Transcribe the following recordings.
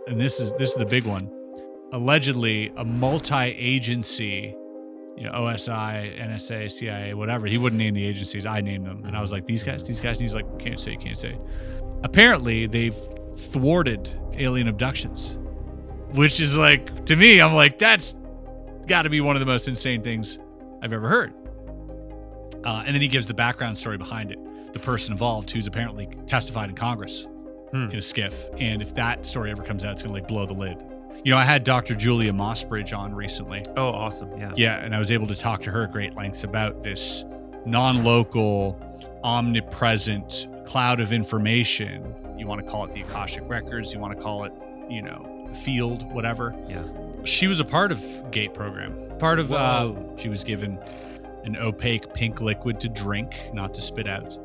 and this is the big one. Allegedly, a multi-agency, OSI, NSA, CIA, whatever. He wouldn't name the agencies. I named them, and I was like, these guys. And he's like, can't say. Apparently, they've thwarted alien abductions, which is like, to me, I'm like, that's got to be one of the most insane things I've ever heard. And then he gives the background story behind it. The person involved, who's apparently testified in Congress in a skiff. And if that story ever comes out, it's going to blow the lid. I had Dr. Julia Mossbridge on recently. Oh, awesome. Yeah. Yeah, and I was able to talk to her at great lengths about this non-local, omnipresent cloud of information. You want to call it the Akashic Records, you want to call it, the field, whatever. Yeah. She was a part of GATE program. She was given an opaque pink liquid to drink, not to spit out.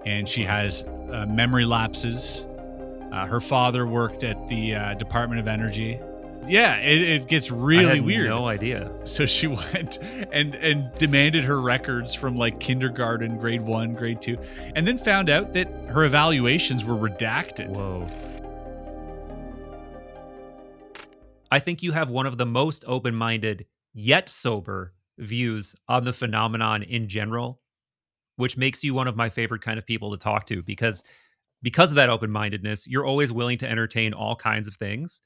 And she has memory lapses. Her father worked at the Department of Energy. Yeah, it gets really weird. No idea. So she went and demanded her records from like kindergarten, grade 1, grade 2, and then found out that her evaluations were redacted. Whoa. I think you have one of the most open-minded yet sober views on the phenomenon in general, which makes you one of my favorite kind of people to talk to because of that open-mindedness, you're always willing to entertain all kinds of things.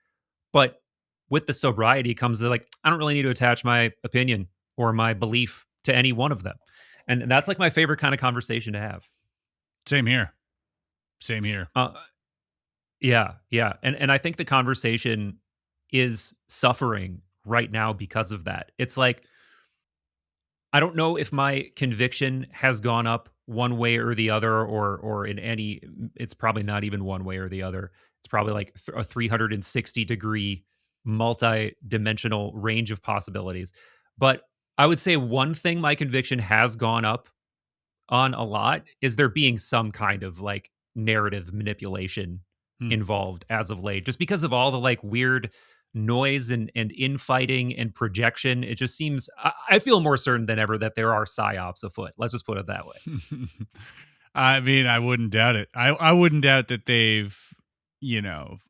But with the sobriety comes I don't really need to attach my opinion or my belief to any one of them. And that's like my favorite kind of conversation to have. Same here. Yeah. And I think the conversation is suffering right now because of that. It's like, I don't know if my conviction has gone up one way or the other, or in any, it's probably not even one way or the other. It's probably like a 360 degree multi-dimensional range of possibilities. But I would say one thing my conviction has gone up on a lot is there being some kind of like narrative manipulation involved as of late, just because of all the like weird noise and infighting and projection. It just seems, I feel more certain than ever that there are psyops afoot. Let's just put it that way. I mean, I wouldn't doubt it. I wouldn't doubt that they've,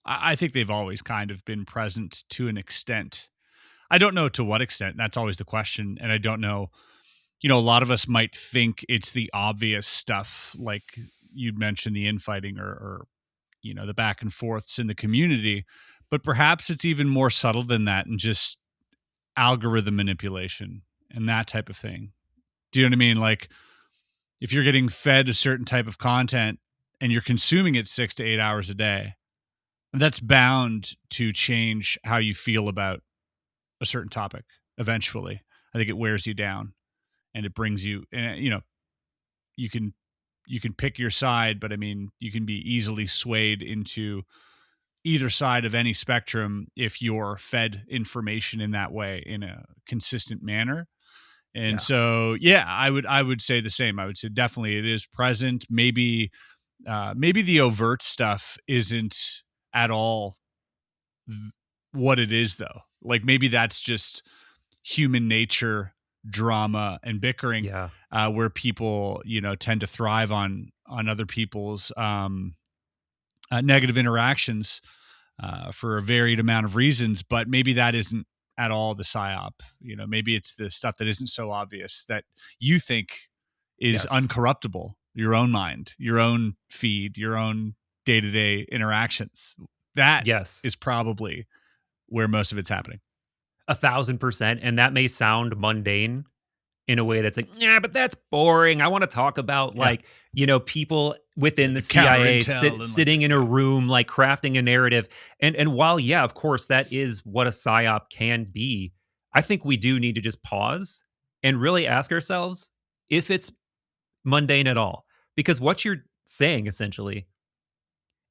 I think they've always kind of been present to an extent. I don't know to what extent. That's always the question. And I don't know, a lot of us might think it's the obvious stuff, like you'd mentioned, the infighting or the back and forths in the community. But perhaps it's even more subtle than that, and just algorithm manipulation and that type of thing. Do you know what I mean? Like, if you're getting fed a certain type of content and you're consuming it 6 to 8 hours a day, that's bound to change how you feel about a certain topic eventually. I think it wears you down, and it brings you, you can pick your side, but I mean, you can be easily swayed into either side of any spectrum if you're fed information in that way in a consistent manner. And so, I would say the same. I would say definitely it is present. Maybe the overt stuff isn't at all what it is, though. Like, maybe that's just human nature, drama, and bickering, where people, tend to thrive on other people's negative interactions for a varied amount of reasons. But maybe that isn't at all the psyop. Maybe it's the stuff that isn't so obvious that you think is uncorruptible. Your own mind, your own feed, your own day-to-day interactions. That is probably where most of it's happening. 1,000%. And that may sound mundane in a way that's like, yeah, but that's boring. I want to talk about people within the CIA sitting in a room, like crafting a narrative. And while, of course, that is what a psyop can be, I think we do need to just pause and really ask ourselves if it's mundane at all. Because what you're saying essentially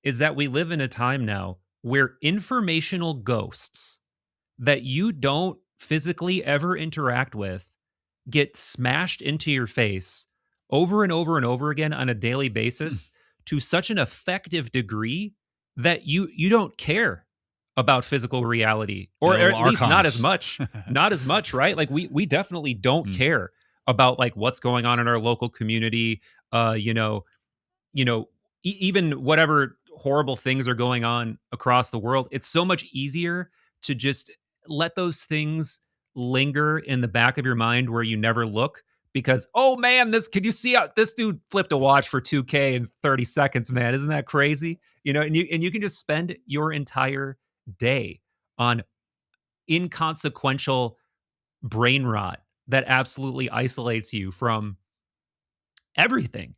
is that we live in a time now where informational ghosts that you don't physically ever interact with get smashed into your face over and over and over again on a daily basis to such an effective degree that you don't care about physical reality, or at least not as much. Not as much, right? Like we definitely don't care about like what's going on in our local community. Even whatever horrible things are going on across the world, it's so much easier to just let those things linger in the back of your mind where you never look because, oh man, this, can you see how this dude flipped a watch for 2K in 30 seconds, man? Isn't that crazy? And you can just spend your entire day on inconsequential brain rot that absolutely isolates you from everything,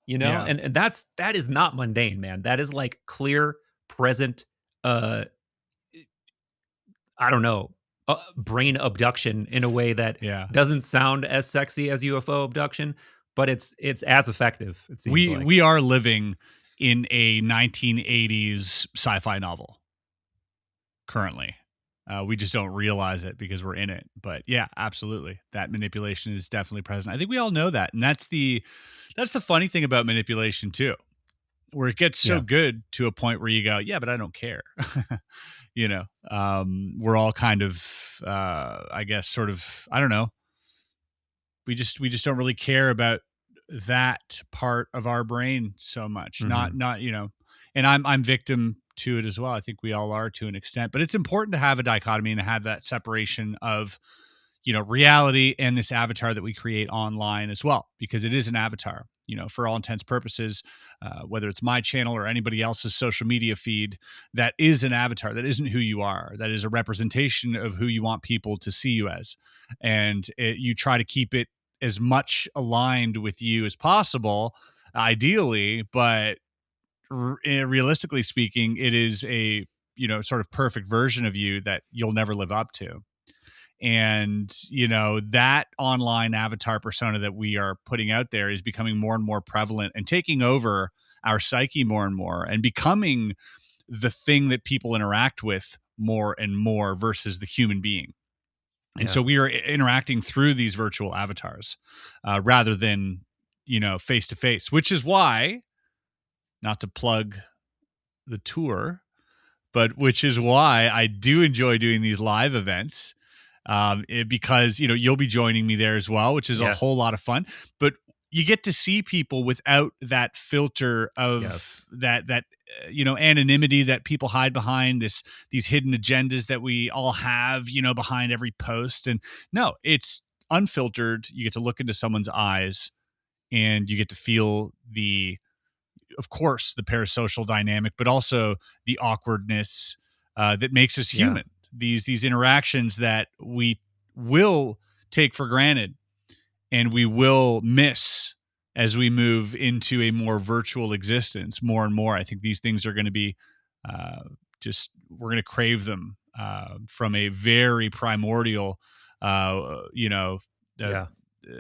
Yeah. and that is not mundane, man. That is like clear, present, uh, I don't know, brain abduction in a way that Yeah. doesn't sound as sexy as UFO abduction, but it's as effective, it seems like. We are living in a 1980s sci-fi novel currently. We just don't realize it because we're in it. But yeah, absolutely, that manipulation is definitely present. I think we all know that, and that's the funny thing about manipulation too, where it gets so Yeah. good to a point where you go, yeah, but I don't care. We're all kind of, I guess, sort of, I don't know. We just don't really care about that part of our brain so much. Mhm. Not and I'm victim to it as well. I think we all are to an extent, but it's important to have a dichotomy and to have that separation of reality and this avatar that we create online as well, because it is an avatar, for all intents purposes, whether it's my channel or anybody else's social media feed, that is an avatar. That isn't who you are. That is a representation of who you want people to see you as. And you try to keep it as much aligned with you as possible, ideally, but realistically speaking, it is a, sort of perfect version of you that you'll never live up to. And that online avatar persona that we are putting out there is becoming more and more prevalent and taking over our psyche more and more, and becoming the thing that people interact with more and more versus the human being. And Yeah. so we are interacting through these virtual avatars, rather than face to face, which is why, not to plug the tour, but which is why I do enjoy doing these live events, because you'll be joining me there as well, which is a Yeah. whole lot of fun. But you get to see people without that filter of Yes. that anonymity that people hide behind, these hidden agendas that we all have, behind every post. And no, it's unfiltered. You get to look into someone's eyes, and you get to feel of course, the parasocial dynamic, but also the awkwardness that makes us Yeah. human. These interactions that we will take for granted and we will miss as we move into a more virtual existence more and more. I think these things are going to be we're going to crave them from a very primordial, uh, you know, uh, Yeah.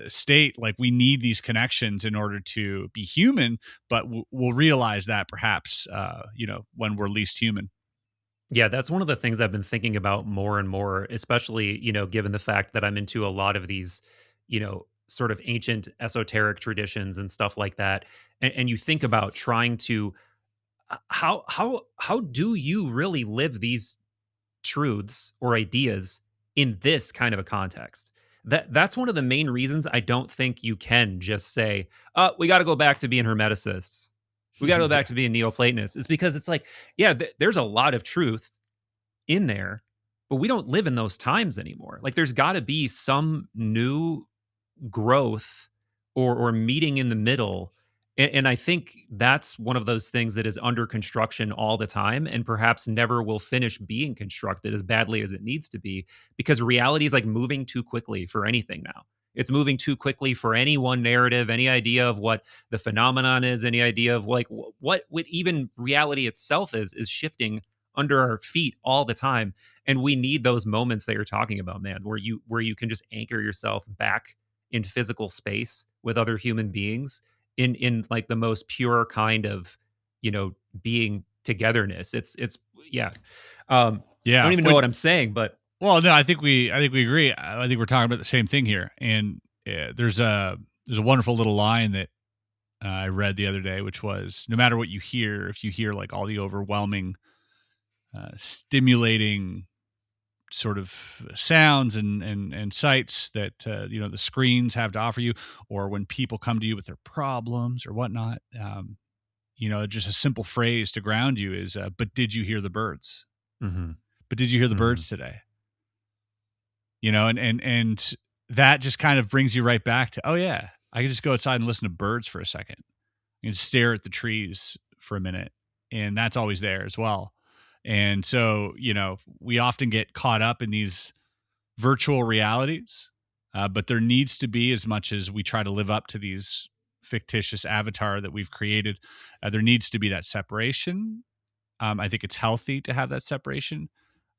state. Like, we need these connections in order to be human, but we'll realize that perhaps, when we're least human. Yeah, that's one of the things I've been thinking about more and more, especially, given the fact that I'm into a lot of these, sort of ancient esoteric traditions and stuff like that. And you think about trying to how do you really live these truths or ideas in this kind of a context? That's one of the main reasons I don't think you can just say, we got to go back to being hermeticists. We got to go back Yeah. to being Neoplatonists. It's because it's like, yeah, there's a lot of truth in there, but we don't live in those times anymore. Like, there's got to be some new growth or meeting in the middle. And I think that's one of those things that is under construction all the time and perhaps never will finish being constructed as badly as it needs to be, because reality is like moving too quickly for anything now. It's moving too quickly for any one narrative, any idea of what the phenomenon is, any idea of like what even reality itself is shifting under our feet all the time. And we need those moments that you're talking about, man, where you can just anchor yourself back in physical space with other human beings in like the most pure kind of, being togetherness. It's yeah. I don't Yeah. even know what I'm saying, but Well, no, I think we agree. I think we're talking about the same thing here. And there's a wonderful little line that I read the other day, which was, no matter what you hear, if you hear like all the overwhelming, stimulating sort of sounds and sights that the screens have to offer you, or when people come to you with their problems or whatnot, just a simple phrase to ground you is, but did you hear the birds? Mm-hmm. But did you hear the birds today? And that just kind of brings you right back to, oh yeah, I can just go outside and listen to birds for a second and stare at the trees for a minute. And that's always there as well. And so, we often get caught up in these virtual realities, but there needs to be, as much as we try to live up to these fictitious avatar that we've created, there needs to be that separation. I think it's healthy to have that separation.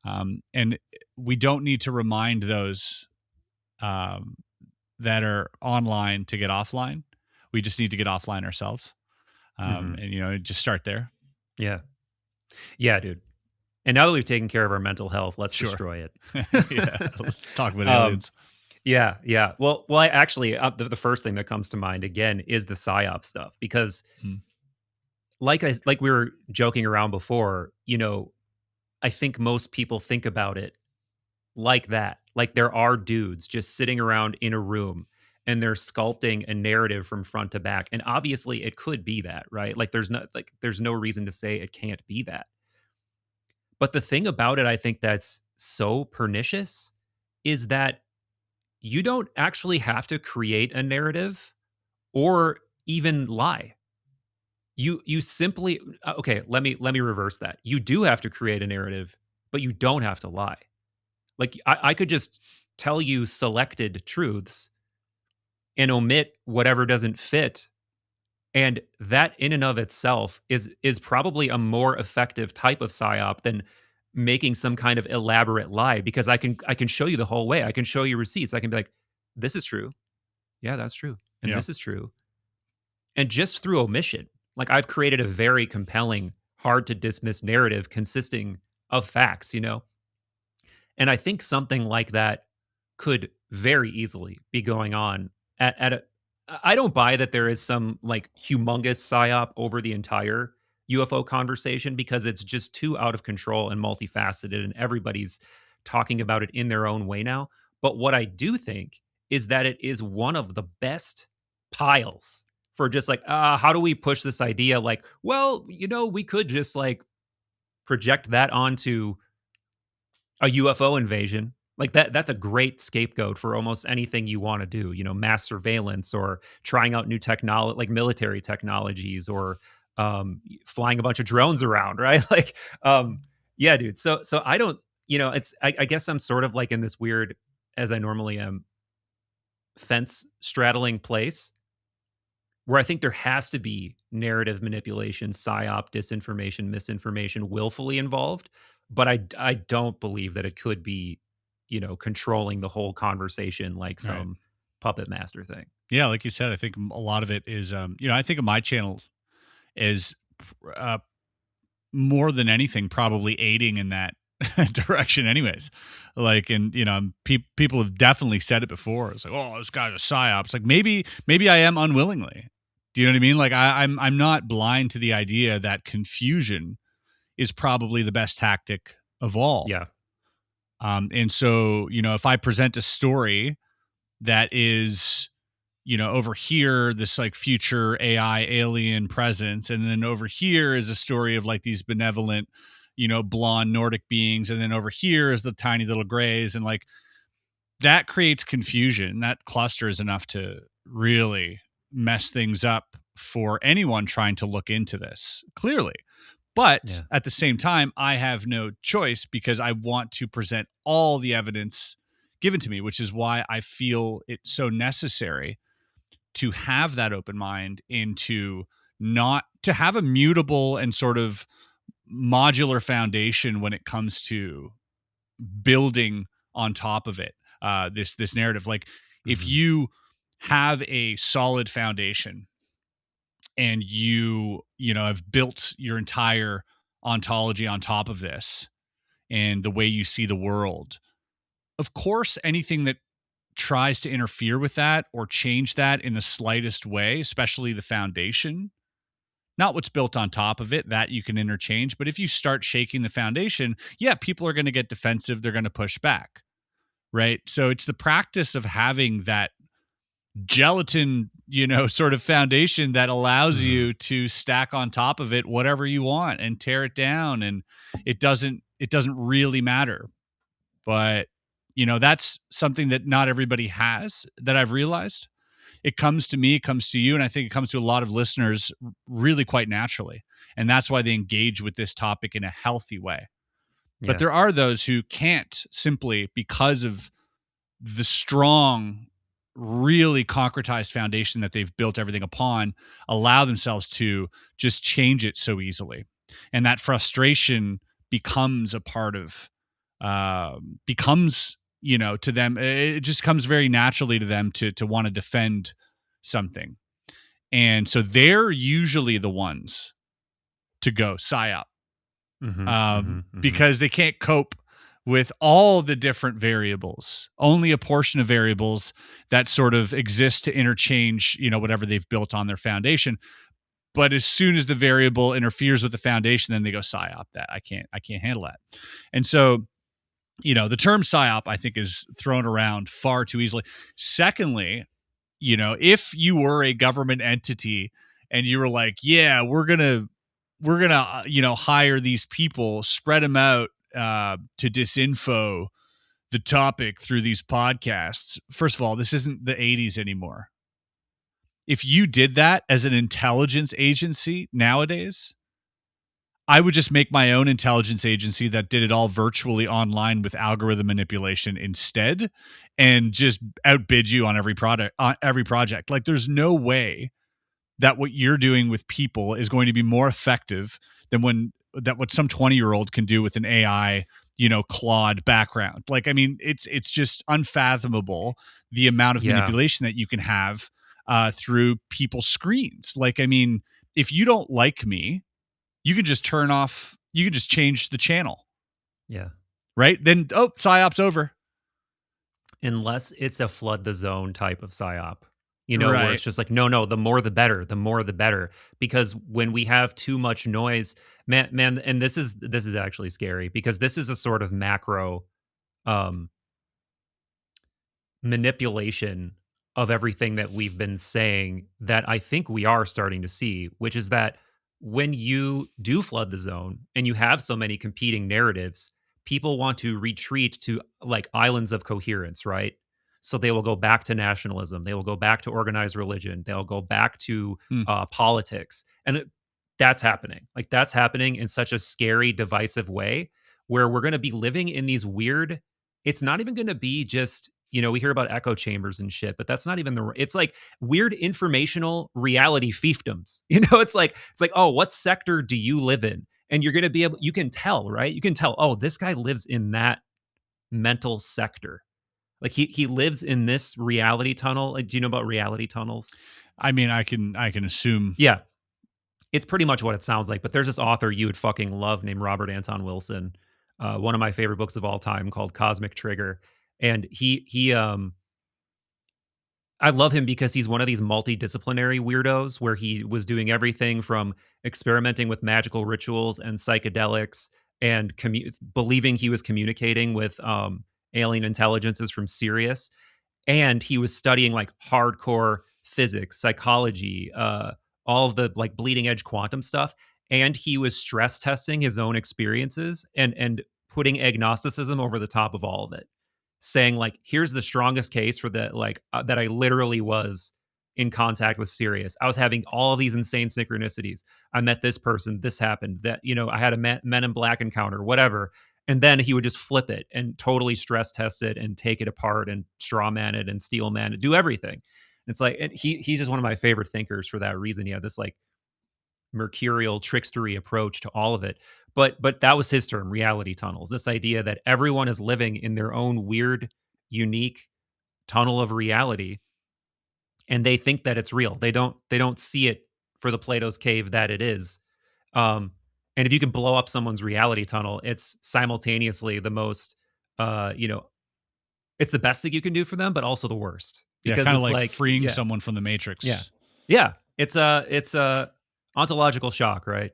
And we don't need to remind those that are online to get offline. We just need to get offline ourselves. And, just start there. Yeah. Yeah, dude. And now that we've taken care of our mental health, let's destroy it. Yeah. Let's talk about aliens. Yeah, yeah. Well, I actually, the first thing that comes to mind again is the Psyop stuff, because like we were joking around before, I think most people think about it like that. Like there are dudes just sitting around in a room and they're sculpting a narrative from front to back. And obviously it could be that, right? Like there's no reason to say it can't be that. But the thing about it, I think that's so pernicious, is that you don't actually have to create a narrative or even lie. You simply okay, let me reverse that. You do have to create a narrative, but you don't have to lie. Like I could just tell you selected truths and omit whatever doesn't fit. And that in and of itself is probably a more effective type of psyop than making some kind of elaborate lie, because I can show you the whole way. I can show you receipts. I can be like, this is true. Yeah, that's true. And this is true. And just through omission, like I've created a very compelling, hard to dismiss narrative consisting of facts, And I think something like that could very easily be going on at a. I don't buy that there is some like humongous psyop over the entire UFO conversation, because it's just too out of control and multifaceted, and everybody's talking about it in their own way now. But what I do think is that it is one of the best piles for just like, how do we push this idea? Like, well, we could just like project that onto a UFO invasion. Like that's a great scapegoat for almost anything you want to do, mass surveillance or trying out new technology, like military technologies, or flying a bunch of drones around, right? Like, yeah, dude. So I don't, I guess I'm sort of like in this weird, as I normally am, fence straddling place where I think there has to be narrative manipulation, psyop, disinformation, misinformation willfully involved. But I don't believe that it could be, controlling the whole conversation like some puppet master thing. Yeah, like you said, I think a lot of it is, I think of my channel as more than anything probably aiding in that direction anyways. Like, and people have definitely said it before. It's like, oh, this guy's a psyop. It's like, maybe I am unwillingly. Do you know what I mean? Like I'm not blind to the idea that confusion is probably the best tactic of all. Yeah. And so, if I present a story that is, over here, this like future AI alien presence, and then over here is a story of like these benevolent, blonde Nordic beings, and then over here is the tiny little grays, and like that creates confusion. That cluster is enough to really mess things up for anyone trying to look into this, clearly. But at the same time, I have no choice, because I want to present all the evidence given to me, which is why I feel it so necessary to have that open mind, and to not to have a mutable and sort of modular foundation when it comes to building on top of it. This narrative, like if you have a solid foundation and you have built your entire ontology on top of this and the way you see the world, of course, anything that tries to interfere with that or change that in the slightest way, especially the foundation, not what's built on top of it, that you can interchange. But if you start shaking the foundation, people are going to get defensive. They're going to push back, right? So it's the practice of having that gelatin, sort of foundation that allows you to stack on top of it whatever you want and tear it down, and it doesn't really matter. But that's something that not everybody has, that I've realized. It comes to me, it comes to you, and I think it comes to a lot of listeners really quite naturally. And that's why they engage with this topic in a healthy way. Yeah. But there are those who can't, simply because of the strong, really concretized foundation that they've built everything upon, allow themselves to just change it so easily. And that frustration becomes a part of, to them, it just comes very naturally to them to want to defend something. And so they're usually the ones to go psyop, because they can't cope with all the different variables, only a portion of variables that sort of exist to interchange, whatever they've built on their foundation. But as soon as the variable interferes with the foundation, then they go psyop that. I can't handle that. And so, the term psyop, I think, is thrown around far too easily. Secondly, if you were a government entity and you were like, yeah, we're gonna hire these people, spread them out to disinfo the topic through these podcasts. First of all, this isn't the 80s anymore. If you did that as an intelligence agency nowadays, I would just make my own intelligence agency that did it all virtually online with algorithm manipulation instead, and just outbid you on every project. Like, there's no way that what you're doing with people is going to be more effective than what some 20-year-old can do with an AI, Claude background. Like, I mean, it's just unfathomable the amount of manipulation that you can have through people's screens. Like, I mean, if you don't like me, you can just turn off, you can just change the channel. Yeah. Right? Then, psyop's over. Unless it's a flood the zone type of psyop, Right. Where it's just like, no, the more the better, the more the better. Because when we have too much noise, man, and this is actually scary, because this is a sort of macro manipulation of everything that we've been saying that I think we are starting to see, which is that when you do flood the zone and you have so many competing narratives, people want to retreat to like islands of coherence, right? So they will go back to nationalism, they will go back to organized religion, they'll go back to politics, and that's happening. Like, that's happening in such a scary, divisive way, where we're going to be living in these weird. It's not even going to be just, we hear about echo chambers and shit, but that's not even it's like weird informational reality fiefdoms. It's like, oh, what sector do you live in? And you're going to be able, you can tell, right? You can tell, oh, this guy lives in that mental sector. Like, he lives in this reality tunnel. Like, do you know about reality tunnels? I mean, I can assume. Yeah. It's pretty much what it sounds like. But there's this author you would fucking love named Robert Anton Wilson. One of my favorite books of all time, called Cosmic Trigger. And I love him because he's one of these multidisciplinary weirdos, where he was doing everything from experimenting with magical rituals and psychedelics and believing he was communicating with alien intelligences from Sirius. And he was studying like hardcore physics, psychology, all of the like bleeding edge quantum stuff. And he was stress testing his own experiences and putting agnosticism over the top of all of it, saying like, here's the strongest case for that, like that I literally was in contact with Sirius. I was having all of these insane synchronicities. I met this person, this happened, that, I had a Men in Black encounter, whatever. And then he would just flip it and totally stress test it and take it apart and straw man it and steel man it, do everything. It's like, and he's just one of my favorite thinkers for that reason. He had this like mercurial trickstery approach to all of it. But that was his term, reality tunnels. This idea that everyone is living in their own weird, unique tunnel of reality, and they think that it's real. They don't see it for the Plato's cave that it is. And if you can blow up someone's reality tunnel, it's simultaneously the most, it's the best thing you can do for them, but also the worst. Because kind of like freeing someone from the Matrix. Yeah. It's a ontological shock, right?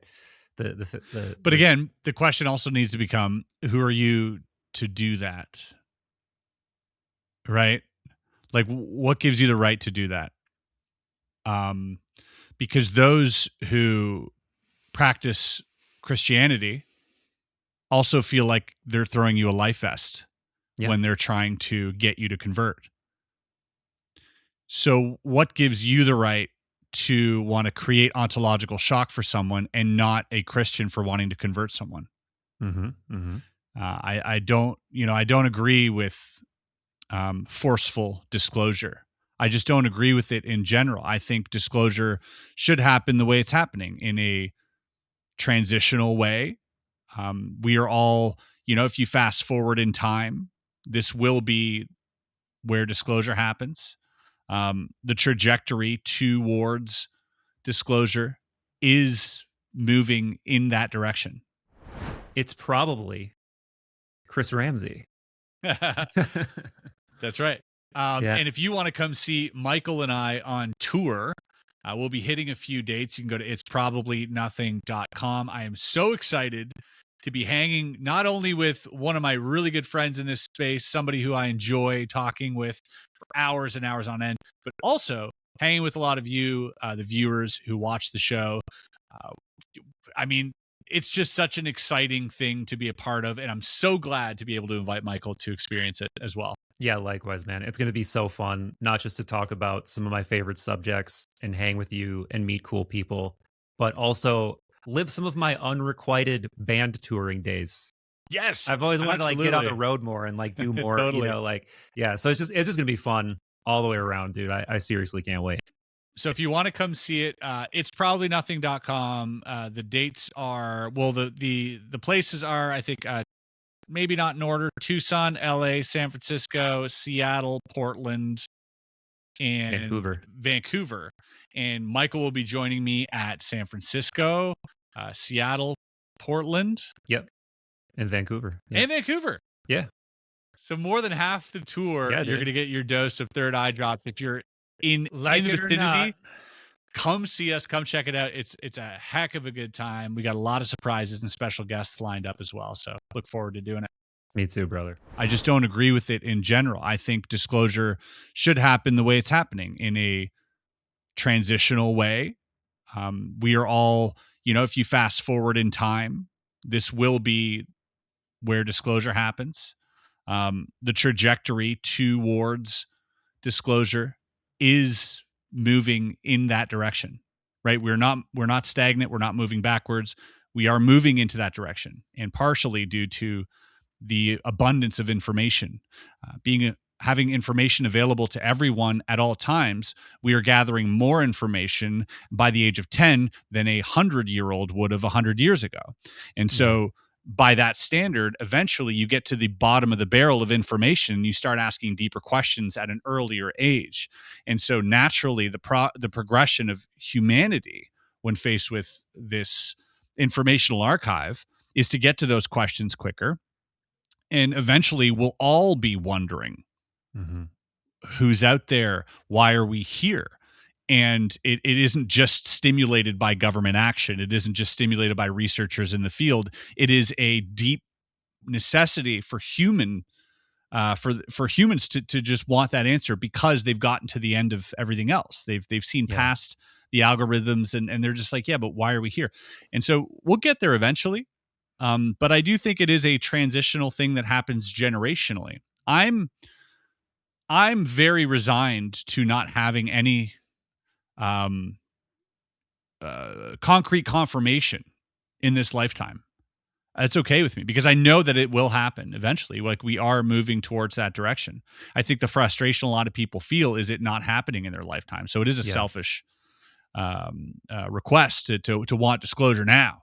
But again, the question also needs to become, who are you to do that? Right? Like, what gives you the right to do that? Because those who practice Christianity also feel like they're throwing you a life vest when they're trying to get you to convert. So what gives you the right to want to create ontological shock for someone and not a Christian for wanting to convert someone? I don't agree with forceful disclosure. I just don't agree with it in general. I think disclosure should happen the way it's happening, in a transitional way. We are all, if you fast forward in time, this will be where disclosure happens. The trajectory towards disclosure is moving in that direction. It's probably Chris Ramsay. That's right. And if you want to come see Michael and I on tour, we'll be hitting a few dates. You can go to itsprobablynothing.com. I am so excited to be hanging not only with one of my really good friends in this space, somebody who I enjoy talking with for hours and hours on end, but also hanging with a lot of you, the viewers who watch the show. I mean, it's just such an exciting thing to be a part of, and I'm so glad to be able to invite Michael to experience it as well. Yeah, likewise, man. It's going to be so fun, not just to talk about some of my favorite subjects and hang with you and meet cool people, but also live some of my unrequited band touring days. Yes. I've always wanted to like get on the road more and like do more, Totally. So it's just going to be fun all the way around, dude. I seriously can't wait. So if you want to come see it, it's probably nothing.com. The dates are, the places are, I think, maybe not in order: Tucson, LA, San Francisco, Seattle, Portland, and Vancouver. And Michael will be joining me at San Francisco, Seattle, Portland. Yep. And Vancouver. Yeah. And Vancouver. Yeah. So more than half the tour, you're going to get your dose of third eye drops. If you're in the vicinity, come see us, come check it out. It's a heck of a good time. We got a lot of surprises and special guests lined up as well, so look forward to doing it. Me too, brother. I just don't agree with it in general. I think disclosure should happen the way it's happening, in a transitional way. We are all, if you fast forward in time, this will be where disclosure happens. The trajectory towards disclosure is moving in that direction, right? We're not stagnant. We're not moving backwards. We are moving into that direction, and partially due to the abundance of information, having information available to everyone at all times. We are gathering more information by the age of 10 than a 100-year-old would have 100 years ago. And so by that standard, eventually you get to the bottom of the barrel of information. You start asking deeper questions at an earlier age. And so naturally, the progression of humanity when faced with this informational archive is to get to those questions quicker. And eventually we'll all be wondering, who's out there? Why are we here? And it isn't just stimulated by government action. It isn't just stimulated by researchers in the field. It is a deep necessity for humans to just want that answer, because they've gotten to the end of everything else. They've seen past the algorithms, and they're just like, yeah, but why are we here? And so we'll get there eventually. But I do think it is a transitional thing that happens generationally. I'm very resigned to not having any concrete confirmation in this lifetime. It's okay with me, because I know that it will happen eventually. Like, we are moving towards that direction. I think the frustration a lot of people feel is it not happening in their lifetime. So it is a selfish request to want disclosure now,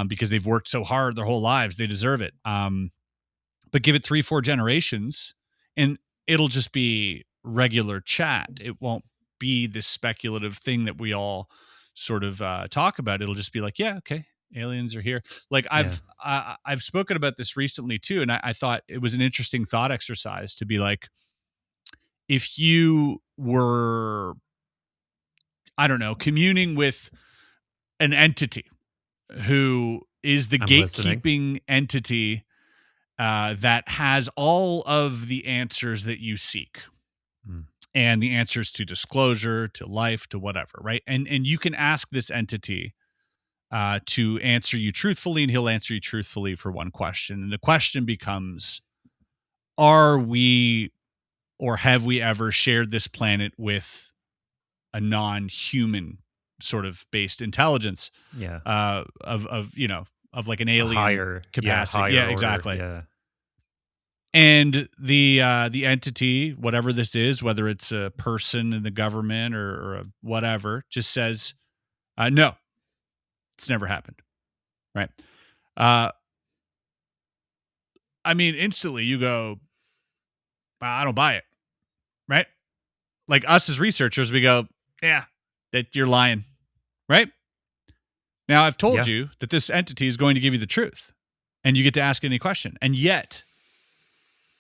because they've worked so hard their whole lives. They deserve it. But give it 3-4 generations and it'll just be regular chat. It won't be this speculative thing that we all sort of talk about. It'll just be like, yeah, okay, aliens are here. Like, I've spoken about this recently too, and I thought it was an interesting thought exercise to be like, if you were, I don't know, communing with an entity who is the gatekeeping entity that has all of the answers that you seek. and the answers to disclosure, to life, to whatever, right? And you can ask this entity to answer you truthfully, and he'll answer you truthfully for one question. And the question becomes, are we or have we ever shared this planet with a non-human sort of based intelligence? Yeah. Of like an alien higher capacity. higher Yeah, order, exactly. Yeah. And the entity, whatever this is, whether it's a person in the government or a whatever, just says, no, it's never happened. Right. I mean, instantly you go, I don't buy it. Right. Like us as researchers, we go, yeah, that you're lying. Right. Now, I've told you that this entity is going to give you the truth, and you get to ask any question. And yet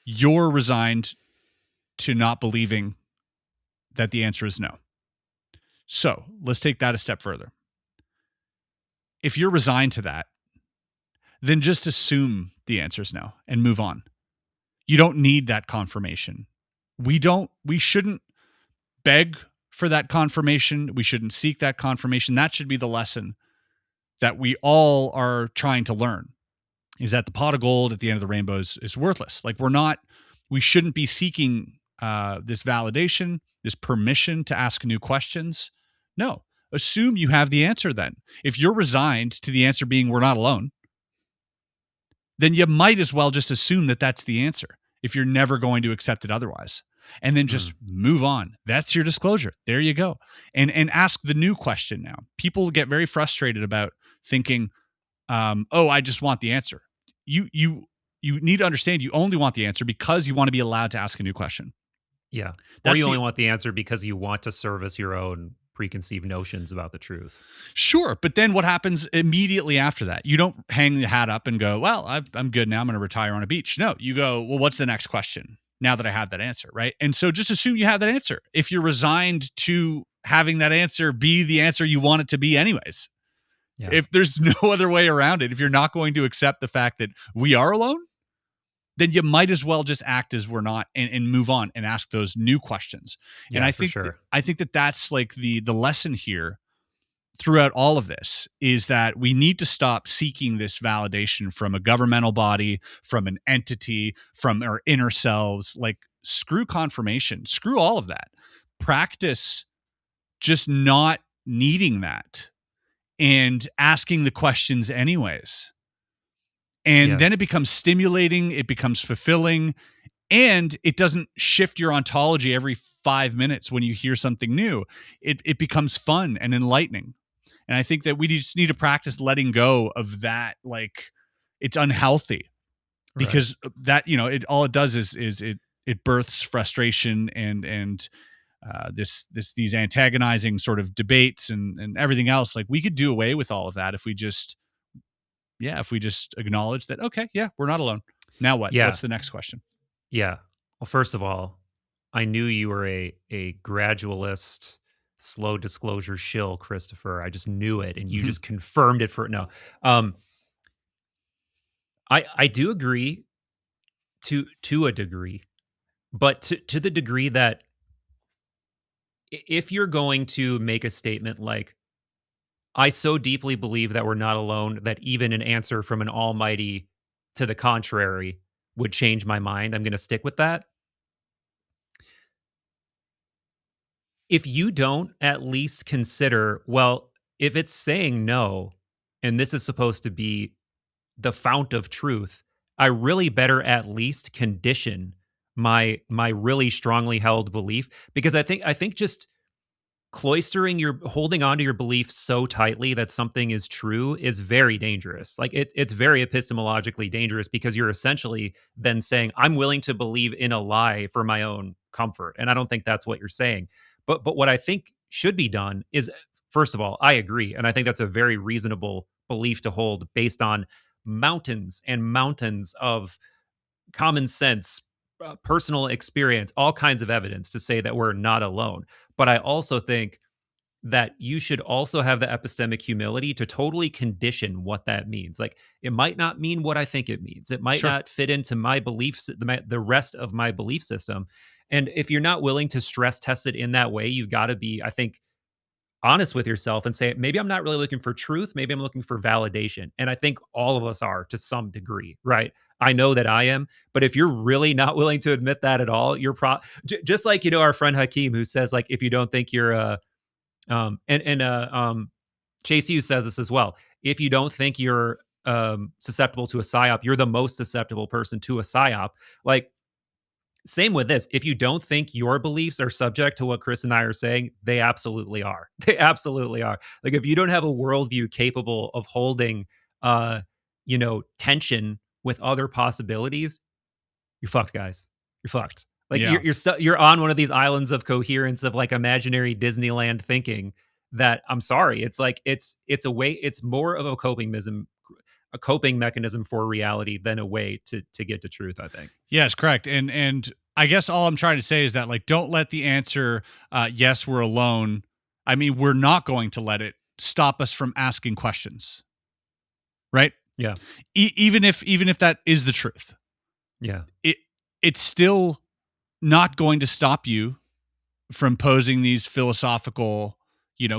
you're resigned to not believing that the answer is no. So let's take that a step further. If you're resigned to that, then just assume the answer is no and move on. You don't need that confirmation. We shouldn't beg for that confirmation. We shouldn't seek that confirmation. That should be the lesson that we all are trying to learn, is that the pot of gold at the end of the rainbow is worthless. Like we shouldn't be seeking this validation, this permission to ask new questions. No, assume you have the answer then. If you're resigned to the answer being we're not alone, then you might as well just assume that that's the answer if you're never going to accept it otherwise. And then just move on. That's your disclosure. There you go. And ask the new question now. People get very frustrated about thinking, I just want the answer. You need to understand you only want the answer because you want to be allowed to ask a new question. Yeah. Or you only want the answer because you want to service your own preconceived notions about the truth. Sure. But then what happens immediately after that? You don't hang the hat up and go, well, I'm good now. I'm going to retire on a beach. No, you go, well, what's the next question now that I have that answer, right? And so just assume you have that answer. If you're resigned to having that answer be the answer you want it to be anyways. Yeah. If there's no other way around it, if you're not going to accept the fact that we are alone, then you might as well just act as we're not and move on and ask those new questions. Yeah, and I think I think that that's like the lesson here throughout all of this is that we need to stop seeking this validation from a governmental body, from an entity, from our inner selves. Like, screw confirmation, screw all of that. Practice just not needing that and asking the questions anyways. And then it becomes stimulating, it becomes fulfilling, and it doesn't shift your ontology every 5 minutes when you hear something new. It becomes fun and enlightening. And I think that we just need to practice letting go of that. Like, it's unhealthy because that, all it does is it births frustration and these antagonizing sort of debates and everything else. Like, we could do away with all of that if we just acknowledge that, okay, yeah, we're not alone. Now what? Yeah. What's the next question? Yeah. Well, first of all, I knew you were a gradualist, slow disclosure shill, Christopher. I just knew it, and you just confirmed it no. I do agree to a degree, but to the degree that if you're going to make a statement like, I so deeply believe that we're not alone that even an answer from an almighty to the contrary would change my mind, I'm going to stick with that. If you don't at least consider, well, if it's saying no, and this is supposed to be the fount of truth, I really better at least condition my really strongly held belief, because I think just holding on to your belief so tightly that something is true is very dangerous. Like, it's very epistemologically dangerous, because you're essentially then saying, I'm willing to believe in a lie for my own comfort. And I don't think that's what you're saying. But what I think should be done is, first of all, I agree. And I think that's a very reasonable belief to hold based on mountains and mountains of common sense, personal experience, all kinds of evidence to say that we're not alone. But I also think that you should also have the epistemic humility to totally condition what that means. Like, it might not mean what I think it means. It might not fit into my beliefs, the rest of my belief system. And if you're not willing to stress test it in that way, you've got to be, I think, honest with yourself and say, maybe I'm not really looking for truth. Maybe I'm looking for validation. And I think all of us are to some degree, right? I know that I am. But if you're really not willing to admit that at all, you're just like, our friend Hakeem, who says, like, if you don't think you're Chase Hughes says this as well. If you don't think you're susceptible to a psyop, you're the most susceptible person to a psyop. Like, same with this. If you don't think your beliefs are subject to what Chris and I are saying, they absolutely are. They absolutely are. Like, if you don't have a worldview capable of holding, tension with other possibilities, you're fucked, guys. You're fucked. Like, Yeah. you're on one of these islands of coherence of like imaginary Disneyland thinking that, I'm sorry, it's like it's a way. It's more of a coping mechanism for reality than a way to get to truth, I think. Yes, correct. And I guess all I'm trying to say is that, like, don't let the answer, yes, we're alone. I mean, we're not going to let it stop us from asking questions. Right? Yeah. Even if that is the truth. Yeah. It's still not going to stop you from posing these philosophical,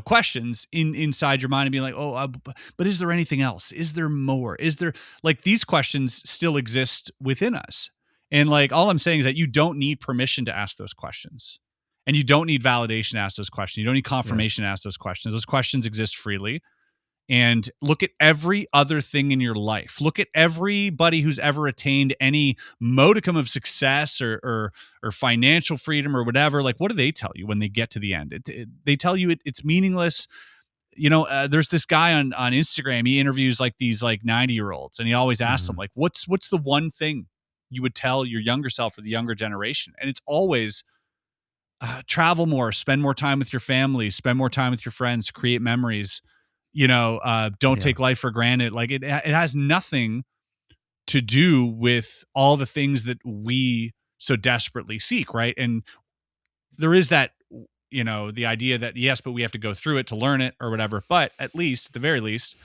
questions inside your mind and being like, oh, but is there anything else? Is there more? Is there, like, these questions still exist within us? And, like, all I'm saying is that you don't need permission to ask those questions, and you don't need validation to ask those questions. You don't need confirmation to ask those questions. Those questions exist freely. And look at every other thing in your life. Look at everybody who's ever attained any modicum of success or financial freedom or whatever. Like, what do they tell you when they get to the end? They tell you it's meaningless. There's this guy on Instagram. He interviews like these like 90-year-olds, and he always asks them, like, what's the one thing you would tell your younger self or the younger generation? And it's always travel more, spend more time with your family, spend more time with your friends, create memories. Don't take life for granted. Like, it has nothing to do with all the things that we so desperately seek, right? And there is that, the idea that, yes, but we have to go through it to learn it or whatever. But at the very least,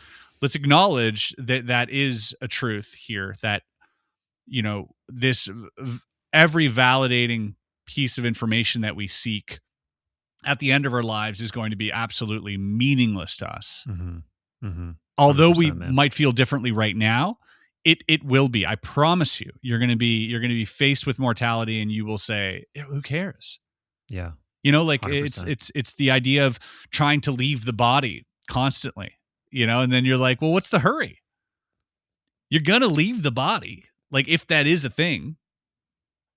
let's acknowledge that is a truth here, that, this every validating piece of information that we seek at the end of our lives is going to be absolutely meaningless to us. Although we might feel differently right now, it will be. I promise you, you're going to be faced with mortality, and you will say, "Who cares?" Yeah, like 100%. It's the idea of trying to leave the body constantly, and then you're like, "Well, what's the hurry?" You're going to leave the body. Like, if that is a thing,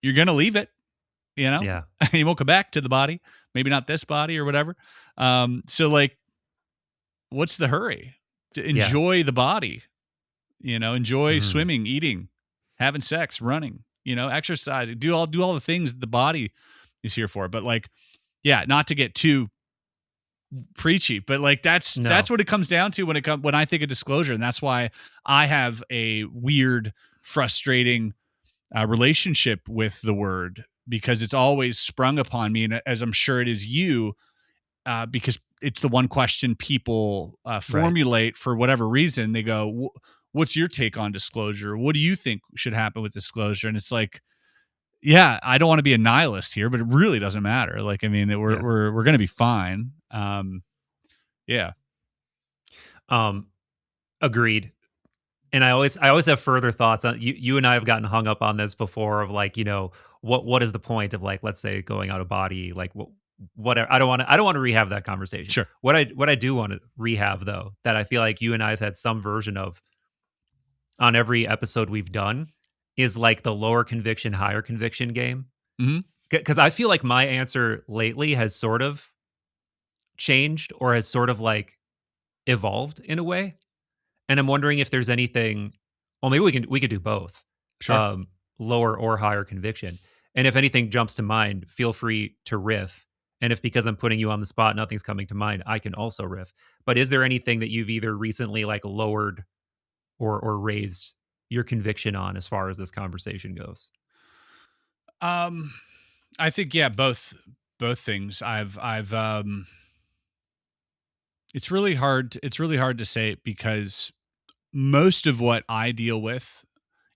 you're going to leave it. Yeah. You won't come back to the body. Maybe not this body or whatever. So, like, what's the hurry? To enjoy the body, enjoy swimming, eating, having sex, running, exercise, do all the things that the body is here for. But, like, not to get too preachy, but, like, that's what it comes down to when I think of disclosure. And that's why I have a weird, frustrating relationship with the word, because it's always sprung upon me, and as I'm sure it is you, because it's the one question people formulate for whatever reason. They go, what's your take on disclosure? What do you think should happen with disclosure? And it's like, I don't want to be a nihilist here, but it really doesn't matter. Like, I mean, we're going to be fine. Agreed. And I always have further thoughts on you and I have gotten hung up on this before of, like, what is the point of, like, let's say going out of body, like, whatever. I don't want to rehab that conversation. Sure. What I do want to rehab, though, that I feel like you and I have had some version of on every episode we've done, is like the lower conviction, higher conviction game. Because I feel like my answer lately has sort of changed, or has sort of like evolved in a way. And I'm wondering if there's anything. Well, maybe we could do both. Sure. Lower or higher conviction. And if anything jumps to mind, feel free to riff. And if, because I'm putting you on the spot, nothing's coming to mind, I can also riff. But is there anything that you've either recently, like, lowered or raised your conviction on as far as this conversation goes? I think, both things. I've it's really hard to say, because most of what I deal with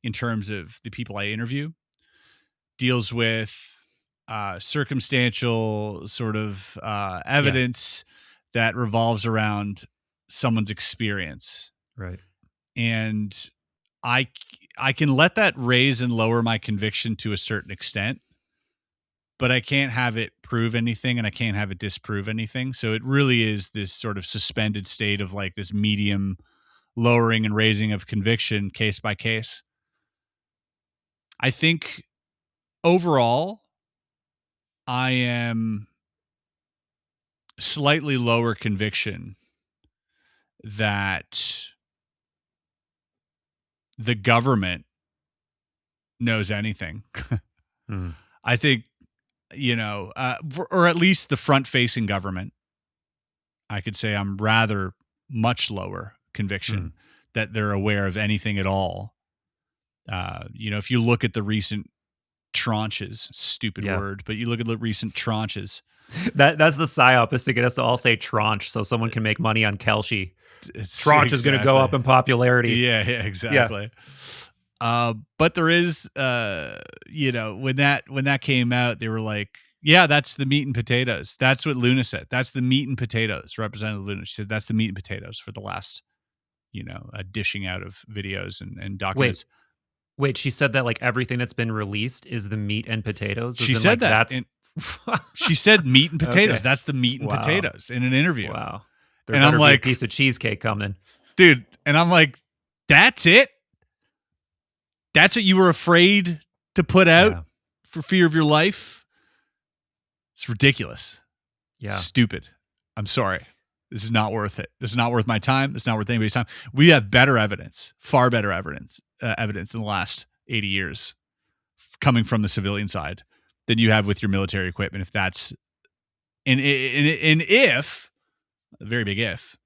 in terms of the people I interview deals with circumstantial sort of evidence that revolves around someone's experience. Right. And I can let that raise and lower my conviction to a certain extent, but I can't have it prove anything and I can't have it disprove anything. So it really is this sort of suspended state of like this medium lowering and raising of conviction case by case. I think overall, I am slightly lower conviction that the government knows anything. I think, or at least the front-facing government, I could say I'm rather much lower conviction that they're aware of anything at all. If you look at the recent tranches, stupid word, but you look at the recent tranches. That's the psyop, is to get us to all say tranche so someone can make money on Kelshi. Tranche is going to go up in popularity. Yeah, exactly. Yeah. But there is, when that came out, they were like, yeah, that's the meat and potatoes. That's what Luna said. That's the meat and potatoes. Representative Luna, she said, that's the meat and potatoes for the last, dishing out of videos and documents. Wait, she said that like everything that's been released is the meat and potatoes? She said that. She said meat and potatoes. Okay. That's the meat and potatoes in an interview. Wow. There better be a piece of cheesecake coming. Dude, and I'm like, that's it? That's what you were afraid to put out for fear of your life? It's ridiculous. Yeah. Stupid. I'm sorry. This is not worth it. This is not worth my time. This is not worth anybody's time. We have better evidence, far better evidence in the last 80 years coming from the civilian side than you have with your military equipment. If that's, and if, a very big if,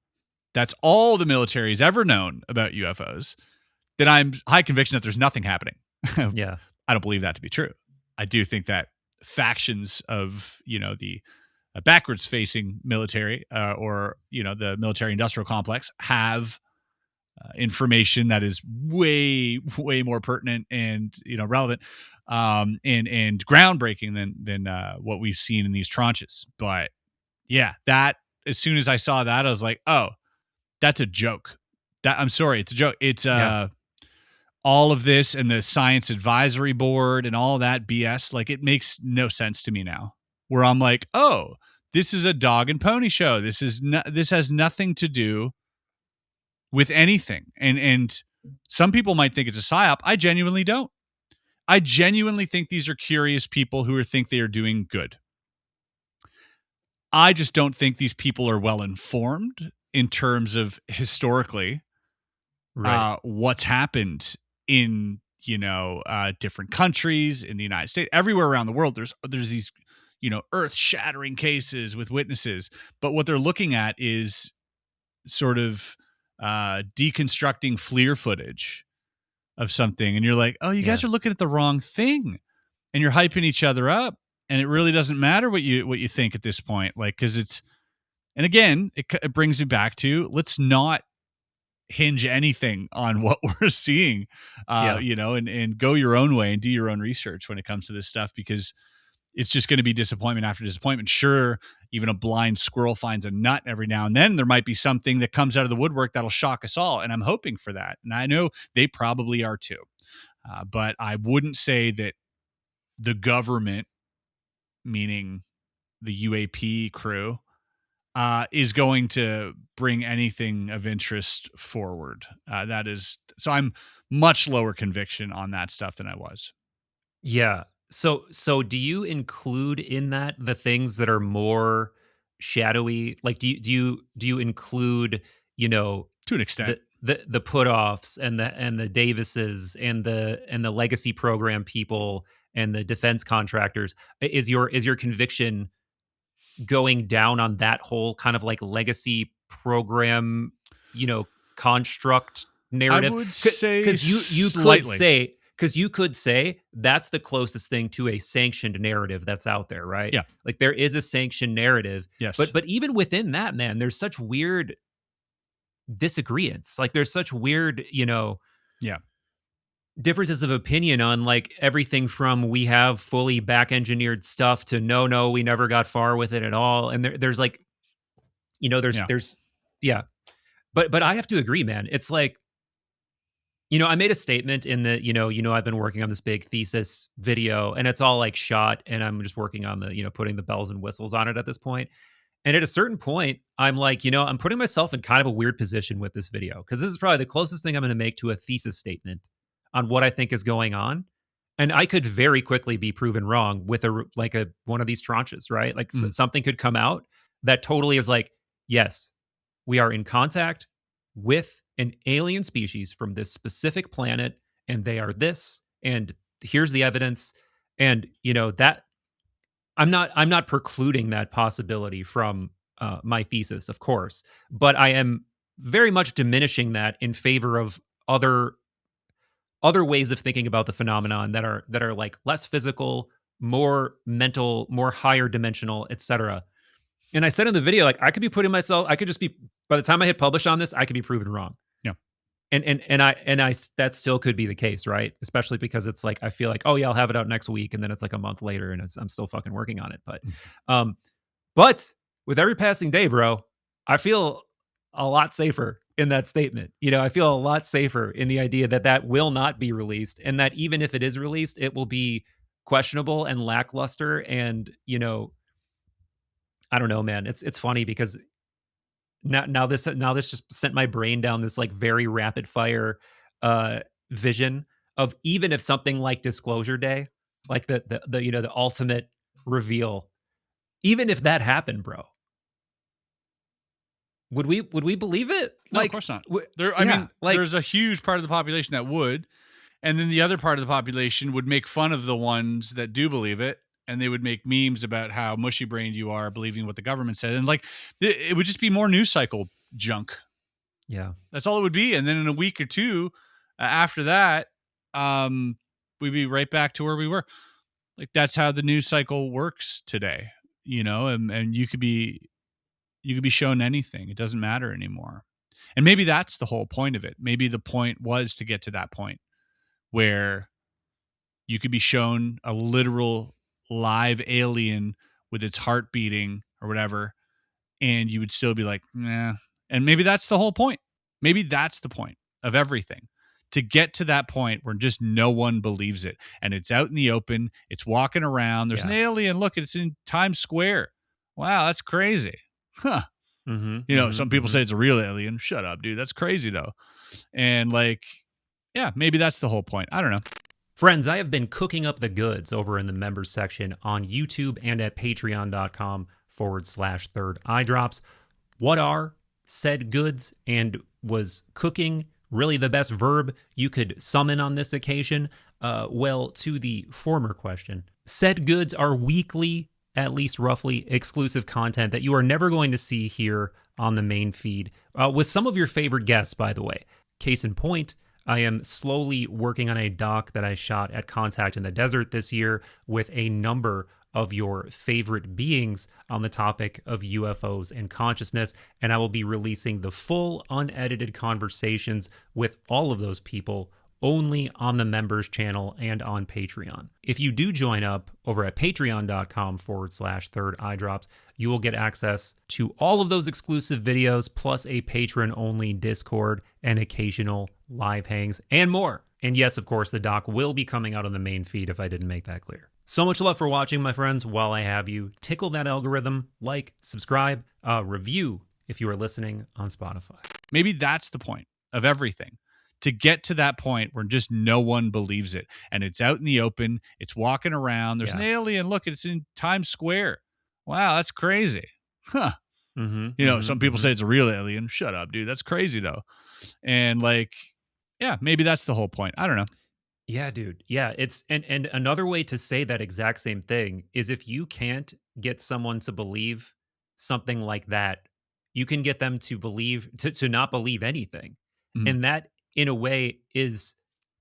that's all the military's ever known about UFOs, then I'm high conviction that there's nothing happening. Yeah. I don't believe that to be true. I do think that factions of, the backwards facing military or, the military industrial complex have information that is way, way more pertinent and, relevant and groundbreaking than what we've seen in these tranches. But yeah, that as soon as I saw that, I was like, oh, that's a joke. I'm sorry, it's a joke. It's all of this and the science advisory board and all that BS, like it makes no sense to me now. Where I'm like, oh, this is a dog and pony show. This has nothing to do with anything. And some people might think it's a psyop. I genuinely don't. I genuinely think these are curious people who think they are doing good. I just don't think these people are well informed in terms of historically what's happened in different countries, in the United States, everywhere around the world. There's these earth-shattering cases with witnesses, but what they're looking at is sort of deconstructing FLIR footage of something, and you're like, oh, you guys are looking at the wrong thing, and you're hyping each other up, and it really doesn't matter what you think at this point, like, because it's, and again, it brings me back to, let's not hinge anything on what we're seeing, and go your own way and do your own research when it comes to this stuff, because it's just going to be disappointment after disappointment. Sure, even a blind squirrel finds a nut every now and then. There might be something that comes out of the woodwork that'll shock us all, and I'm hoping for that. And I know they probably are too. But I wouldn't say that the government, meaning the UAP crew, is going to bring anything of interest forward. That is, so I'm much lower conviction on that stuff than I was. Yeah. So do you include in that the things that are more shadowy? Like, do you include, to an extent, the put-offs and the Davises and the legacy program people and the defense contractors? Is your conviction going down on that whole kind of like legacy program, construct narrative? I would say because you could say. Because you could say that's the closest thing to a sanctioned narrative that's out there, right? Yeah. Like there is a sanctioned narrative. Yes. But even within that, man, there's such weird disagreements. Like there's such weird, Yeah. differences of opinion on like everything from we have fully back engineered stuff to no, we never got far with it at all. And there's like, Yeah. yeah. But I have to agree, man. It's like, I made a statement in the, I've been working on this big thesis video and it's all like shot and I'm just working on the, putting the bells and whistles on it at this point. And at a certain point, I'm like, I'm putting myself in kind of a weird position with this video because this is probably the closest thing I'm going to make to a thesis statement on what I think is going on. And I could very quickly be proven wrong with a one of these tranches, right? Like something could come out that totally is like, yes, we are in contact with an alien species from this specific planet, and they are this, and here's the evidence. And that I'm not precluding that possibility from my thesis, of course, but I am very much diminishing that in favor of other ways of thinking about the phenomenon that are like less physical, more mental, more higher dimensional, etc. And I said in the video, like I could just be, by the time I hit publish on this, I could be proven wrong. Yeah. And I that still could be the case, right? Especially because it's like I feel like, oh yeah, I'll have it out next week, and then it's like a month later, and I'm still fucking working on it. But with every passing day, bro, I feel a lot safer in that statement. I feel a lot safer in the idea that that will not be released, and that even if it is released, it will be questionable and lackluster. And I don't know, man. It's funny because now this just sent my brain down this like very rapid fire vision of even if something like Disclosure Day, like the ultimate reveal, even if that happened, bro, would we believe it? No, of course not. I mean, there's a huge part of the population that would, and then the other part of the population would make fun of the ones that do believe it, and they would make memes about how mushy brained you are believing what the government said, and like it would just be more news cycle junk. Yeah, that's all it would be. And then in a week or two after that, we'd be right back to where we were. Like that's how the news cycle works today, and you could be shown anything. It doesn't matter anymore. And maybe that's the whole point of it. Maybe the point was to get to that point where you could be shown a literal live alien with its heart beating or whatever, and you would still be like, nah. And maybe that's the whole point. Maybe that's the point of everything. To get to that point where just no one believes it. And it's out in the open. It's walking around. There's an alien. Look, it's in Times Square. Wow, that's crazy. Huh. Some people say it's a real alien. Shut up, dude. That's crazy, though. And like, yeah, maybe that's the whole point. I don't know. Friends, I have been cooking up the goods over in the members section on YouTube and at patreon.com/third eye drops. What are said goods, and was cooking really the best verb you could summon on this occasion? Well, to the former question, said goods are weekly, at least roughly, exclusive content that you are never going to see here on the main feed, with some of your favorite guests, by the way. Case in point, I am slowly working on a doc that I shot at Contact in the Desert this year with a number of your favorite beings on the topic of UFOs and consciousness, and I will be releasing the full unedited conversations with all of those people only on the members channel and on Patreon. If you do join up over at patreon.com/third eye drops, you will get access to all of those exclusive videos, plus a patron only Discord and occasional live hangs and more. And yes, of course, the doc will be coming out on the main feed if I didn't make that clear. So much love for watching, my friends. While I have you, tickle that algorithm, like, subscribe, review if you are listening on Spotify. Maybe that's the point of everything. To get to that point where just no one believes it. And it's out in the open. It's walking around. There's an alien. Look, it's in Times Square. Wow, that's crazy. Huh. Some people say it's a real alien. Shut up, dude. That's crazy, though. And like, yeah, maybe that's the whole point. I don't know. Yeah, dude. Yeah, it's and another way to say that exact same thing is if you can't get someone to believe something like that, you can get them to believe to not believe anything. Mhm. And that in a way is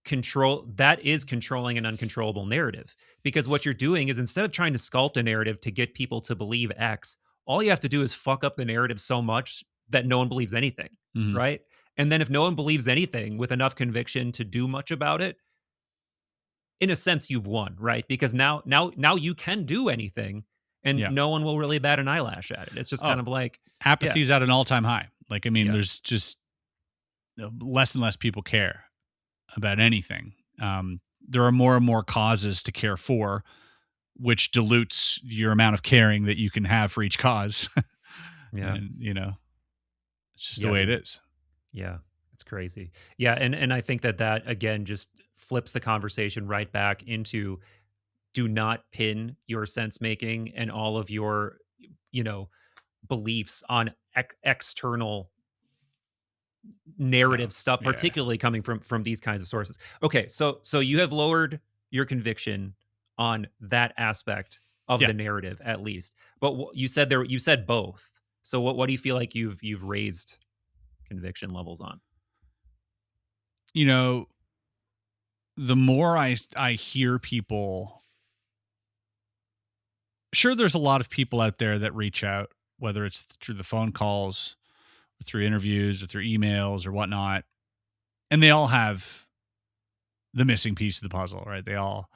controlling an uncontrollable narrative, because what you're doing is instead of trying to sculpt a narrative to get people to believe X, all you have to do is fuck up the narrative so much that no one believes anything, Mhm. right? And then if no one believes anything with enough conviction to do much about it, in a sense, you've won, right? Because now you can do anything, and Yeah. no one will really bat an eyelash at it. It's just kind Oh, of like, yeah, apathy's at an all-time high. Like, I mean, yeah, there's just less and less people care about anything. There are more and more causes to care for, which dilutes your amount of caring that you can have for each cause. yeah, And, it's just the yeah, way it dude. is. Yeah, it's crazy. Yeah, and I think that again just flips the conversation right back into, do not pin your sense making and all of your, you know, beliefs on external No. narrative stuff, Yeah. particularly coming from these kinds of sources. Okay, so you have lowered your conviction on that aspect of Yeah. the narrative, at least. But you said both. So what do you feel like you've raised conviction levels on? You know, the more I hear people, sure, there's a lot of people out there that reach out, whether it's through the phone calls, or through interviews, or through emails, or whatnot, and they all have the missing piece of the puzzle, right? They all,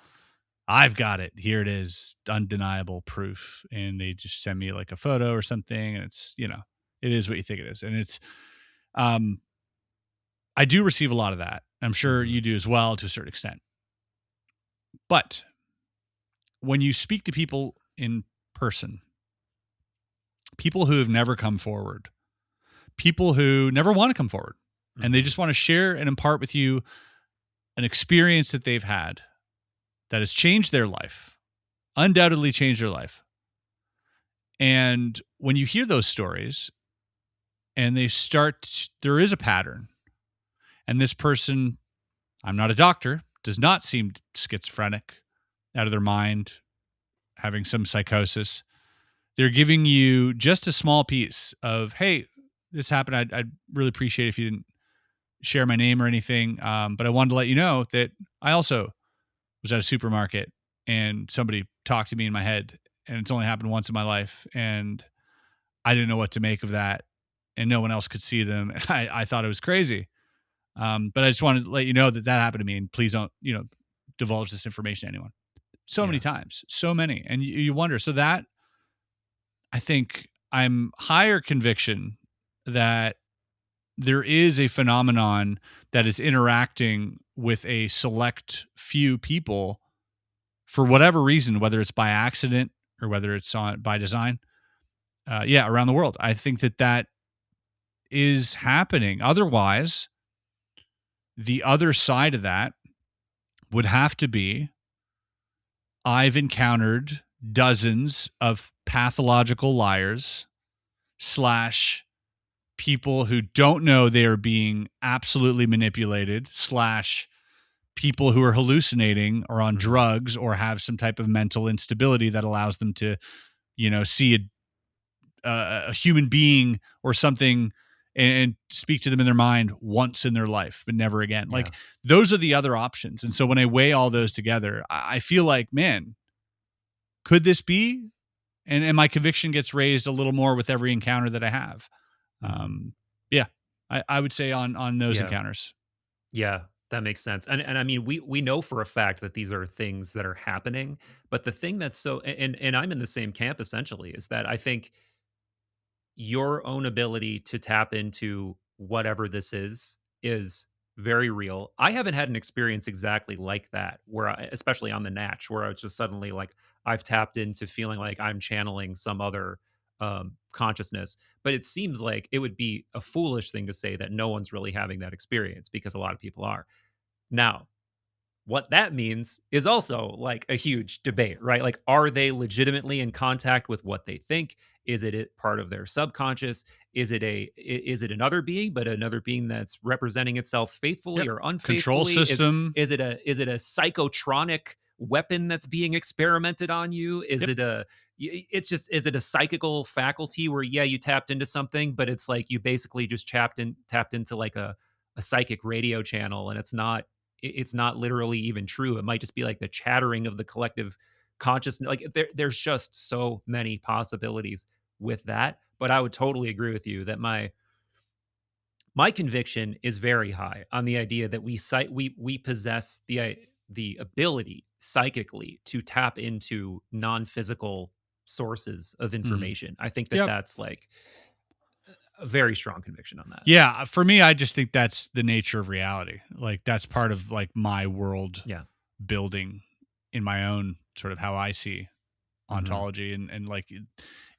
I've got it. Here it is, undeniable proof, and they just send me like a photo or something, and it's it is what you think it is, and it's um I do receive a lot of that. I'm sure Mhm. you do as well to a certain extent. But when you speak to people in person, people who have never come forward, people who never want to come forward, and they Mhm. just want to share and impart with you an experience that they've had that has changed their life, undoubtedly changed their life. And when you hear those stories and there is a pattern, and this person, I'm not a doctor, does not seem schizophrenic, out of their mind, having some psychosis. They're giving you just a small piece of, hey, this happened. I'd really appreciate it if you didn't share my name or anything. But I wanted to let you know that I also was at a supermarket and somebody talked to me in my head, and it's only happened once in my life. And I didn't know what to make of that. And no one else could see them. I thought it was crazy. But I just wanted to let you know that happened to me, and please don't, divulge this information to anyone. So many Yeah. times, so many. And you wonder, so that, I think I'm higher conviction that there is a phenomenon that is interacting with a select few people for whatever reason, whether it's by accident or whether it's by design. Around the world. I think that is happening. Otherwise, the other side of that would have to be, I've encountered dozens of pathological liars slash people who don't know they are being absolutely manipulated slash people who are hallucinating or on Mhm. drugs or have some type of mental instability that allows them to see a human being or something and speak to them in their mind once in their life but never again. Yeah. Like, those are the other options. And so when I weigh all those together, I feel like, man, could this be? And my conviction gets raised a little more with every encounter that I have. Mhm. Um, yeah, I would say on those Yeah. encounters. Yeah, that makes sense. And I mean, we know for a fact that these are things that are happening, but the thing that's so, and I'm in the same camp essentially, is that I think your own ability to tap into whatever this is very real. I haven't had an experience exactly like that where especially on the natch, where I was just suddenly like, I've tapped into feeling like I'm channeling some other consciousness. But it seems like it would be a foolish thing to say that no one's really having that experience, because a lot of people are. Now, what that means is also like a huge debate, right? Like, are they legitimately in contact with what they think? Is it part of their subconscious? Is it another being, but another being that's representing itself faithfully Yep. or Control unfaithfully? Is system. is it a is it a psychotronic weapon that's being experimented on you? Yep. Is it a psychical faculty where, yeah, you tapped into something, but it's like you basically just tapped into like a psychic radio channel, and it's not literally even true. It might just be like the chattering of the collective consciousness. Like, there's just so many possibilities with that. But I would totally agree with you that my conviction is very high on the idea that we possess the ability psychically to tap into non-physical sources of Mhm. information. I think that Yep. that's like a very strong conviction on that. Yeah, for me, I just think that's the nature of reality. Like that's part of like my world Yeah. building in my own sort of how I see Hmm. ontology, and like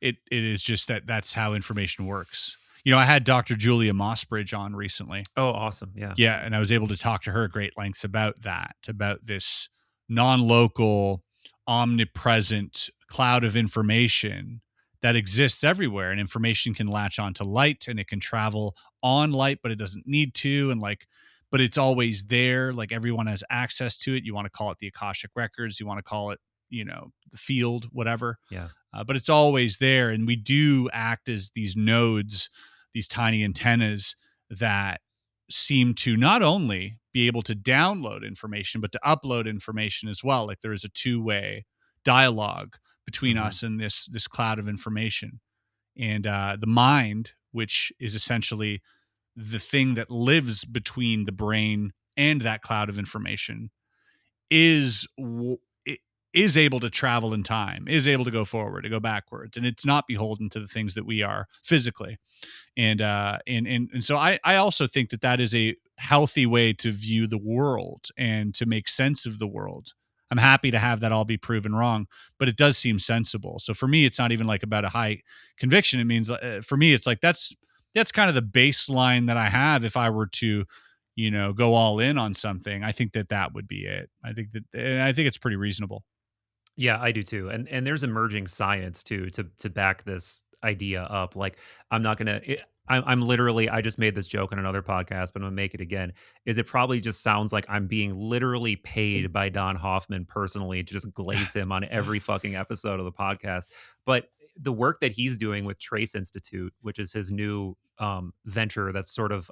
it is just that that's how information works. I had Dr. Julia Mossbridge on recently. Oh, awesome. Yeah. Yeah, and I was able to talk to her at great lengths about that, about this non-local, omnipresent cloud of information that exists everywhere, and information can latch onto light and it can travel on light, but it doesn't need to, and like but it's always there, like everyone has access to it. You want to call it the Akashic records, you want to call it, the field, whatever. Yeah. But it's always there, and we do act as these nodes, these tiny antennas that seem to not only be able to download information but to upload information as well. Like there is a two-way dialogue between Hmm. us and this cloud of information, and the mind, which is essentially the thing that lives between the brain and that cloud of information, is is able to travel in time, is able to go forward, to go backwards, and it's not beholden to the things that we are physically. And so I also think that that is a healthy way to view the world and to make sense of the world. I'm happy to have that all be proven wrong, but it does seem sensible. So for me, it's not even like about a high conviction. It means for me, it's like that's kind of the baseline that I have. If I were to, go all in on something, I think that that would be it. I think it's pretty reasonable. Yeah, I do too. And there's emerging science too to back this idea up. Like I'm not gonna. I'm literally. I just made this joke on another podcast, but I'm gonna make it again. Is it probably just sounds like I'm being literally paid by Don Hoffman personally to just glaze him on every fucking episode of the podcast. But the work that he's doing with Trace Institute, which is his new venture, that's sort of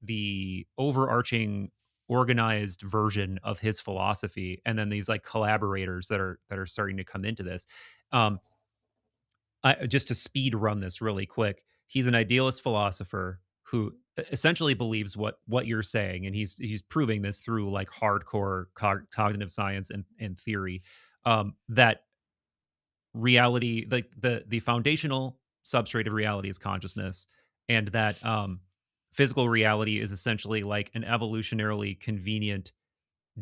the overarching organized version of his philosophy, and then these like collaborators that are starting to come into this. um just to speed run this really quick, he's an idealist philosopher who essentially believes what you're saying, and he's proving this through like hardcore cognitive science and theory, that reality, like the foundational substrate of reality is consciousness, and that physical reality is essentially like an evolutionarily convenient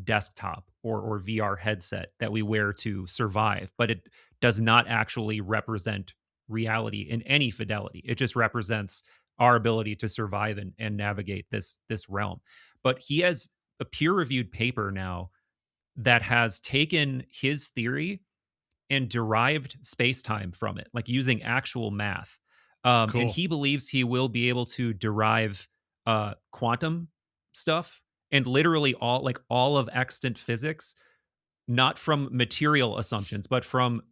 desktop or VR headset that we wear to survive, but it does not actually represent reality in any fidelity. It just represents our ability to survive and navigate this realm. But he has a peer-reviewed paper now that has taken his theory and derived space-time from it, like using actual math. And Cool. he believes he will be able to derive quantum stuff and literally all of extant physics, not from material assumptions, but from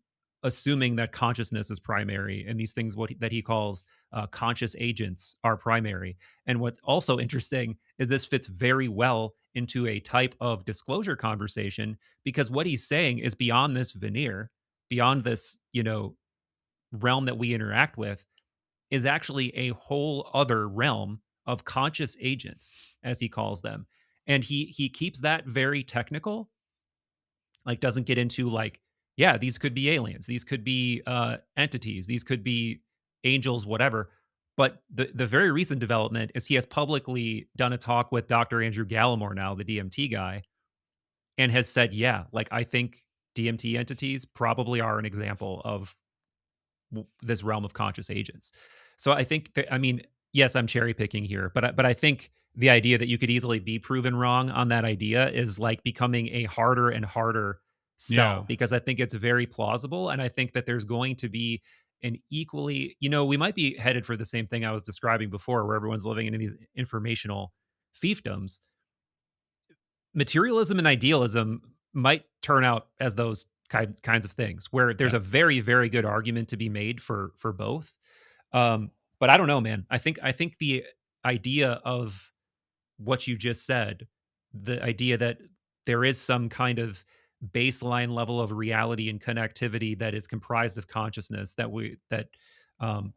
assuming that consciousness is primary and these things that he calls conscious agents are primary. And what's also interesting is this fits very well into a type of disclosure conversation, because what he's saying is beyond this veneer, beyond this, realm that we interact with, is actually a whole other realm of conscious agents, as he calls them. And he keeps that very technical, like doesn't get into like, yeah, these could be aliens, these could be entities, these could be angels, whatever. But the very recent development is he has publicly done a talk with Dr. Andrew Gallimore, now the DMT guy, and has said, yeah, like I think DMT entities probably are an example of this realm of conscious agents. So I think that, I mean, yes, I'm cherry picking here, but I think the idea that you could easily be proven wrong on that idea is like becoming a harder and harder sell, Yeah. because I think it's very plausible, and I think that there's going to be an equally, we might be headed for the same thing I was describing before, where everyone's living in these informational fiefdoms. Materialism and idealism might turn out as those kinds of things, where there's Yeah. a very very good argument to be made for both. But I don't know, man. I think the idea of what you just said, the idea that there is some kind of baseline level of reality and connectivity that is comprised of consciousness that um,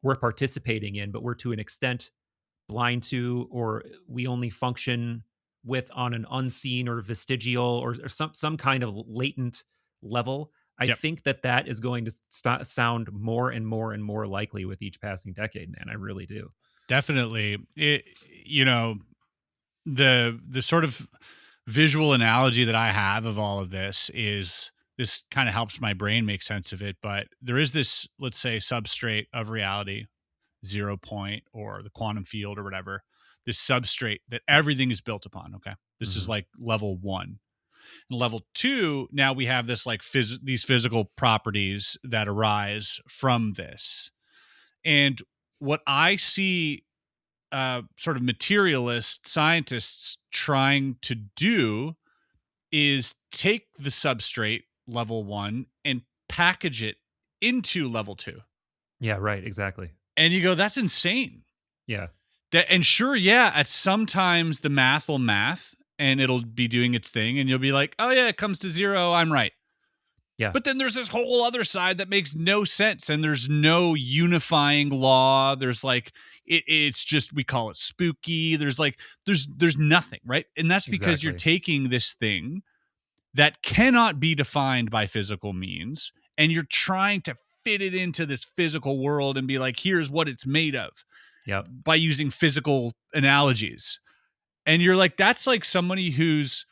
we're participating in, but we're to an extent blind to, or we only function with on an unseen or vestigial or some kind of latent level, I Yep. think that is going to sound more and more and more likely with each passing decade, man. I really do. Definitely. You know, the sort of visual analogy that I have of all of this is, this kind of helps my brain make sense of it, but there is this, let's say, substrate of reality, 0 point or the quantum field or whatever, this substrate that everything is built upon. Okay. This is Mhm. like level one. And level two, now we have this like these physical properties that arise from this. And what I see sort of materialist scientists trying to do is take the substrate level one and package it into level two. Yeah, right, exactly. And you go, that's insane. Yeah. And sure, yeah, at sometimes the math will math and it'll be doing its thing and you'll be like, oh yeah, it comes to zero, I'm right. Yeah. But then there's this whole other side that makes no sense, and there's no unifying law. There's like it's just, we call it spooky. There's like there's nothing, right? And that's because you're Exactly. taking this thing that cannot be defined by physical means, and you're trying to fit it into this physical world and be like, here's what it's made of Yep. by using physical analogies. And you're like, that's like somebody who's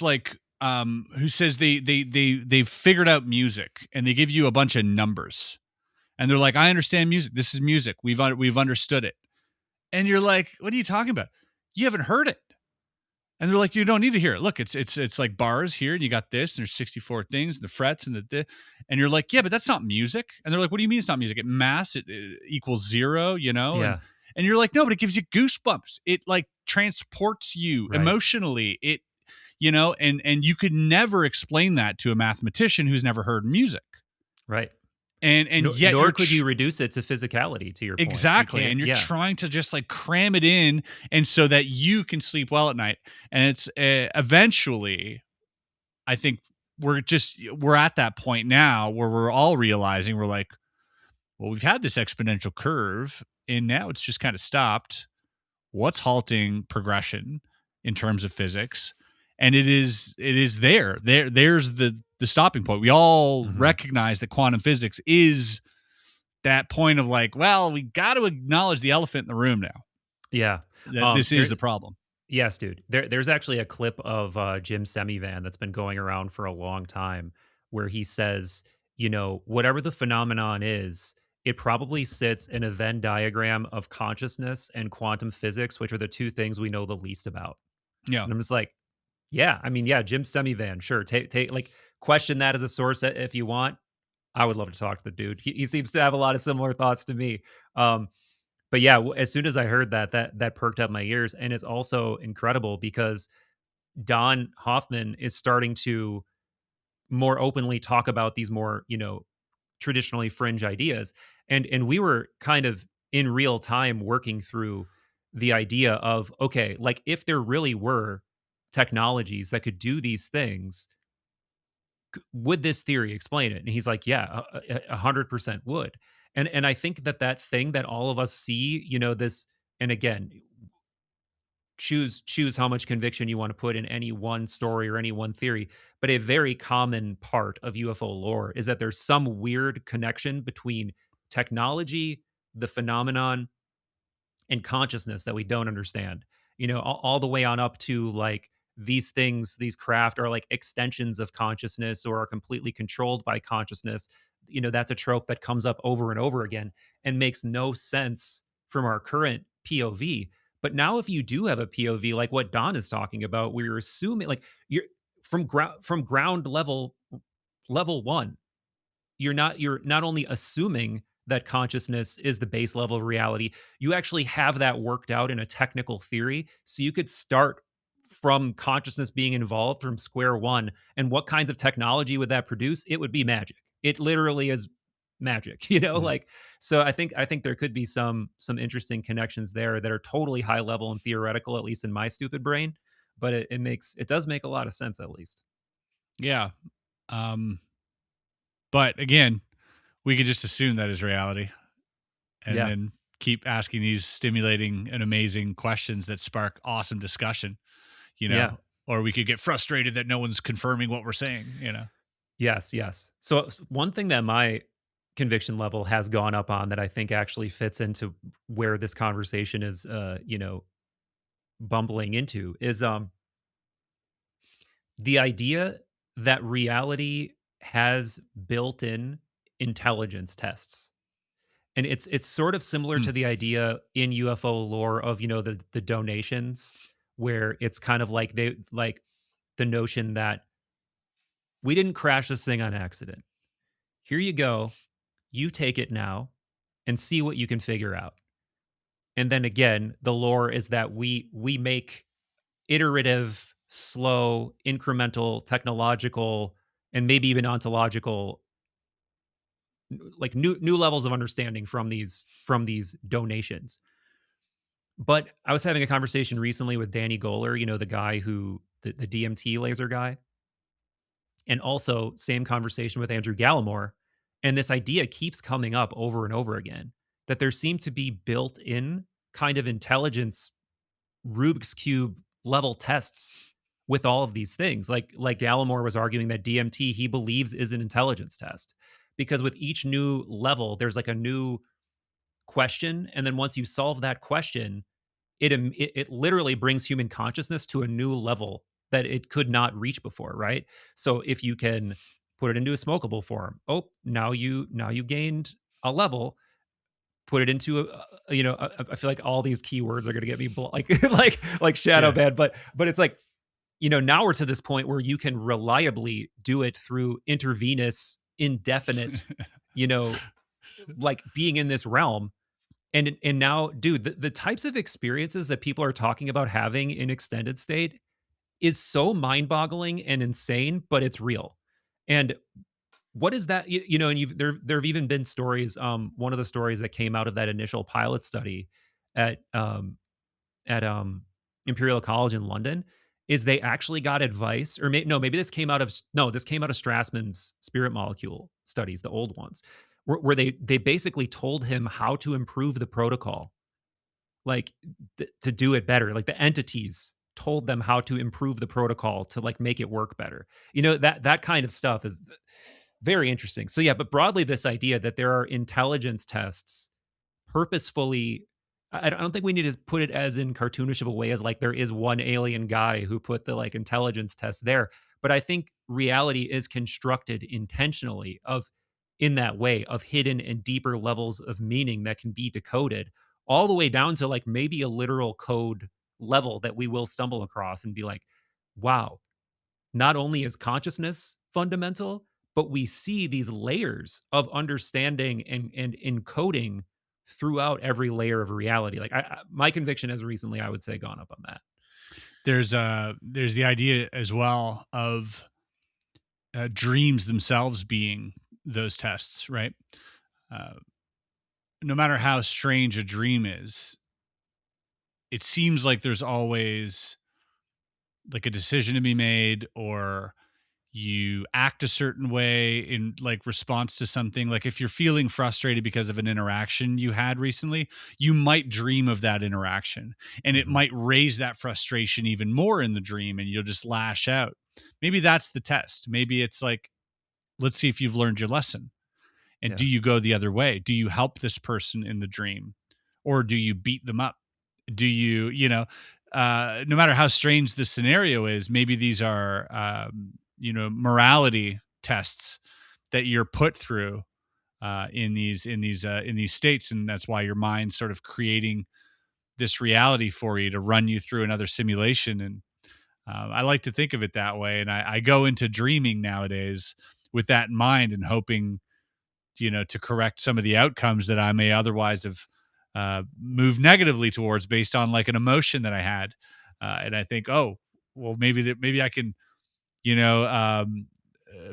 like who says they've figured out music and they give you a bunch of numbers and they're like, I understand music, this is music, we've understood it. And you're like, what are you talking about? You haven't heard it. And they're like, you don't need to hear it. Look, it's like bars here, and you got this, and there's 64 things, and the frets, and and you're like, yeah, but that's not music. And they're like, what do you mean it's not music? It mass, it equals zero, you know? Yeah. And you're like, no, but it gives you goosebumps. It like transports you Right. emotionally. It, you know, and you could never explain that to a mathematician who's never heard music. Right. And yet Nor could you reduce it to physicality, to your point. You exactly, can't. and you're Yeah. trying to just like cram it in, and so that you can sleep well at night. And it's eventually, I think we're at that point now where we're all realizing, we're like, well, we've had this exponential curve and now it's just kind of stopped. What's halting progression in terms of physics? And it is there's the stopping point. We all Mhm. recognize that quantum physics is that point of like, well, we got to acknowledge the elephant in the room now, Yeah. that this is There the problem. Yes, dude. There's actually a clip of Jim Semivan that's been going around for a long time where he says, whatever the phenomenon is, it probably sits in a Venn diagram of consciousness and quantum physics, which are the two things we know the least about. Yeah. And I'm just like, yeah, I mean, yeah, Jim Semivan, sure. Like question that as a source if you want. I would love to talk to the dude. He seems to have a lot of similar thoughts to me. Um, but yeah, as soon as I heard that perked up my ears, and it's also incredible because Don Hoffman is starting to more openly talk about these more, traditionally fringe ideas. And we were kind of in real time working through the idea of, okay, like if there really were technologies that could do these things, would this theory explain it? And he's like, yeah, 100% would. And I think that thing that all of us see, this, and again, choose how much conviction you want to put in any one story or any one theory, but a very common part of UFO lore is that there's some weird connection between technology, the phenomenon, and consciousness that we don't understand. All the way on up to like these things, these craft are like extensions of consciousness or are completely controlled by consciousness. That's a trope that comes up over and over again and makes no sense from our current POV. But now if you do have a POV like what Don is talking about, where you're assuming like you're from ground level one, you're not only assuming that consciousness is the base level of reality, you actually have that worked out in a technical theory. So you could start from consciousness being involved from square one. And what kinds of technology would that produce? It would be magic. It literally is magic, Mhm. like. So I think there could be some interesting connections there that are totally high level and theoretical, at least in my stupid brain. But it does make a lot of sense, at least. Yeah. Um, but again, we could just assume that is reality and Yeah. then keep asking these stimulating and amazing questions that spark awesome discussion, Yeah. or we could get frustrated that no one's confirming what we're saying, Yes, yes. So one thing that my conviction level has gone up on that I think actually fits into where this conversation is bumbling into is the idea that reality has built-in intelligence tests. And it's sort of similar Hmm. to the idea in UFO lore of, the donations, where it's kind of like the notion that we didn't crash this thing on accident. Here you go. You take it now and see what you can figure out. And then again, the lore is that we make iterative, slow, incremental, technological, and maybe even ontological, like new levels of understanding from these donations. But I was having a conversation recently with Danny Goler, the guy the DMT laser guy, and also same conversation with Andrew Gallimore. And this idea keeps coming up over and over again that there seem to be built in kind of intelligence Rubik's Cube level tests with all of these things. Like Gallimore was arguing that DMT he believes is an intelligence test because with each new level, there's like a new question. And then once you solve that question, it literally brings human consciousness to a new level that it could not reach before, right? So if you can put it into a smokable form, now you gained a level. Put it into I feel like all these keywords are going to get me like like shadow Yeah. ban, but it's like now we're to this point where you can reliably do it through intravenous, indefinite, you know, like being in this realm. And now, dude, the types of experiences that people are talking about having in extended state is so mind-boggling and insane, but it's real. And what is that? And there have even been stories. One of the stories that came out of that initial pilot study at Imperial College in London is they actually got advice, or maybe this came out of Strassman's spirit molecule studies, the old ones, where they basically told him how to improve the protocol, like to do it better. Like the entities told them how to improve the protocol to like make it work better. That kind of stuff is very interesting. So yeah, but broadly, this idea that there are intelligence tests purposefully. I don't think we need to put it as in cartoonish of a way as like there is one alien guy who put the like intelligence test there. But I think reality is constructed intentionally of in that way of hidden and deeper levels of meaning that can be decoded all the way down to like maybe a literal code level that we will stumble across and be like, wow, not only is consciousness fundamental, but we see these layers of understanding and encoding throughout every layer of reality. Like my conviction has recently, I would say, gone up on that. There's the idea as well of dreams themselves being those tests, right? Uh, no matter how strange a dream is, it seems like there's always like a decision to be made, or you act a certain way in like response to something. Like if you're feeling frustrated because of an interaction you had recently, you might dream of that interaction, and it Mm-hmm. might raise that frustration even more in the dream, and you'll just lash out. Maybe that's the test. Maybe it's like, let's see if you've learned your lesson. And Yeah. do you go the other way? Do you help this person in the dream, or do you beat them up? Do you, no matter how strange the scenario is, maybe these are, morality tests that you're put through in these states, and that's why your mind's sort of creating this reality for you to run you through another simulation. And I like to think of it that way, and I go into dreaming nowadays with that in mind and hoping, to correct some of the outcomes that I may otherwise have moved negatively towards based on like an emotion that I had. And I think, oh, well, maybe I can,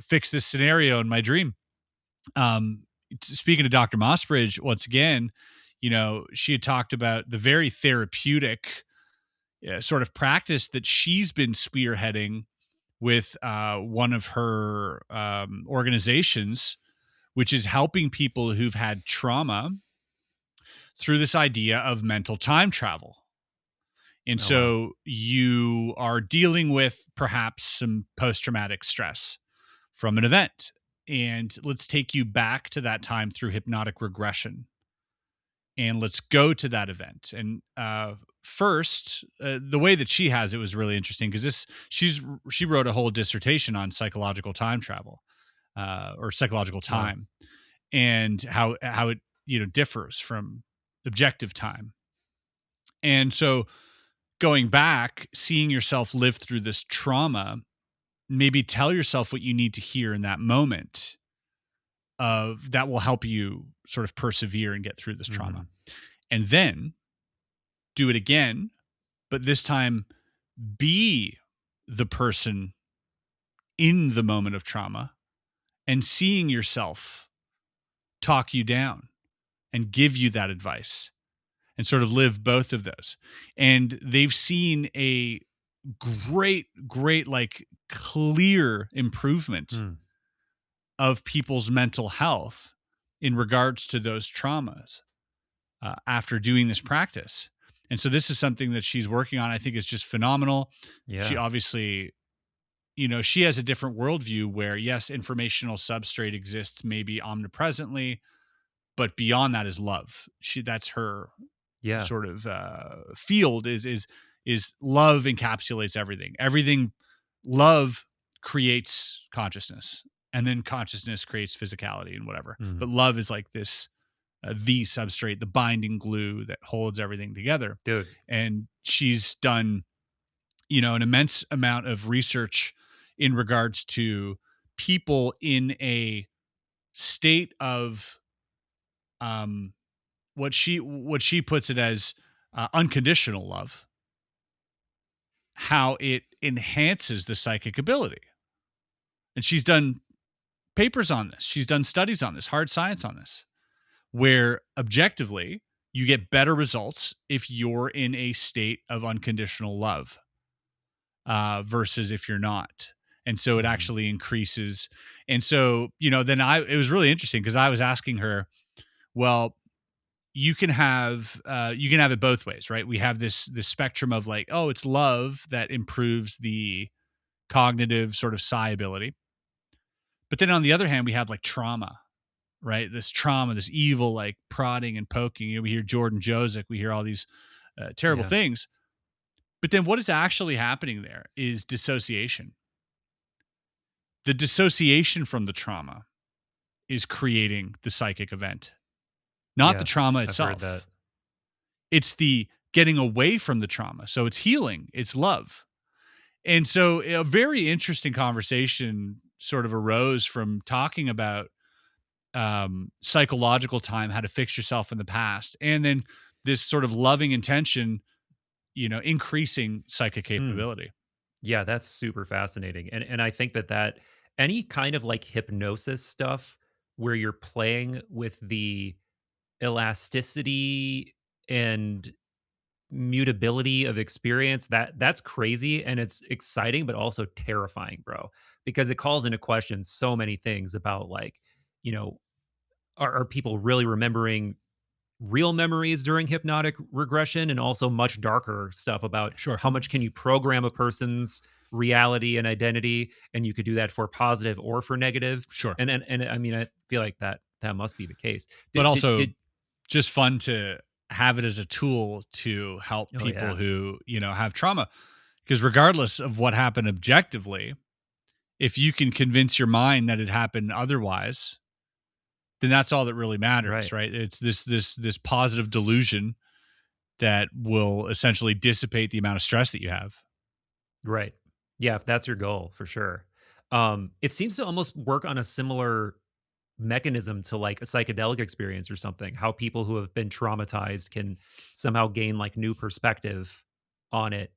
fix this scenario in my dream. Speaking to Dr. Mossbridge, once again, she had talked about the very therapeutic sort of practice that she's been spearheading with one of her organizations, which is helping people who've had trauma. through this idea of mental time travel. And Oh, so wow. you are dealing with perhaps some post-traumatic stress from an event. And let's take you back to that time through hypnotic regression. And let's go to that event. And first, the way that she has it was really interesting because she wrote a whole dissertation on psychological time travel or psychological Wow. time and how it differs from objective time. And so going back, seeing yourself live through this trauma, maybe tell yourself what you need to hear in that moment of that will help you sort of persevere and get through this trauma. And then do it again, but this time be the person in the moment of trauma and seeing yourself talk you down and give you that advice and sort of live both of those. And they've seen a great, like clear improvement of people's mental health in regards to those traumas after doing this practice. And so this is something that she's working on. I think is just phenomenal. Yeah. She obviously, she has a different worldview where, yes, informational substrate exists maybe omnipresently, but beyond that is love. That's her sort of field is love encapsulates everything. Everything, love creates consciousness, and then consciousness creates physicality and whatever. But love is like this, the substrate, the binding glue that holds everything together. Dude. And she's done, an immense amount of research in regards to people in a state of what she puts it as unconditional love, how it enhances the psychic ability. And she's done papers on this. She's done studies on this, hard science on this, where objectively you get better results if you're in a state of unconditional love versus if you're not. And so it actually increases. And so, then it was really interesting because I was asking her, well, you can have it both ways, right? We have this spectrum of like, oh, it's love that improves the cognitive sort of psi ability. But then on the other hand, we have like trauma, right? This trauma, this evil, like prodding and poking. We hear Jordan Josic, we hear all these terrible things. But then what is actually happening there is dissociation. The dissociation from the trauma is creating the psychic event, not the trauma itself. I've heard that. It's the getting away from the trauma. So it's healing, it's love. And so a very interesting conversation sort of arose from talking about psychological time, how to fix yourself in the past, and then this sort of loving intention, increasing psychic capability. Yeah, that's super fascinating. And I think that any kind of like hypnosis stuff where you're playing with the elasticity and mutability of experience, that's crazy and it's exciting but also terrifying, bro, because it calls into question so many things about like, are people really remembering real memories during hypnotic regression, and also much darker stuff about how much can you program a person's reality and identity, and you could do that for positive or for negative. And I mean, I feel like that must be the case. But also just fun to have it as a tool to help people who, have trauma. Because regardless of what happened objectively, if you can convince your mind that it happened otherwise, then that's all that really matters, right? It's this positive delusion that will essentially dissipate the amount of stress that you have. Right. Yeah, if that's your goal, for sure. It seems to almost work on a similar mechanism to like a psychedelic experience or something, how people who have been traumatized can somehow gain like new perspective on it.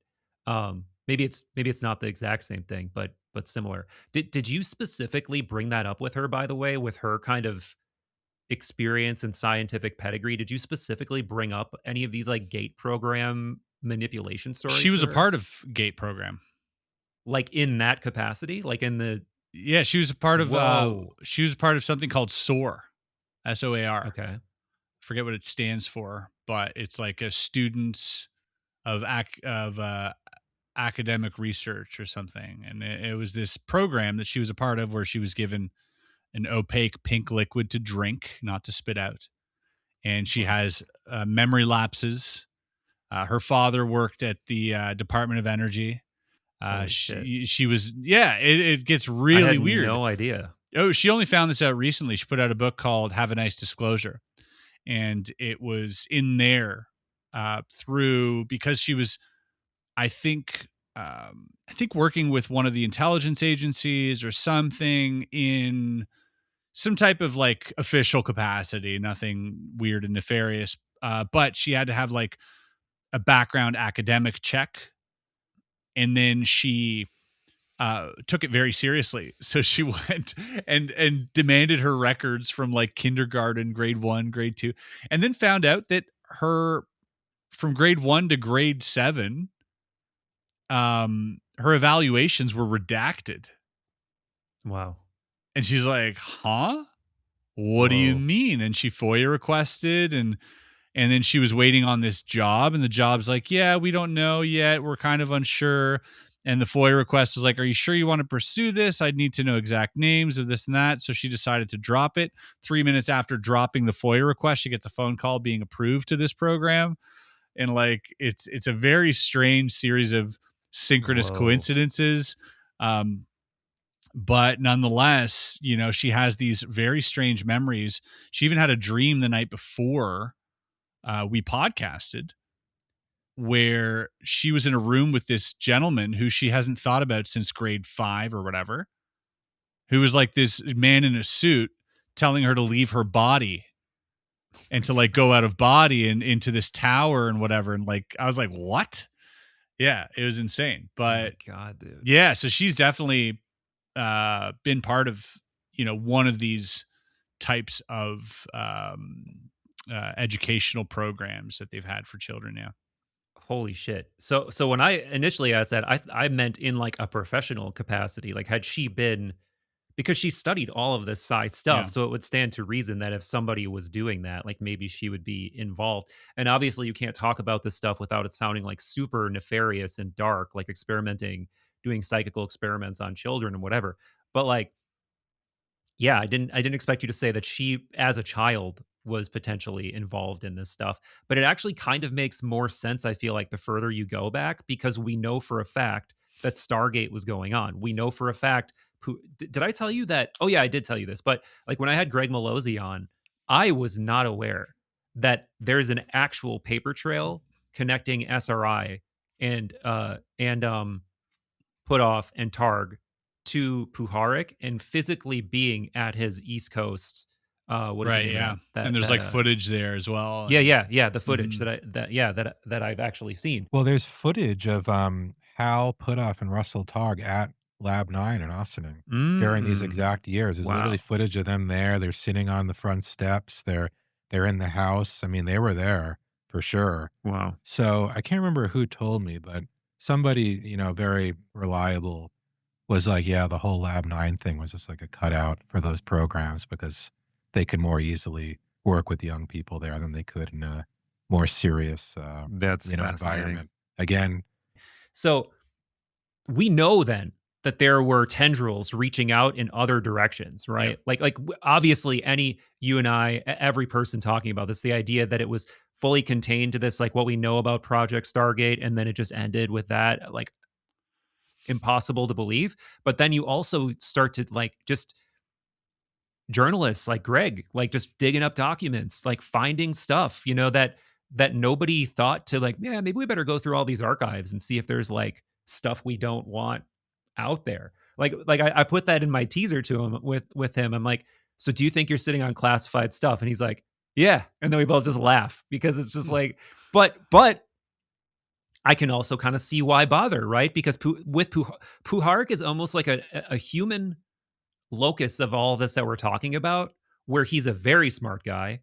Maybe it's not the exact same thing, but similar. Did you specifically bring that up with her, by the way, with her kind of experience and scientific pedigree? Did you specifically bring up any of these like gate program manipulation stories? She was a part of gate program. Like in that capacity? Like in the she was a part of something called SOAR. SOAR. Okay. forget what it stands for, but it's like a students of academic research or something. And it was this program that she was a part of where she was given an opaque pink liquid to drink, not to spit out. And she has memory lapses. Her father worked at the Department of Energy. She was, yeah, it gets I really had weird. no idea. Oh, she only found this out recently. She put out a book called Have a Nice Disclosure. And it was in there because she was, I think working with one of the intelligence agencies or something in some type of like official capacity, nothing weird and nefarious. But she had to have like a background academic check. And then she took it very seriously. So she went and demanded her records from like kindergarten, grade 1, grade 2, and then found out that from grade 1 to grade 7, her evaluations were redacted. Wow. And she's like, huh? What do you mean? And she FOIA requested, and then she was waiting on this job, and the job's like, yeah, we don't know yet. We're kind of unsure. And the FOIA request was like, are you sure you want to pursue this? I'd need to know exact names of this and that. So she decided to drop it. 3 minutes after dropping the FOIA request, she gets a phone call being approved to this program. And like, it's a very strange series of synchronous coincidences. But nonetheless, you know, she has these very strange memories. She even had a dream the night before we podcasted where she was in a room with this gentleman who she hasn't thought about since grade 5 or whatever, who was like this man in a suit telling her to leave her body and to like go out of body and into this tower and whatever. And like, I was like, what? Yeah, it was insane. But God, dude. Yeah, so she's definitely been part of, you know, one of these types of educational programs that they've had for children now. Holy shit. So when I initially asked that, I meant in like a professional capacity. Like, had she been, because she studied all of this psi stuff, so it would stand to reason that if somebody was doing that, like maybe she would be involved. And obviously you can't talk about this stuff without it sounding like super nefarious and dark, like experimenting, doing psychical experiments on children and whatever. But like, yeah, I didn't expect you to say that she, as a child, was potentially involved in this stuff. But it actually kind of makes more sense, I feel like, the further you go back, because we know for a fact that Stargate was going on. We know for a fact. Did I tell you that? Oh yeah, I did tell you this. But like when I had Greg Malozzi on, I was not aware that there's an actual paper trail connecting SRI and Put Off and Targ to Puharich and physically being at his East Coast. What is right? the name Yeah, of that? And there's like footage there as well. Yeah. The footage that I've actually seen. Well, there's footage of Hal Putoff and Russell Targ at Lab 9 in Ossining during these exact years. There's literally footage of them there. They're sitting on the front steps. They're in the house. I mean, they were there for sure. Wow. So I can't remember who told me, but somebody, you know, very reliable was like, yeah, the whole Lab 9 thing was just like a cutout for those programs because they could more easily work with young people there than they could in a more serious That's environment. Again. So we know then that there were tendrils reaching out in other directions, right? Yep. Like obviously you and I, every person talking about this, the idea that it was fully contained to this, like what we know about Project Stargate, and then it just ended with that, like impossible to believe. But then you also start to like just journalists like Greg, like just digging up documents, like finding stuff, you know, that nobody thought to like, yeah, maybe we better go through all these archives and see if there's like stuff we don't want out there. Like I put that in my teaser to him with him. I'm like, so do you think you're sitting on classified stuff? And he's like, yeah. And then we both just laugh because it's just like, but I can also kind of see why bother, right? Because Puharich is almost like a human locus of all this that we're talking about, where he's a very smart guy,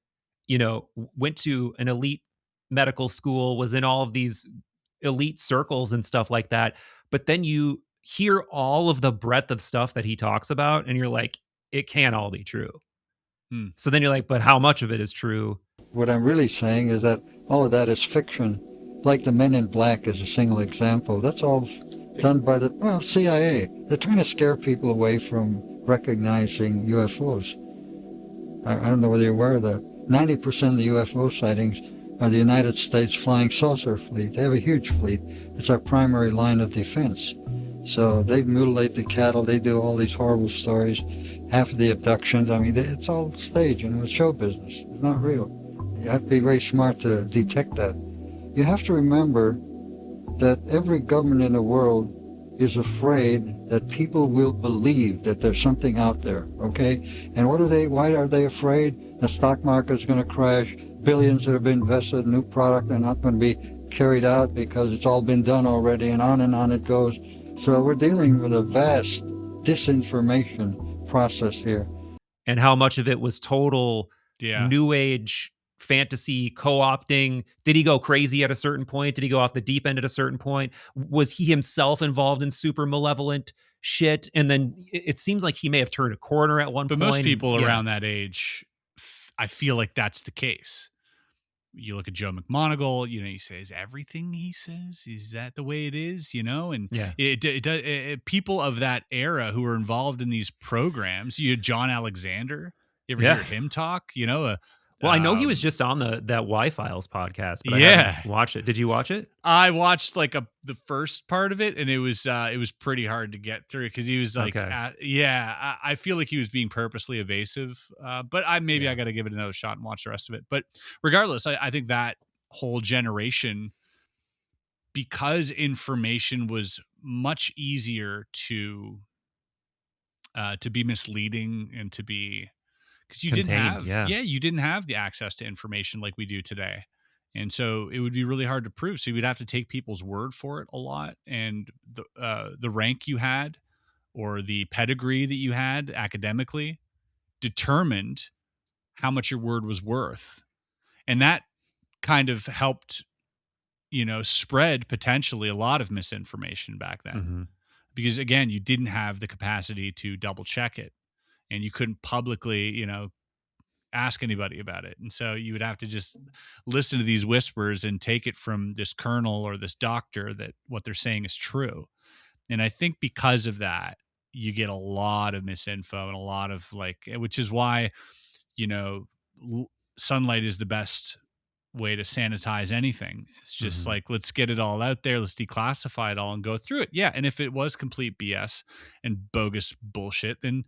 you know, went to an elite medical school, was in all of these elite circles and stuff like that. But then you hear all of the breadth of stuff that he talks about and you're like, it can't all be true. So then you're like, but how much of it is true? What I'm really saying is that all of that is fiction. Like the Men in Black is a single example. That's all done by the CIA. They're trying to scare people away from recognizing UFOs. I don't know whether you're aware of that. 90% of the UFO sightings are the United States flying saucer fleet. They have a huge fleet. It's our primary line of defense. So they mutilate the cattle. They do all these horrible stories. Half of the abductions, I mean, it's all stage and it's show business. It's not real. You have to be very smart to detect that. You have to remember that every government in the world is afraid that people will believe that there's something out there, okay? And why are they afraid? The stock market is going to crash. Billions that have been invested in new product are not going to be carried out because it's all been done already, and on it goes. So we're dealing with a vast disinformation process here. And how much of it was total new age fantasy co-opting? Did he go crazy at a certain point? Did he go off the deep end at a certain point? Was he himself involved in super malevolent shit? And then it seems like he may have turned a corner at one point. But most people around that age, I feel like that's the case. You look at Joe McMoneagle, you say, is everything he says, is that the way it is, and people of that era who were involved in these programs, you had John Alexander, you ever hear him talk, Well, I know he was just on that Y-Files podcast, but I haven't watched it. Did you watch it? I watched the first part of it, and it was pretty hard to get through because he was like, I feel like he was being purposely evasive, but I got to give it another shot and watch the rest of it. But regardless, I think that whole generation, because information was much easier to be misleading and to be. Because you didn't have the access to information like we do today. And so it would be really hard to prove. So you would have to take people's word for it a lot. And the rank you had or the pedigree that you had academically determined how much your word was worth. And that kind of helped, spread potentially a lot of misinformation back then. Mm-hmm. Because again, you didn't have the capacity to double check it. And you couldn't publicly, ask anybody about it. And so you would have to just listen to these whispers and take it from this colonel or this doctor that what they're saying is true. And I think because of that, you get a lot of misinfo and a lot of which is why, sunlight is the best way to sanitize anything. It's just let's get it all out there. Let's declassify it all and go through it. Yeah. And if it was complete BS and bogus bullshit, then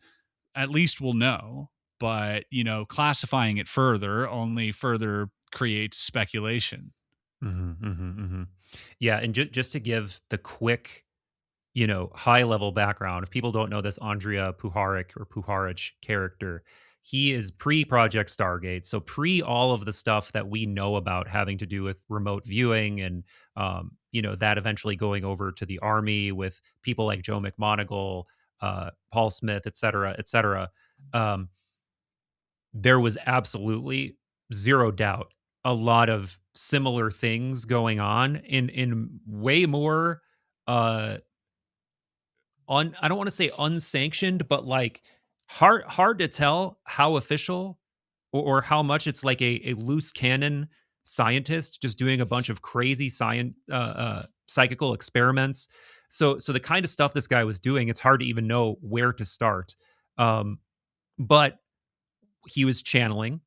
at least we'll know. But, classifying it further only further creates speculation. Mm-hmm, mm-hmm, mm-hmm. Yeah. And just to give the quick, high level background, if people don't know this Andrea Puharich character, he is pre-Project Stargate. So pre all of the stuff that we know about having to do with remote viewing and, that eventually going over to the army with people like Joe McMoneagle, Paul Smith, et cetera, et cetera. There was absolutely zero doubt a lot of similar things going on in way more I don't want to say unsanctioned, but hard to tell how official or how much it's like a loose cannon scientist just doing a bunch of crazy psychical experiments. So the kind of stuff this guy was doing, it's hard to even know where to start. But he was channeling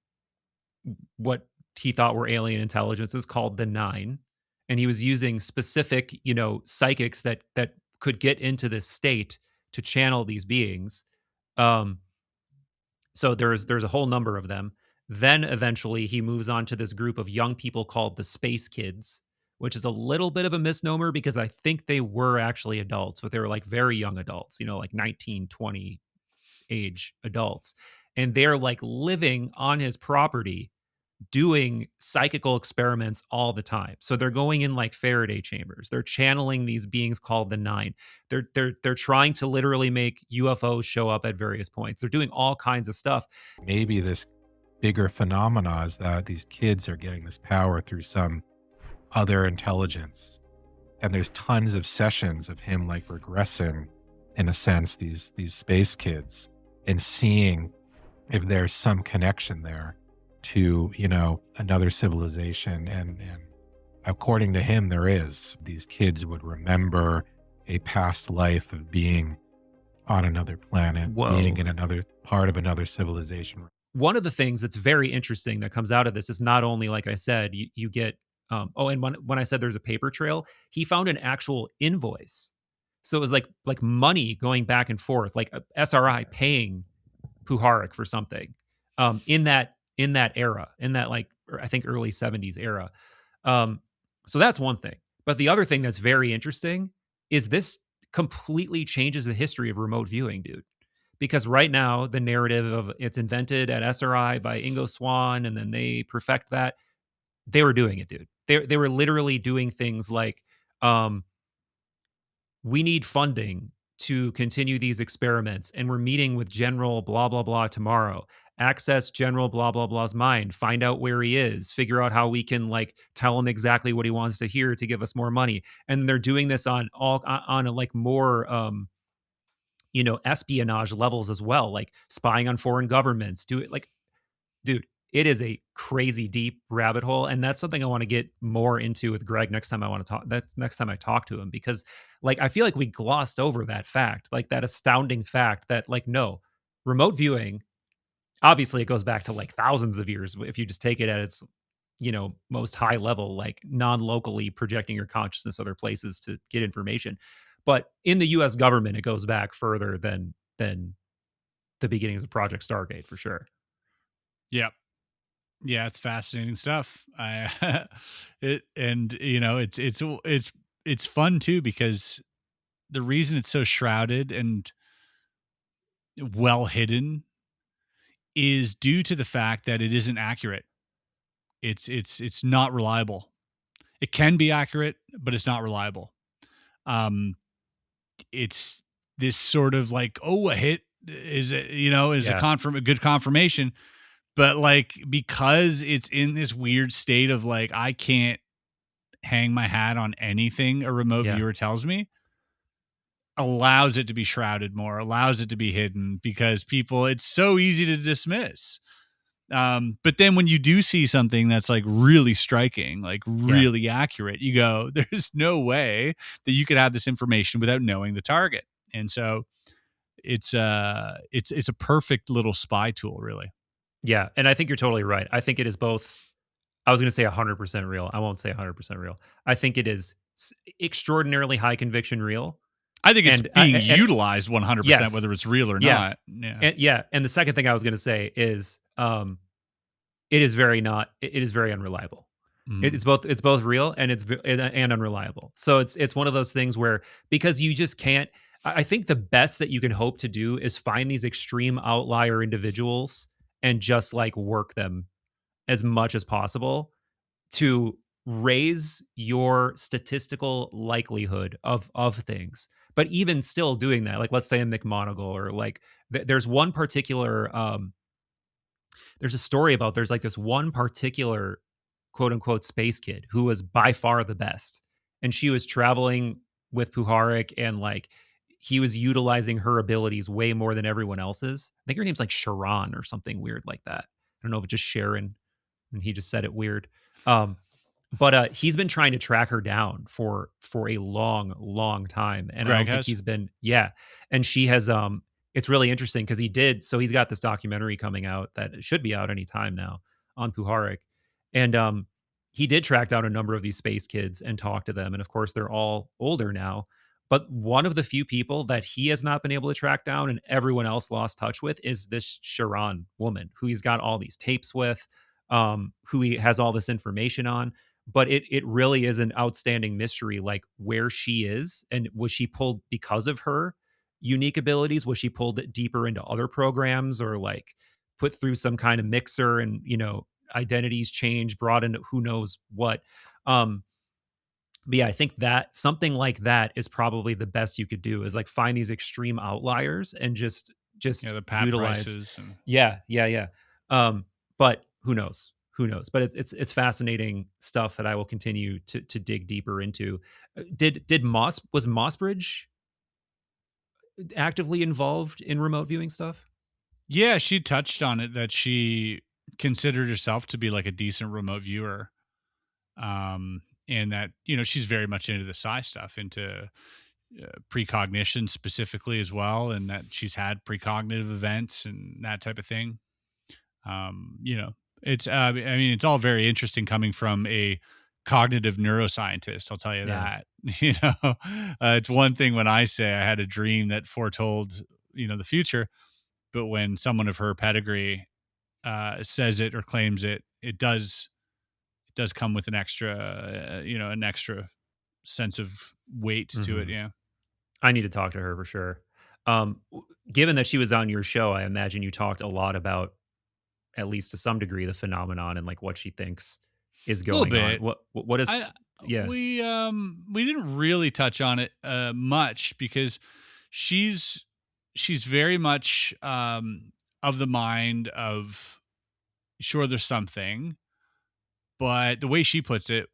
what he thought were alien intelligences called the Nine. And he was using specific, psychics that could get into this state to channel these beings. So there's a whole number of them. Then eventually he moves on to this group of young people called the Space Kids, which is a little bit of a misnomer because I think they were actually adults, but they were very young adults, 19, 20 age adults. And they're living on his property doing psychical experiments all the time. So they're going in Faraday chambers. They're channeling these beings called the Nine. They're trying to literally make UFOs show up at various points. They're doing all kinds of stuff. Maybe this bigger phenomena is that these kids are getting this power through some other intelligence. And there's tons of sessions of him regressing, in a sense, these space kids and seeing if there's some connection there to, another civilization. And according to him, there is. These kids would remember a past life of being on another planet, being in another part of another civilization. One of the things that's very interesting that comes out of this is not only, like I said, you get, and when I said there's a paper trail, he found an actual invoice. So it was like money going back and forth, like SRI paying Puharich for something, in that era, in that I think early 70s era. So that's one thing. But the other thing that's very interesting is this completely changes the history of remote viewing, dude. Because right now, the narrative of it's invented at SRI by Ingo Swann, and then they perfect that. They were doing it, dude. They were literally doing things like, we need funding to continue these experiments, and we're meeting with General blah blah blah tomorrow. Access General blah blah blah's mind, find out where he is, figure out how we can tell him exactly what he wants to hear to give us more money. And they're doing this on more espionage levels as well, like spying on foreign governments. Dude, it is a crazy deep rabbit hole, and that's something I want to get more into with Greg next time next time I talk to him, because I feel like we glossed over that fact, that astounding fact that no, remote viewing, obviously it goes back to thousands of years if you just take it at its most high level, non-locally projecting your consciousness other places to get information. But in the US government, it goes back further than the beginnings of Project Stargate, for sure. Yep. Yeah, it's fascinating stuff. It's fun too, because the reason it's so shrouded and well hidden is due to the fact that it isn't accurate. It's not reliable. It can be accurate, but it's not reliable. It's this sort of a hit is a good confirmation. But because it's in this weird state of I can't hang my hat on anything a remote viewer tells me, allows it to be shrouded more, allows it to be hidden, because it's so easy to dismiss. But then when you do see something that's really striking, really accurate, you go, there's no way that you could have this information without knowing the target. And so it's a perfect little spy tool, really. Yeah, and I think you're totally right. I think it is both. I was going to say 100% real. I won't say 100% real. I think it is extraordinarily high conviction real. I think it's being utilized 100%, yes, whether it's real or not. Yeah. And the second thing I was going to say is, it is very unreliable. It's both real and and unreliable. So it's one of those things where, because you just can't. I think the best that you can hope to do is find these extreme outlier individuals and just work them as much as possible to raise your statistical likelihood of things. But even still doing that, let's say a McMonagall, or there's one particular, there's a story about, there's this one particular quote unquote space kid who was by far the best. And she was traveling with Puharich, and he was utilizing her abilities way more than everyone else's. I think her name's Sharon or something weird like that. I don't know if it's just Sharon, and he just said it weird. But he's been trying to track her down for a long time. And Greg I don't think he's been, and she has, it's really interesting because he's got this documentary coming out that should be out any time now on Puharich. And he did track down a number of these space kids and talk to them. And of course, they're all older now. But one of the few people that he has not been able to track down and everyone else lost touch with is this Sharon woman who he's got all these tapes with, who he has all this information on. But it really is an outstanding mystery, where she is, and was she pulled because of her unique abilities? Was she pulled deeper into other programs, or put through some kind of mixer, and identities change, brought into who knows what? But yeah, I think that something like that is probably the best you could do, is find these extreme outliers and just the Pat utilize. Prices and... Yeah. But who knows? But it's fascinating stuff that I will continue to dig deeper into. Was Mossbridge actively involved in remote viewing stuff? Yeah, she touched on it that she considered herself to be like a decent remote viewer. And that, she's very much into the psi stuff, into precognition specifically as well, and that she's had precognitive events and that type of thing. You know, it's I mean, it's all very interesting coming from a cognitive neuroscientist. I'll tell you Yeah. that. It's one thing when I say I had a dream that foretold, the future, but when someone of her pedigree says it or claims it, it does come with an extra, an extra sense of weight to it. Mhm. Yeah. I need to talk to her for sure. Given that she was on your show, I imagine you talked a lot about, at least to some degree, the phenomenon and like what she thinks is A little going on. bit. What is? I Yeah. we didn't really touch on it much because she's she's very much of the mind of, sure, there's something, but the way she puts it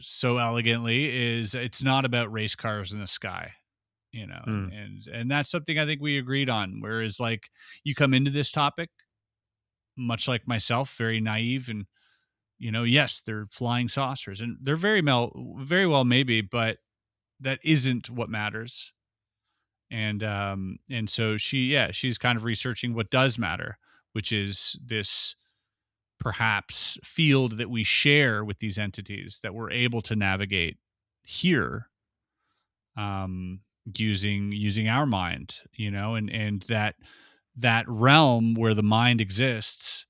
so elegantly is it's not about race cars in the sky, and Mm. and that's something I think we agreed on. Whereas, like, you come into this topic much like myself, very naive, and yes, they're flying saucers, and they're very well maybe, but that isn't what matters. And so she's kind of researching what does matter, which is this perhaps field that we share with these entities that we're able to navigate here, um using our mind, and that realm where the mind exists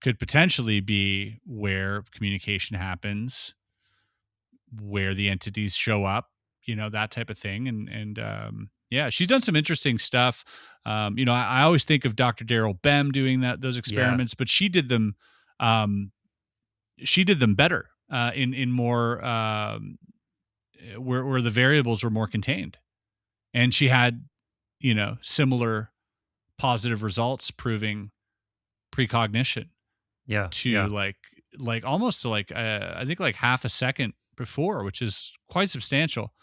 could potentially be where communication happens, where the entities show up, that type of thing. And yeah, she's done some interesting stuff. I always think of Dr. Daryl Bem doing those Yeah. experiments, but um, she did them better, in more, where the variables were more contained, and she had similar positive results proving precognition Yeah. to Yeah. like almost to like, I think like half a second before, which is quite substantial,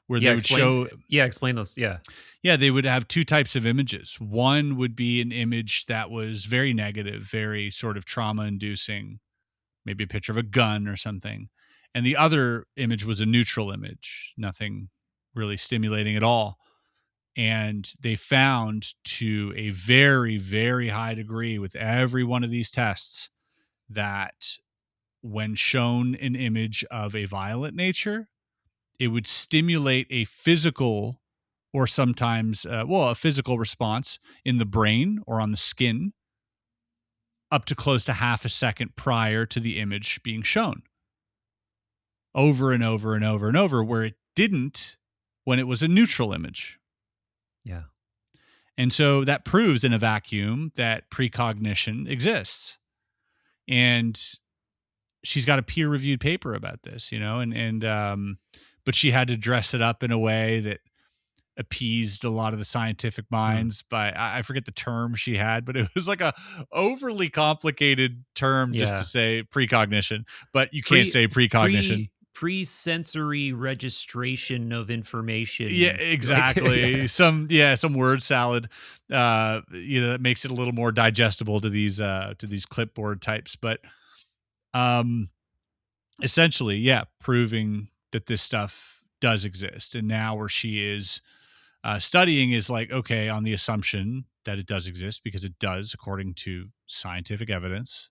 where Yeah. they would show, Explain those. Yeah. yeah, they would have two types of images. One would be an image that was very negative, very sort of trauma inducing, maybe a picture of a gun or something. And the other image was a neutral image, nothing really stimulating at all. And they found, to a very, very high degree with every one of these tests, that when shown an image of a violent nature, it would stimulate a physical, or sometimes, a physical response in the brain or on the skin up to close to half a second prior to the image being shown, over and over and over and over, where it didn't when it was a neutral image. Yeah. And so that proves in a vacuum that precognition exists. And she's got a peer-reviewed paper about this, but she had to dress it up in a way that appeased a lot of the scientific Mm. minds. But I forget the term she had, but it was like a overly complicated term just to Yeah. say precognition. But you can't say precognition. Pre-sensory registration of Yeah, information. Like, exactly. yeah. Some word salad, that makes it a little more digestible to these clipboard types. But um, essentially, yeah, proving that this stuff does exist. And now where she is studying is like, okay, on the assumption that it does exist, because it does, according to scientific evidence.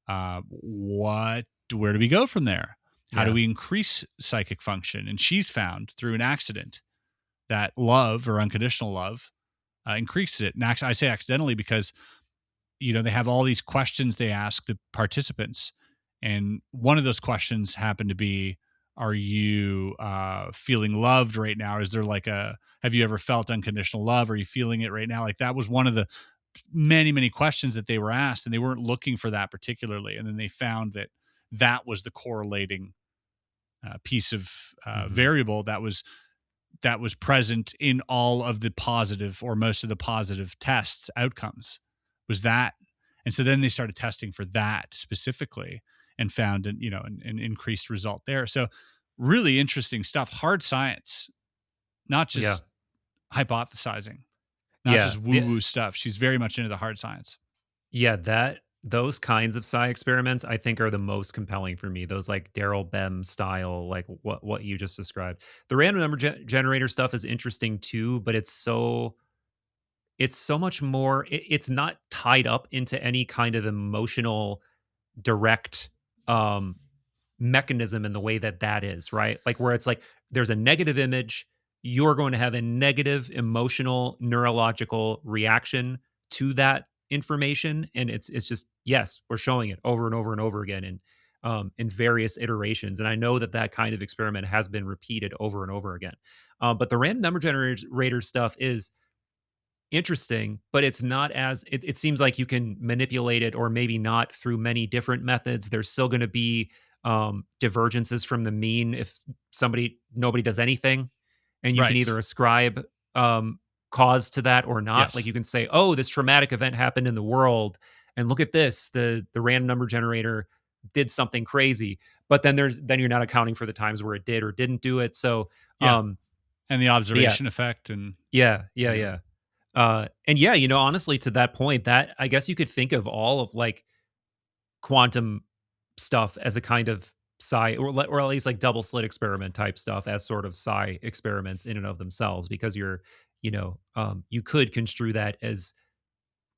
Where do we go from there? How do Yeah. we increase psychic function? And she's found through an accident that love, or unconditional love, increases it. And I say accidentally because, they have all these questions they ask the participants. And one of those questions happened to be, are you feeling loved right now? Is there have you ever felt unconditional love? Are you feeling it right now? Like, that was one of the many, many questions that they were asked, and they weren't looking for that particularly. And then they found that that was the correlating piece of Mhm. variable that was present in all of the positive, or most of the positive tests outcomes, was that. And so then they started testing for that specifically, and found an increased result there. So really interesting stuff, hard science, not Yeah. just hypothesizing, not just woo-woo stuff. She's very much into the hard science. Yeah, those kinds of psi experiments I think are the most compelling for me. Those like Daryl Bem style, like what you just described. The random number generator stuff is interesting too, but it's so much more. It's not tied up into any kind of emotional direct mechanism in the way that is, right? Like where it's like there's a negative image, you're going to have a negative emotional neurological reaction to that information, and it's just, yes, we're showing it over and over and over again in various iterations. And I know that kind of experiment has been repeated over and over again. But the random number generator stuff is interesting, but it's not as it seems like you can manipulate it, or maybe not, through many different methods. There's still going to be divergences from the mean if nobody does anything, and you can either ascribe cause to that or not. Yes. Like you can say, oh, this traumatic event happened in the world, and look at this, the random number generator did something crazy, but then you're not accounting for the times where it did or didn't do it. So and the observation effect, and yeah. And yeah, honestly, to that point, that I guess you could think of all of like quantum stuff as a kind of psi, or at least like double slit experiment type stuff as sort of psi experiments in and of themselves, because you're, you could construe that as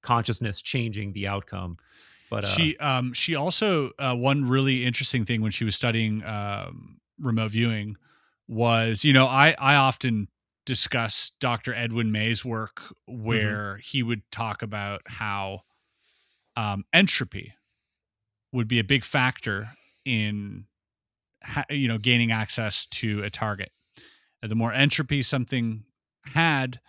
consciousness changing the outcome. But she also one really interesting thing when she was studying remote viewing was, I often discuss Dr. Edwin May's work, where he would talk about how entropy would be a big factor in gaining access to a target. The more entropy something had,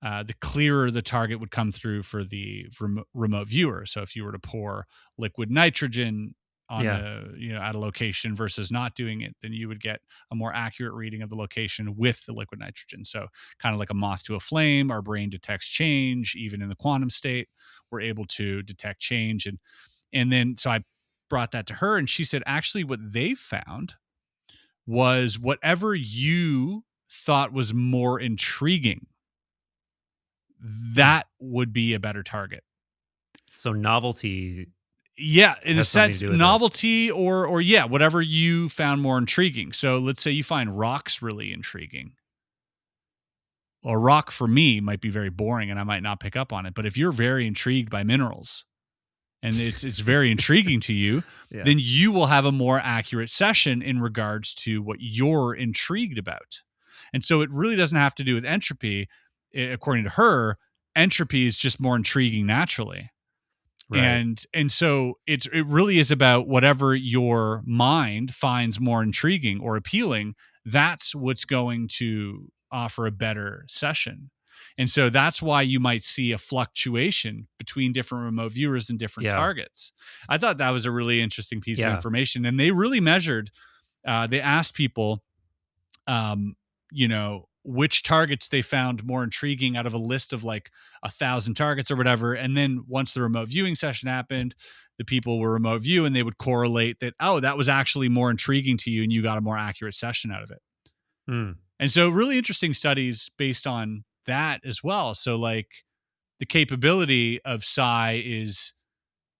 the clearer the target would come through for the remote viewer. So if you were to pour liquid nitrogen on at a location versus not doing it, then you would get a more accurate reading of the location with the liquid nitrogen. So kind of like a moth to a flame, our brain detects change. Even in the quantum state, we're able to detect change. And then so I brought that to her, and she said, actually what they found was whatever you thought was more intriguing, that would be a better target. So novelty. Yeah, in a sense, novelty or whatever you found more intriguing. So let's say you find rocks really intriguing. Well, a rock for me might be very boring and I might not pick up on it. But if you're very intrigued by minerals and it's very intriguing to you, then you will have a more accurate session in regards to what you're intrigued about. And so it really doesn't have to do with entropy. According to her, entropy is just more intriguing naturally. Right. And so it really is about whatever your mind finds more intriguing or appealing. That's what's going to offer a better session. And so that's why you might see a fluctuation between different remote viewers and different targets. I thought that was a really interesting piece of information. And they really measured, they asked people, which targets they found more intriguing out of a list of like 1,000 targets or whatever. And then once the remote viewing session happened, the people were remote view and they would correlate that, oh, that was actually more intriguing to you and you got a more accurate session out of it. And so really interesting studies based on that as well. So like the capability of psi is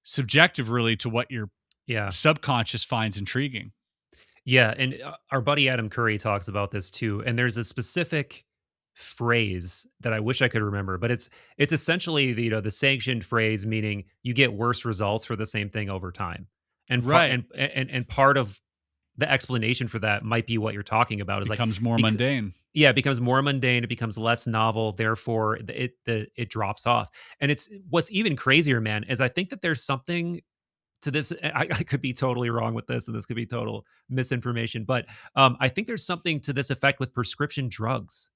subjective really to what your subconscious finds intriguing. Yeah, and our buddy Adam Curry talks about this too. And there's a specific phrase that I wish I could remember, but it's essentially the sanctioned phrase, meaning you get worse results for the same thing over time. And and part of the explanation for that might be what you're talking about. Is becomes more mundane. Yeah, it becomes more mundane. It becomes less novel. Therefore, it drops off. And it's what's even crazier, man, is I think that there's something to this. I could be totally wrong with this, and this could be total misinformation, but I think there's something to this effect with prescription drugs.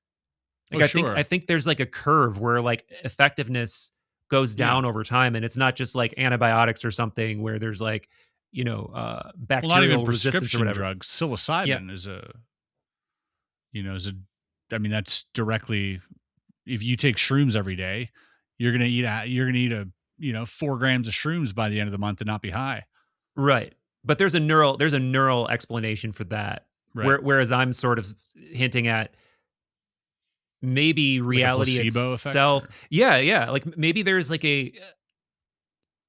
Like I think there's like a curve where like effectiveness goes down over time, and it's not just like antibiotics or something where there's like bacterial not even resistance or whatever. Drugs. Psilocybin is that's directly. If you take shrooms every day, you're gonna eat a 4 grams of shrooms by the end of the month and not be high. Right. But there's a neural explanation for that. Right. Whereas I'm sort of hinting at maybe reality placebo itself. effect? Yeah. Like maybe there's like a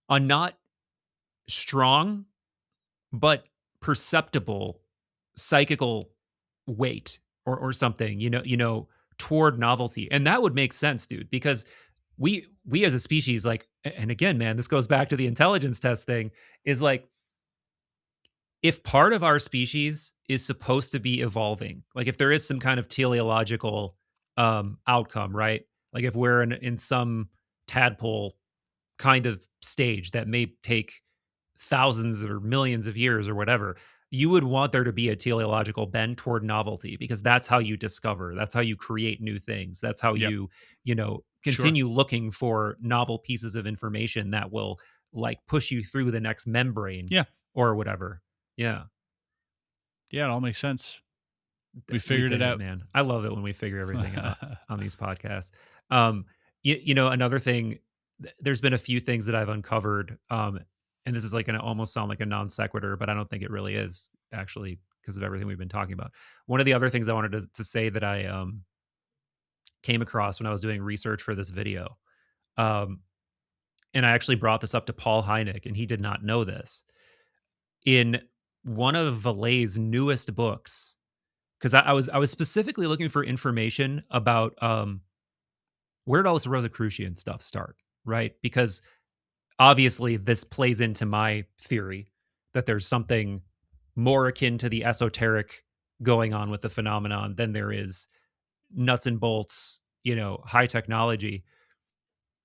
not strong but perceptible psychical weight or something, toward novelty. And that would make sense, dude, because we as a species, like, and again, man, this goes back to the intelligence test thing, is like, if part of our species is supposed to be evolving, like if there is some kind of teleological outcome, right? Like if we're in some tadpole kind of stage that may take thousands or millions of years or whatever, you would want there to be a teleological bend toward novelty, because that's how you discover, that's how you create new things, that's how Yep. you continue looking for novel pieces of information that will like push you through the next membrane Yeah. or whatever. Yeah. Yeah, it all makes sense. We figured it out, man. I love it when we figure everything out on these podcasts. Another thing, there's been a few things that I've uncovered, and this is like going to almost sound like a non sequitur, but I don't think it really is, actually, because of everything we've been talking about. One of the other things I wanted to say that I came across when I was doing research for this video, and I actually brought this up to Paul Hynek, and he did not know this. In one of Vallée's newest books, because I was specifically looking for information about where did all this Rosicrucian stuff start, right? Because obviously this plays into my theory that there's something more akin to the esoteric going on with the phenomenon than there is nuts and bolts, high technology.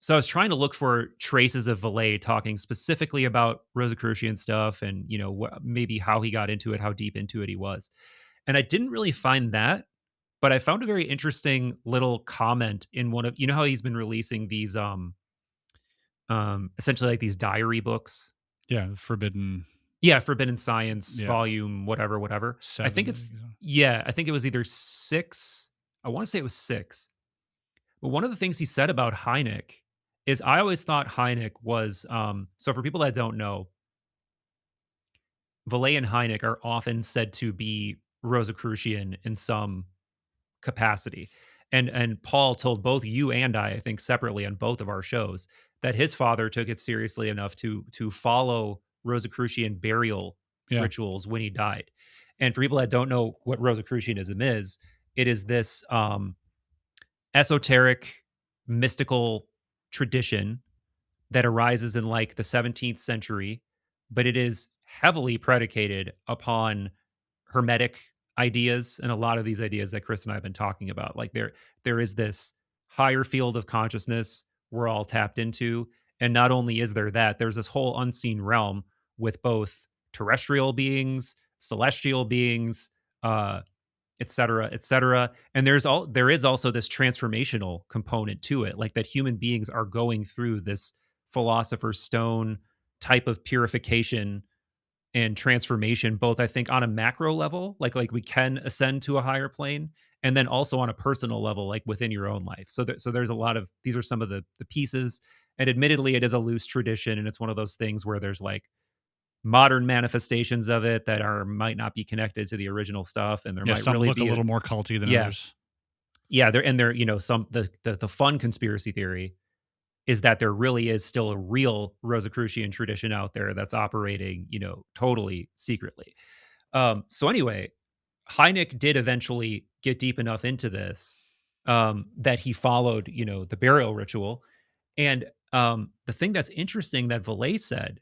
So I was trying to look for traces of Vallée talking specifically about Rosicrucian stuff, and maybe how he got into it, how deep into it he was. And I didn't really find that, but I found a very interesting little comment in one of, how he's been releasing these essentially like these diary books. Yeah, Forbidden Science, volume whatever. 7, I think it's I think it was either 6. I want to say it was 6. But one of the things he said about Hynek is, I always thought Hynek was so for people that don't know, Vallée and Hynek are often said to be Rosicrucian in some capacity. And Paul told both you and I think separately on both of our shows, that his father took it seriously enough to follow Rosicrucian burial rituals when he died. And for people that don't know what Rosicrucianism is, it is this esoteric, mystical tradition that arises in like the 17th century, but it is heavily predicated upon Hermetic ideas, and a lot of these ideas that Chris and I have been talking about. Like there is this higher field of consciousness we're all tapped into, and not only is there that, there's this whole unseen realm with both terrestrial beings, celestial beings, et cetera, and there is also this transformational component to it, like that human beings are going through this philosopher's stone type of purification and transformation, both I think on a macro level, like we can ascend to a higher plane, and then also on a personal level, like within your own life. So there's a lot of, these are some of the pieces, and admittedly it is a loose tradition, and it's one of those things where there's like modern manifestations of it that might not be connected to the original stuff, and there might some really look be a little more culty than others. Yeah, there some the fun conspiracy theory is that there really is still a real Rosicrucian tradition out there that's operating, totally secretly. So anyway, Hynek did eventually get deep enough into this that he followed, the burial ritual. And the thing that's interesting that Vallée said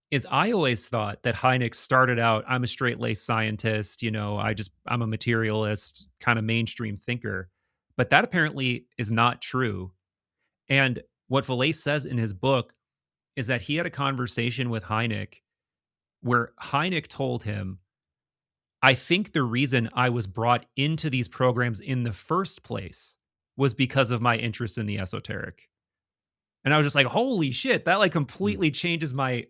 is, I always thought that Hynek started out, I'm a straight-laced scientist, I'm a materialist, kind of mainstream thinker. But that apparently is not true. And what Vallée says in his book is that he had a conversation with Hynek where Hynek told him, I think the reason I was brought into these programs in the first place was because of my interest in the esoteric. And I was just like, holy shit, that like completely changes my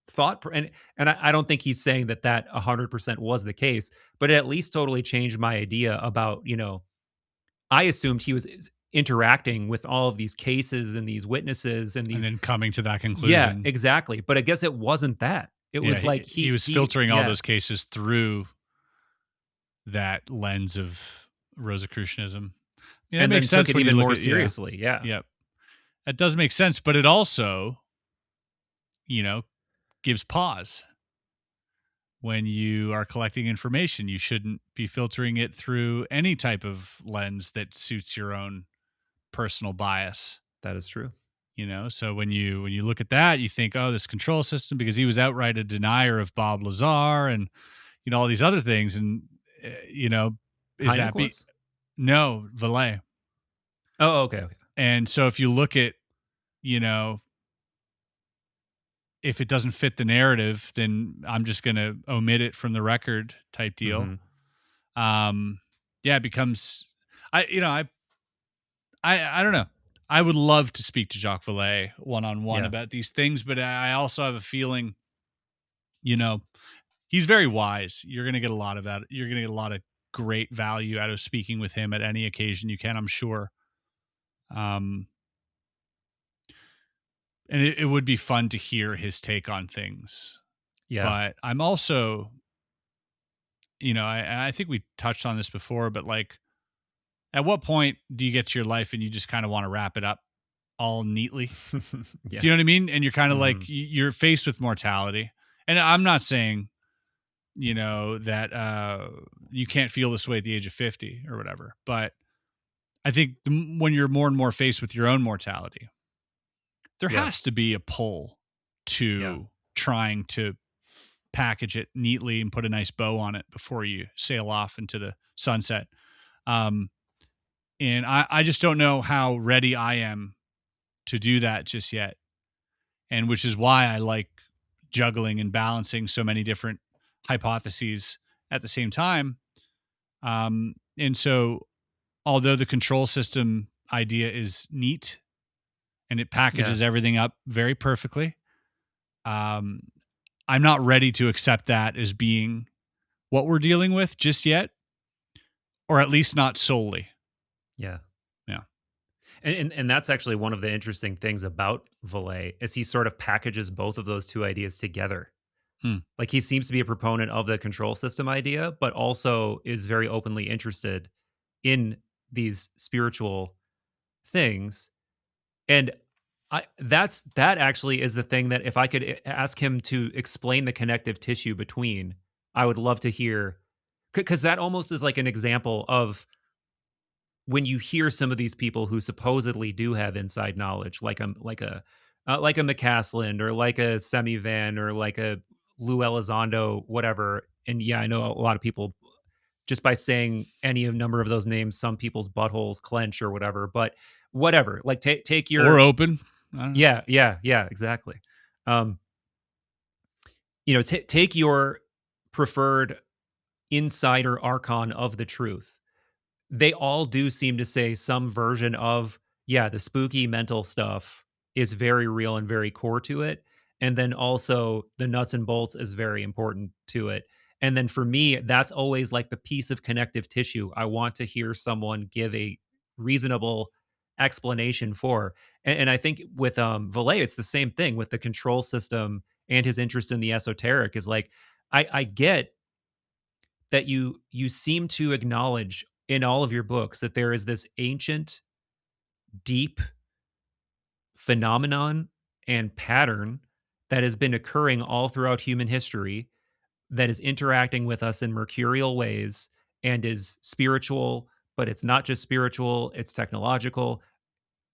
thought. And I don't think he's saying that 100% was the case, but it at least totally changed my idea about, I assumed he was interacting with all of these cases and these witnesses and then coming to that conclusion. Yeah, exactly. But I guess it wasn't that. It was like he was filtering all those cases through that lens of Rosicrucianism. Yeah, and then makes sense took it when you even look more at- seriously. Yeah. Yep. That does make sense, but it also, gives pause. When you are collecting information, you shouldn't be filtering it through any type of lens that suits your own personal bias. That is true. So when you look at that, you think, oh, this control system, because he was outright a denier of Bob Lazar and all these other things, and is Hynek that was? No, Vallée. Oh, okay. And so if you look at if it doesn't fit the narrative, then I'm just going to omit it from the record type deal. Mm-hmm. It becomes, I don't know. I would love to speak to Jacques Vallée one-on-one about these things, but I also have a feeling, he's very wise. You're going to get a lot of that. You're going to get a lot of great value out of speaking with him at any occasion you can, I'm sure. And it would be fun to hear his take on things. Yeah. But I'm also, I think we touched on this before, but like, at what point do you get to your life and you just kind of want to wrap it up all neatly? Yeah. Do you know what I mean? And you're kind of like, you're faced with mortality. And I'm not saying, that you can't feel this way at the age of 50 or whatever. But I think when you're more and more faced with your own mortality, there has to be a pull to trying to package it neatly and put a nice bow on it before you sail off into the sunset. And I just don't know how ready I am to do that just yet. And which is why I like juggling and balancing so many different hypotheses at the same time. And so although the control system idea is neat and it packages everything up very perfectly, I'm not ready to accept that as being what we're dealing with just yet, or at least not solely. Yeah. Yeah. And that's actually one of the interesting things about Vallée is he sort of packages both of those two ideas together. Like he seems to be a proponent of the control system idea, but also is very openly interested in these spiritual things. And that actually is the thing that if I could ask him to explain the connective tissue between, I would love to hear, because that almost is like an example of when you hear some of these people who supposedly do have inside knowledge, like a McCaslin or like a Semivan or like a Lou Elizondo, whatever. And yeah, I know a lot of people, just by saying any number of those names, some people's buttholes clench or whatever. But whatever, like take your or open. Yeah, exactly. Take your preferred insider archon of the truth. They all do seem to say some version of, the spooky mental stuff is very real and very core to it. And then also the nuts and bolts is very important to it. And then for me, that's always like the piece of connective tissue I want to hear someone give a reasonable explanation for. And I think with Vallée, it's the same thing with the control system and his interest in the esoteric is like, I get that you seem to acknowledge in all of your books that there is this ancient, deep phenomenon and pattern that has been occurring all throughout human history that is interacting with us in mercurial ways and is spiritual, but it's not just spiritual, it's technological.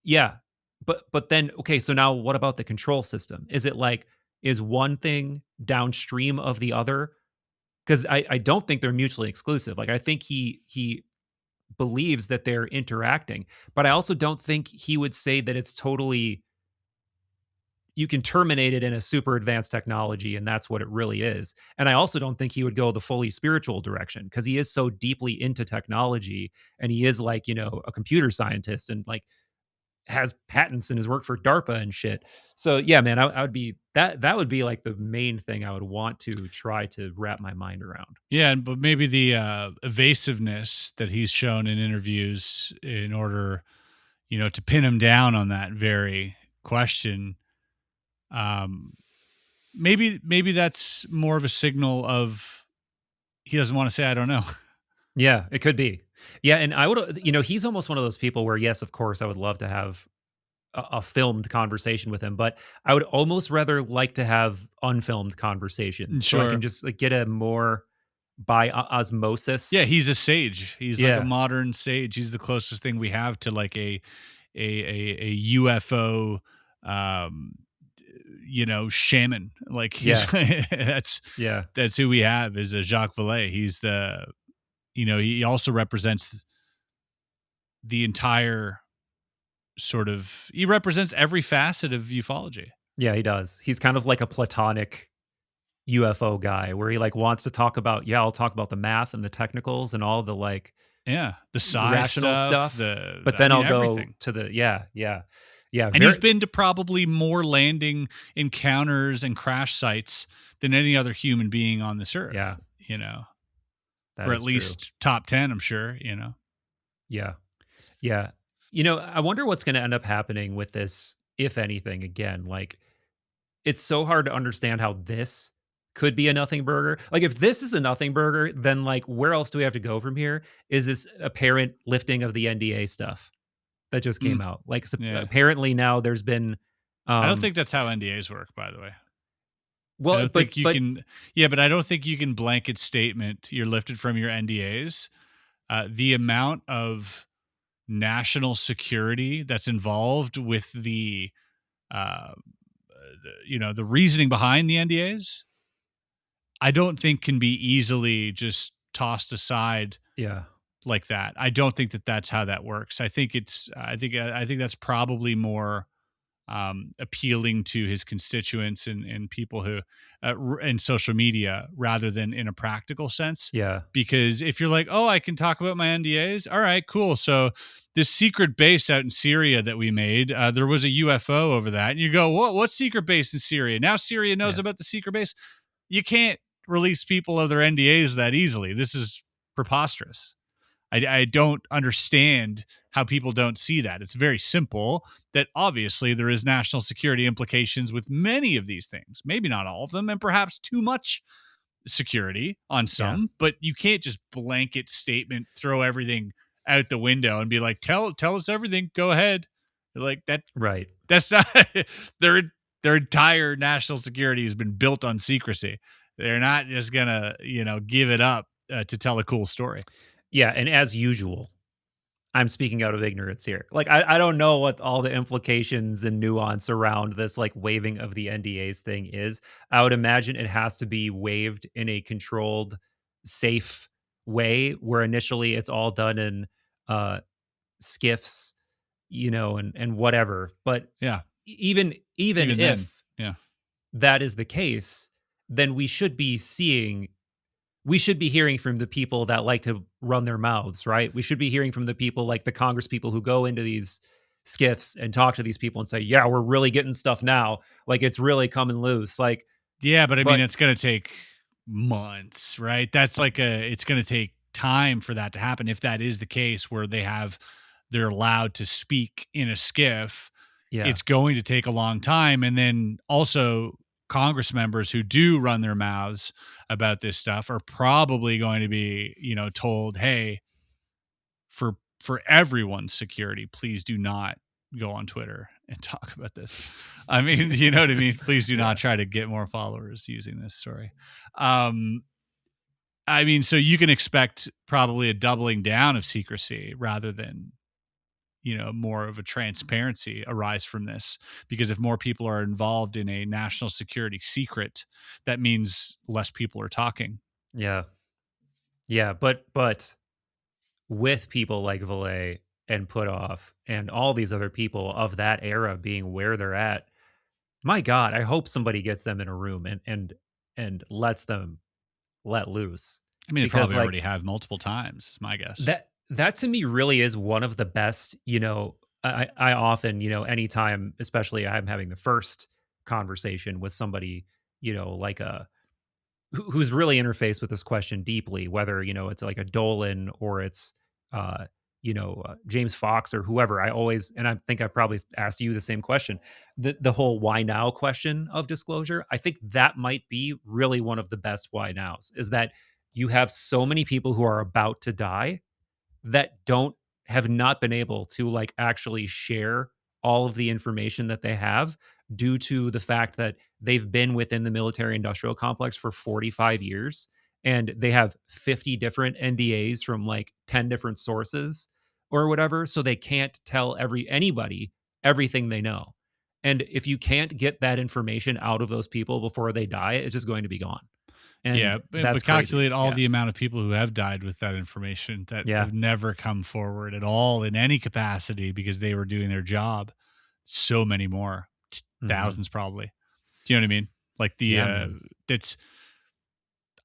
Yeah. But then, okay, so now what about the control system? Is it like, is one thing downstream of the other? Because I don't think they're mutually exclusive. Like I think he believes that they're interacting, but I also don't think he would say that it's totally, you can terminate it in a super advanced technology and that's what it really is. And I also don't think he would go the fully spiritual direction because he is so deeply into technology and he is like, a computer scientist and like has patents in his work for DARPA and shit. So yeah, man, I would be that would be like the main thing I would want to try to wrap my mind around. Yeah, but maybe the evasiveness that he's shown in interviews in order, to pin him down on that very question. Maybe that's more of a signal of he doesn't want to say I don't know. Yeah, it could be. Yeah, and I would, he's almost one of those people where, yes, of course, I would love to have a filmed conversation with him, but I would almost rather like to have unfilmed conversations, so I can Sure. just like, get a more by Yeah, osmosis. he's a sage. He's like a Yeah, modern sage. He's the closest thing we have to like a UFO um shaman. Like he's yeah, yeah, that's who we have is a Jacques Vallée. He's the he also represents the entire he represents every facet of ufology. yeah. He does. He's kind of like a platonic UFO guy, where he like wants to talk about. Yeah, I'll talk about the math and the technicals and all the like Yeah, the size rational stuff, stuff, but I then mean I'll go everything. to the yeah. And he's Very been to probably more landing encounters and crash sites than any other human being on this yeah. earth, you know, That or at is true. least top 10, I'm sure, you know. Yeah. Yeah. I wonder what's going to end up happening with this, if anything, again. Like, it's so hard to understand how this could be a nothing burger. Like, if this is a nothing burger, then, like, where else do we have to go from here? Is this apparent lifting of the NDA stuff that just came Mm, out? Like, yeah. apparently now there's been, I don't think that's how NDAs work, by the way. I well, don't think you but, can, yeah, but I don't think you can blanket statement you're lifted from your NDAs. The amount of national security that's involved with uh, the reasoning behind the NDAs, I don't think can be easily just tossed aside yeah, like that. I don't think that that's how that works. I think that's probably more appealing to his constituents and people who in social media rather than in a practical sense. yeah, Because if you're like, oh, I can talk about my NDAs, all right, cool. So this secret base out in Syria that we made, there was a UFO over that, and you go, what secret base in Syria? Now Syria knows yeah, about the secret base. You can't release people of their NDAs that easily. This is preposterous. I don't understand how people don't see that. It's very simple that obviously there is national security implications with many of these things, maybe not all of them, and perhaps too much security on yeah. some, but you can't just blanket statement, throw everything out the window and be like, tell us everything, go ahead. Like Right. that's not their entire national security has been built on secrecy. They're not just gonna, give it up to tell a cool story. Yeah. And as usual, I'm speaking out of ignorance here. Like, I don't know what all the implications and nuance around this like waiving of the NDAs thing is. I would imagine it has to be waived in a controlled, safe way where initially it's all done in uh skiffs, and whatever. But Yeah. even Even then, if yeah. that is the case, then we should be hearing from the people that like to run their mouths, right? We should be hearing from the people like the Congress people who go into these skiffs and talk to these people and say, yeah, we're really getting stuff now. Like, it's really coming loose. Like, Yeah, but I mean, but it's going to take months, right? That's it's going to take time for that to happen. If that is the case where they're allowed to speak in a skiff, yeah, it's going to take a long time. And then also Congress members who do run their mouths about this stuff are probably going to be, told, hey, for everyone's security, please do not go on Twitter and talk about this. I mean, you know what I mean? Please do not try to get more followers using this story. I mean, so you can expect probably a doubling down of secrecy rather than, more of a transparency arise from this. Because if more people are involved in a national security secret, that means less people are talking. yeah, yeah. But with people like Vallée and Put Off and all these other people of that era being where they're at, my God, I hope somebody gets them in a room and lets them let loose. I mean, they Because probably already like have multiple times, is my guess. that to me really is one of the best, I often, anytime, especially I'm having the first conversation with somebody, like who's really interfaced with this question deeply, whether, it's like a Dolan or it's James Fox or whoever. I always, and I think I probably asked you the same question, the whole why now question of disclosure. I think that might be really one of the best why nows, is that you have so many people who are about to die that have not been able to like actually share all of the information that they have due to the fact that they've been within the military industrial complex for 45 years and they have 50 different NDAs from like 10 different sources or whatever, so they can't tell anybody everything they know. And if you can't get that information out of those people before they die, it's just going to be gone. And that's but calculate crazy. all the amount of people who have died with that information that have never come forward at all in any capacity because they were doing their job. So many more, thousands probably. Do you know what I mean? Like that's.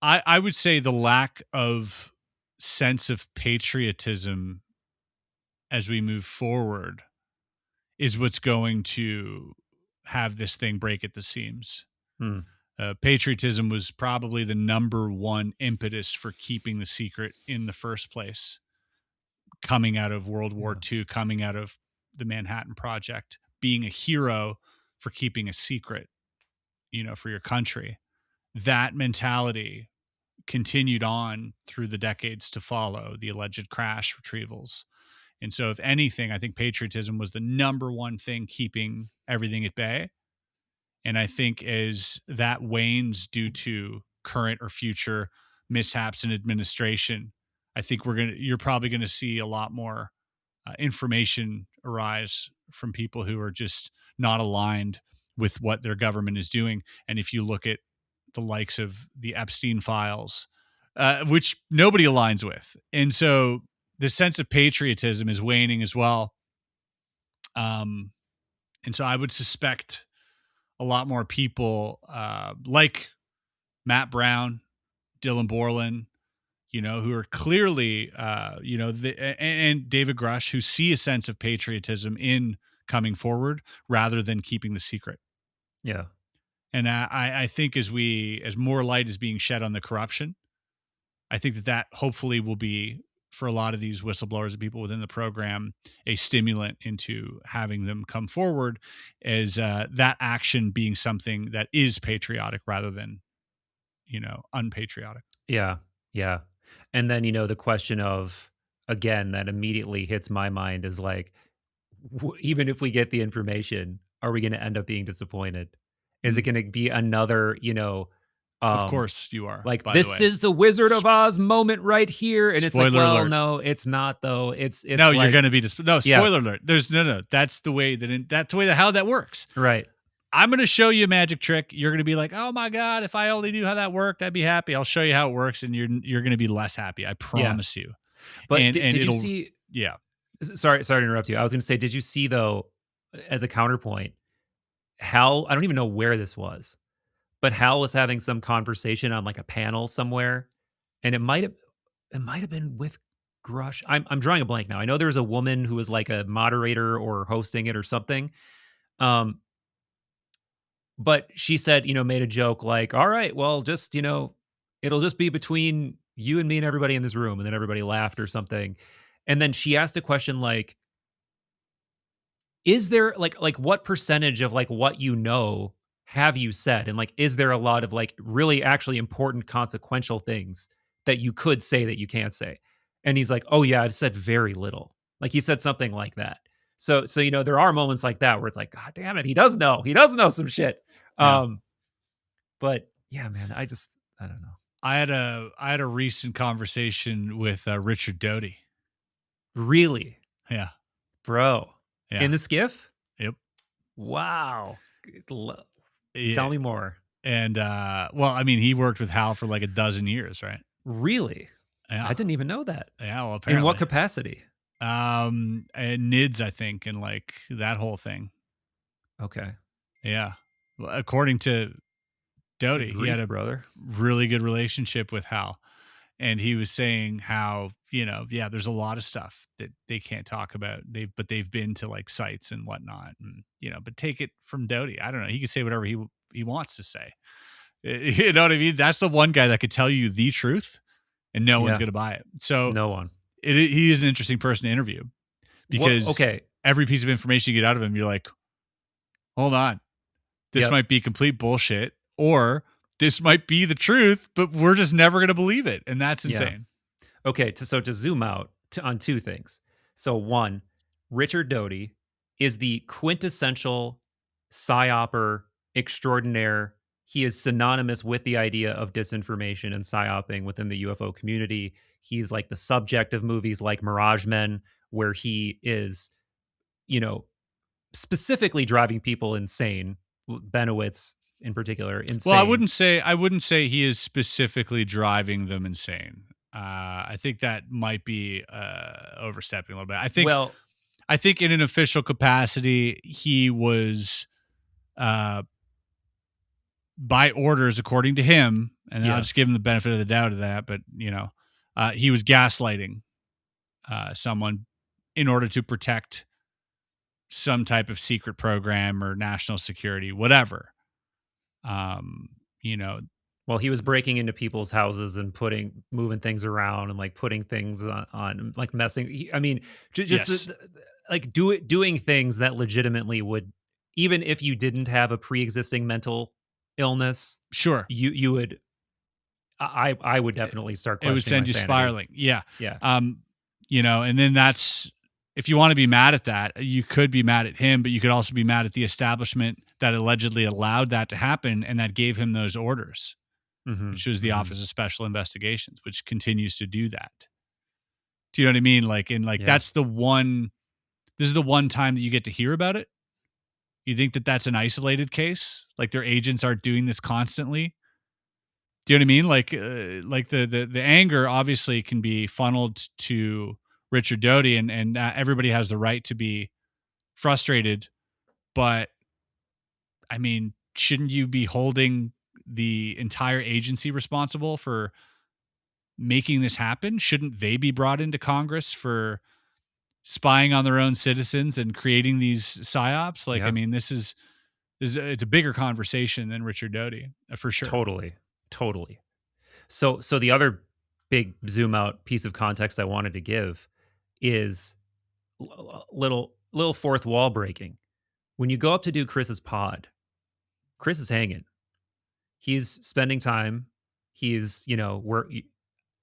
I would say the lack of sense of patriotism as we move forward is what's going to have this thing break at the seams. Patriotism was probably the number one impetus for keeping the secret in the first place, coming out of World War II, coming out of the Manhattan Project, being a hero for keeping a secret, for your country. That mentality continued on through the decades to follow, the alleged crash retrievals. And so if anything, I think patriotism was the number one thing keeping everything at bay. And I think as that wanes due to current or future mishaps in administration, I think you're probably going to see a lot more information arise from people who are just not aligned with what their government is doing. And if you look at the likes of the Epstein files, which nobody aligns with. And so the sense of patriotism is waning as well. And so I would suspect a lot more people like Matt Brown, Dylan Borland, who are clearly, and David Grush, who see a sense of patriotism in coming forward rather than keeping the secret. Yeah. And I think as more light is being shed on the corruption, I think that hopefully will be, for a lot of these whistleblowers and people within the program, a stimulant into having them come forward as that action being something that is patriotic rather than, unpatriotic. Yeah. Yeah. And then, the question of, again, that immediately hits my mind is like, even if we get the information, are we going to end up being disappointed? Is it going to be another, of course you are. Like, this is the Wizard of Oz moment right here. And it's like, well, alert. No, it's not though. It's no, like, you're going to be, spoiler alert. There's no, that's the way how that works. Right. I'm going to show you a magic trick. You're going to be like, oh my God, if I only knew how that worked, I'd be happy. I'll show you how it works. And you're going to be less happy. I promise you. But did you see? Yeah. Sorry to interrupt you. I was going to say, did you see though, as a counterpoint, Hal, I don't even know where this was, but Hal was having some conversation on like a panel somewhere, and it might have been with Grush. I'm drawing a blank now. I know there was a woman who was like a moderator or hosting it or something. But she said, made a joke like, all right, well, just, it'll just be between you and me and everybody in this room. And then everybody laughed or something. And then she asked a question like, is there like what percentage of like what have you said? And like, is there a lot of like really actually important consequential things that you could say that you can't say? And he's like, oh yeah, I've said very little. Like he said something like that. So there are moments like that where it's like, God damn it, he does know some shit. Yeah. But yeah, man, I don't know. I had a recent conversation with Richard Doty. Really? Yeah. Bro. Yeah. In the skiff? Yep. Wow. Tell me more. And well, I mean, he worked with Hal for like a dozen years, right? Really? Yeah. I didn't even know that. Yeah, well, apparently. In what capacity? And NIDS, I think, and like that whole thing. Okay. Yeah. Well, according to Doty, he had a really good relationship with Hal. And he was saying how, there's a lot of stuff that they can't talk about. But they've been to like sites and whatnot. And, but take it from Doty. I don't know. He could say whatever he wants to say. You know what I mean? That's the one guy that could tell you the truth and no one's going to buy it. So no one. He is an interesting person to interview because every piece of information you get out of him, you're like, hold on, this might be complete bullshit, or this might be the truth, but we're just never going to believe it. And that's insane. Yeah. Okay. So to zoom out, on two things. So one, Richard Doty is the quintessential psyoper extraordinaire. He is synonymous with the idea of disinformation and psyoping within the UFO community. He's like the subject of movies like Mirage Men, where he is, you know, specifically driving people insane. Benowitz in particular, insane. Well, I wouldn't say he is specifically driving them insane. I think that might be overstepping a little bit. I think in an official capacity, he was by orders, according to him, and I'll just give him the benefit of the doubt of that, but he was gaslighting someone in order to protect some type of secret program or national security, whatever. Well, he was breaking into people's houses and moving things around and like putting things on like messing. Just doing things that legitimately would, even if you didn't have a pre-existing mental illness, sure, you would. I would definitely start questioning. It would send you sanity. spiraling. Yeah. Yeah. And then that's, if you want to be mad at that, you could be mad at him, but you could also be mad at the establishment that allegedly allowed that to happen and that gave him those orders, which was the Office of Special Investigations, which continues to do that. Do you know what I mean? That's the one, this is the one time that you get to hear about it. You think that that's an isolated case? Like their agents are doing this constantly? Do you know what I mean? Like the anger obviously can be funneled to Richard Doty, and everybody has the right to be frustrated, but I mean, shouldn't you be holding the entire agency responsible for making this happen? Shouldn't they be brought into Congress for spying on their own citizens and creating these psyops? I mean, it's a bigger conversation than Richard Doty, for sure. Totally. So the other big zoom out piece of context I wanted to give is little fourth wall breaking. When you go up to do Chris's pod, Chris is hanging. He's spending time. He's,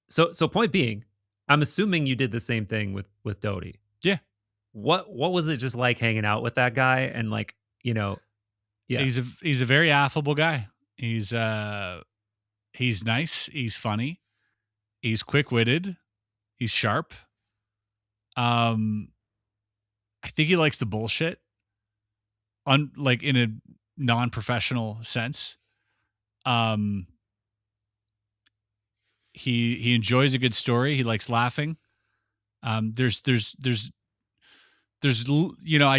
so point being, I'm assuming you did the same thing with Doty. Yeah. What was it just like hanging out with that guy? And yeah. He's a very affable guy. He's nice. He's funny. He's quick-witted. He's sharp. I think he likes the bullshit, in a non-professional sense. He enjoys a good story. He likes laughing. There's I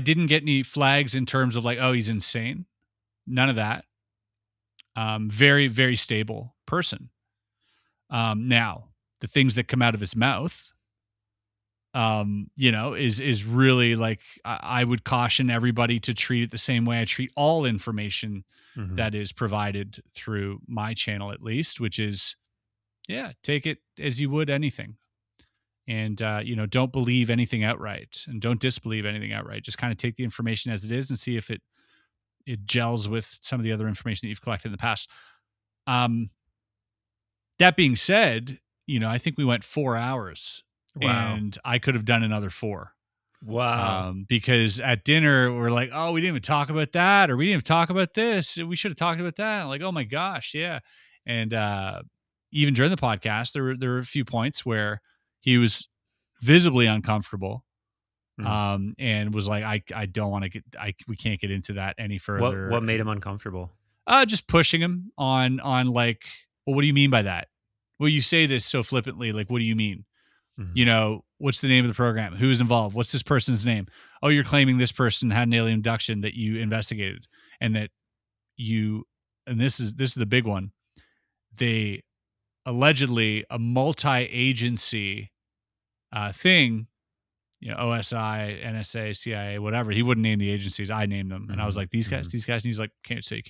didn't get any flags in terms of he's insane. None of that. Very, very stable person. Now the things that come out of his mouth, is really I would caution everybody to treat it the same way I treat all information that is provided through my channel, at least, which is, take it as you would anything. And, don't believe anything outright and don't disbelieve anything outright. Just kind of take the information as it is and see if it gels with some of the other information that you've collected in the past. That being said, I think we went 4 hours. Wow. And I could have done another 4. Wow. Because at dinner, we're like, oh, we didn't even talk about that, or we didn't even talk about this. We should have talked about that. I'm like, oh my gosh, yeah. And even during the podcast, there were a few points where he was visibly uncomfortable, and was like, I don't want to we can't get into that any further. What made him uncomfortable? Just pushing him on well, what do you mean by that? Well, you say this so flippantly, what do you mean? What's the name of the program? Who's involved? What's this person's name? Oh, you're claiming this person had an alien abduction that you investigated, and that and this is the big one. They allegedly a multi-agency thing, OSI, NSA, CIA, whatever. He wouldn't name the agencies. I named them. And I was like, these guys. And he's like, can't say.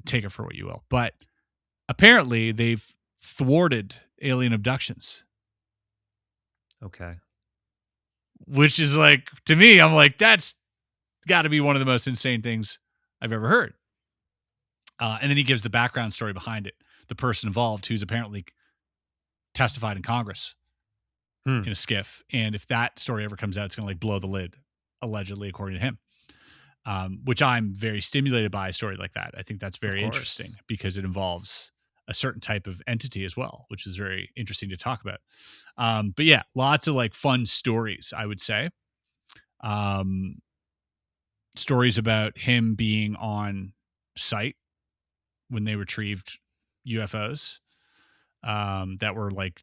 Take it for what you will. But apparently they've thwarted alien abductions. Okay. Which is to me, I'm like, that's got to be one of the most insane things I've ever heard. And then he gives the background story behind it. The person involved who's apparently testified in Congress in a skiff. And if that story ever comes out, it's going to like blow the lid, allegedly, according to him. Which I'm very stimulated by a story like that. I think that's very interesting because it involves a certain type of entity as well, which is very interesting to talk about. But yeah, lots of like fun stories, I would say. Stories about him being on site when they retrieved UFOs that were like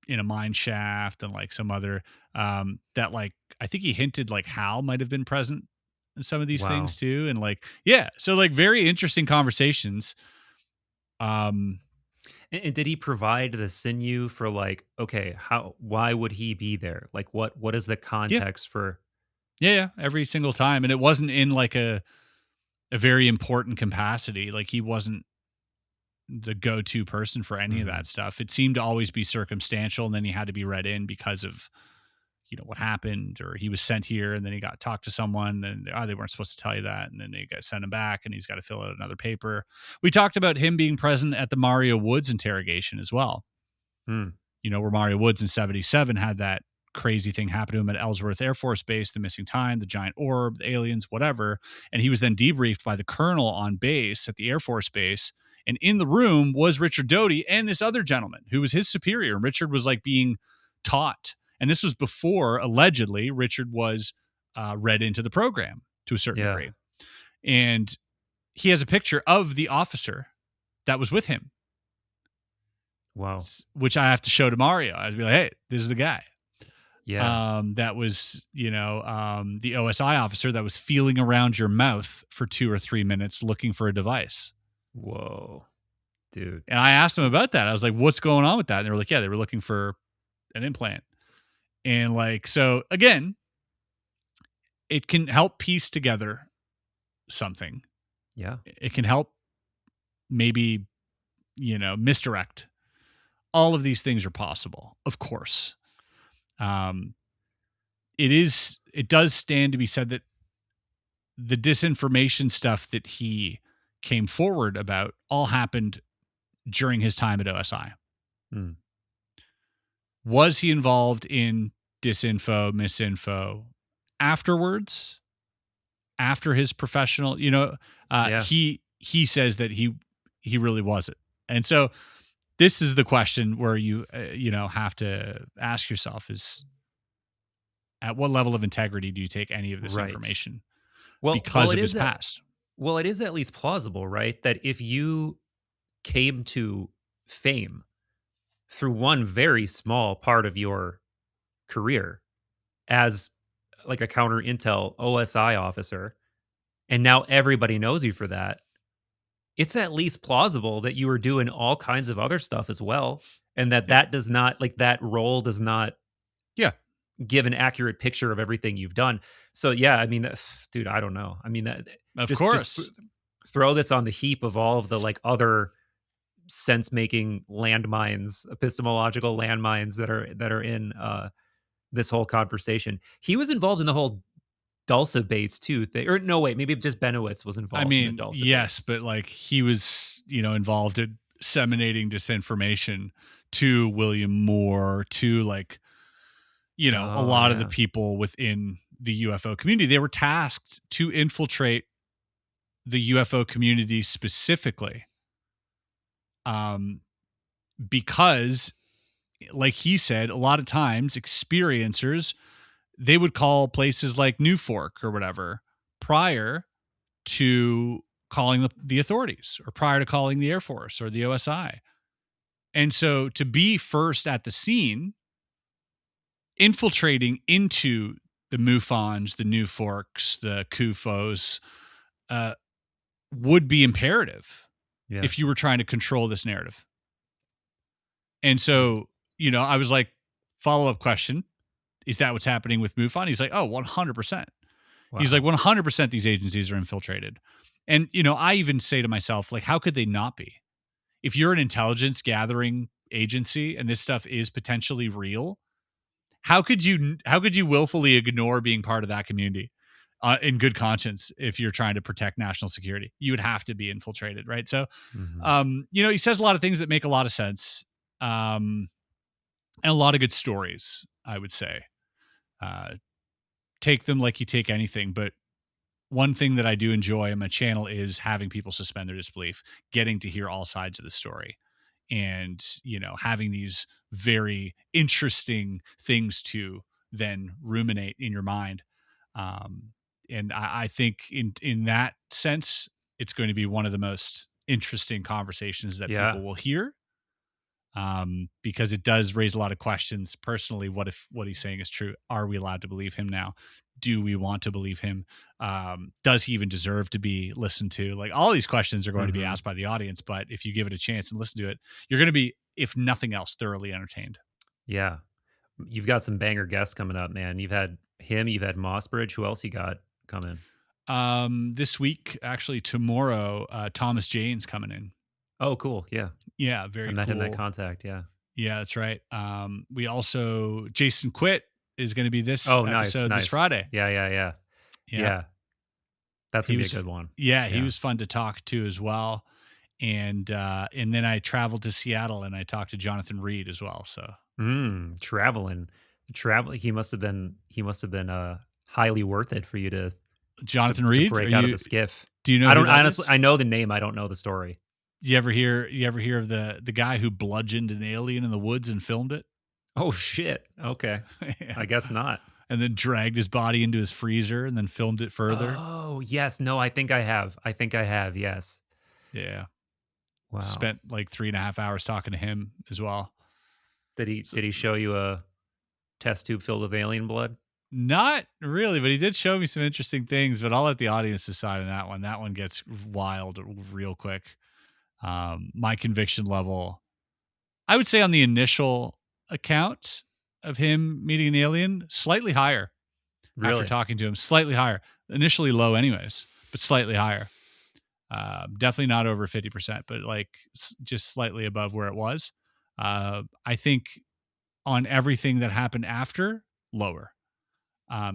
in a mine shaft, and like some other that like I think he hinted like Hal might have been present in some of these things too, and like so like very interesting conversations. And did he provide the sinew for like, okay, why would he be there? Like what is the context for? Yeah, every single time, and it wasn't in like a very important capacity. Like he wasn't the go-to person for any of that stuff. It seemed to always be circumstantial, and then he had to be read in because of, you know, what happened, or he was sent here and then he got talked to someone and they weren't supposed to tell you that. And then they got sent him back and he's got to fill out another paper. We talked about him being present at the Mario Woods interrogation as well. You know, where Mario Woods in 77 had that crazy thing happen to him at Ellsworth Air Force Base, the missing time, the giant orb, the aliens, whatever. And he was then debriefed by the colonel on base at the Air Force Base. And in the room was Richard Doty and this other gentleman who was his superior. And Richard was like being taught. And this was before, allegedly, Richard was read into the program to a certain degree. And he has a picture of the officer that was with him. Wow. Which I have to show to Mario. I'd be like, hey, this is the guy. Yeah. That was, you know, the OSI officer that was feeling around your mouth for 2 or 3 minutes looking for a device. Whoa, dude. And I asked him about that. I was like, what's going on with that? And they were like, yeah, they were looking for an implant. And like, so again, it can help piece together something. Yeah. It can help maybe, you know, misdirect. All of these things are possible, of course. It does stand to be said that the disinformation stuff that he came forward about all happened during his time at OSI. Was he involved in disinfo, misinfo afterwards? After his professional, you know, he says that he really wasn't. And so this is the question where you you know, have to ask yourself is, at what level of integrity do you take any of this information because of his past? Well, it is at least plausible, right? That if you came to fame through one very small part of your career as like a counter intel OSI officer, and now everybody knows you for that, it's at least plausible that you were doing all kinds of other stuff as well. And that does not, like, that role does not give an accurate picture of everything you've done. So yeah, I mean, dude, I don't know. I mean, that of course, just throw this on the heap of all of the like other sense-making landmines, epistemological landmines that are in this whole conversation. He was involved in the whole Dulce Bates too thing, or no, wait, maybe just Benowitz was involved. I mean, in the Dulce yes, Bates. but like he was, you know, involved in disseminating disinformation to William Moore, to like, you know, a lot of the people within the UFO community. They were tasked to infiltrate the UFO community specifically, because, like he said, a lot of times experiencers, they would call places like New Fork or whatever prior to calling the authorities, or prior to calling the Air Force or the OSI. And so to be first at the scene, infiltrating into the MUFONs, the New Forks, the CUFOs, would be imperative if you were trying to control this narrative. And so, you know, I was like, follow-up question, is that what's happening with MUFON? He's like, oh, 100%. Wow. He's like, 100% these agencies are infiltrated. And, you know, I even say to myself, like, how could they not be? If you're an intelligence gathering agency and this stuff is potentially real, how could you willfully ignore being part of that community in good conscience if you're trying to protect national security? You would have to be infiltrated, right? So, you know, he says a lot of things that make a lot of sense, and a lot of good stories. I would say. Take them like you take anything, but one thing that I do enjoy on my channel is having people suspend their disbelief, getting to hear all sides of the story, and, you know, having these very interesting things to then ruminate in your mind. And I think in that sense, it's going to be one of the most interesting conversations that Yeah. people will hear. Because it does raise a lot of questions. Personally, what if what he's saying is true? Are we allowed to believe him now? Do we want to believe him? Does he even deserve to be listened to? Like, all these questions are going to be asked by the audience, but if you give it a chance and listen to it, you're going to be, if nothing else, thoroughly entertained. Yeah. You've got some banger guests coming up, man. You've had him, you've had Mossbridge. Who else you got coming? This week, actually tomorrow, Thomas Jane's coming in. Oh, cool. Yeah. Yeah, very cool. I met him at Contact. Yeah. Yeah, that's right. We also, Jason Quitt is going to be this episode this Friday. Yeah. That's going to be a good one. Yeah, he was fun to talk to as well. And then I traveled to Seattle and I talked to Jonathan Reed as well. So traveling. He must have been highly worth it for you to Jonathan Reed to break out of the skiff. Do you know? I don't honestly. I know the name. I don't know the story. You ever hear of the guy who bludgeoned an alien in the woods and filmed it? Oh shit. Okay. Yeah. I guess not. And then dragged his body into his freezer and then filmed it further. Oh yes. No, I think I have. Yes. Yeah. Wow. Spent like 3.5 hours talking to him as well. Did he show you a test tube filled with alien blood? Not really, but he did show me some interesting things, but I'll let the audience decide on that one. That one gets wild real quick. My conviction level, I would say on the initial account of him meeting an alien, slightly higher. Really? After talking to him, slightly higher. Initially low anyways, but slightly higher. Definitely not over 50%, but like just slightly above where it was. I think on everything that happened after, lower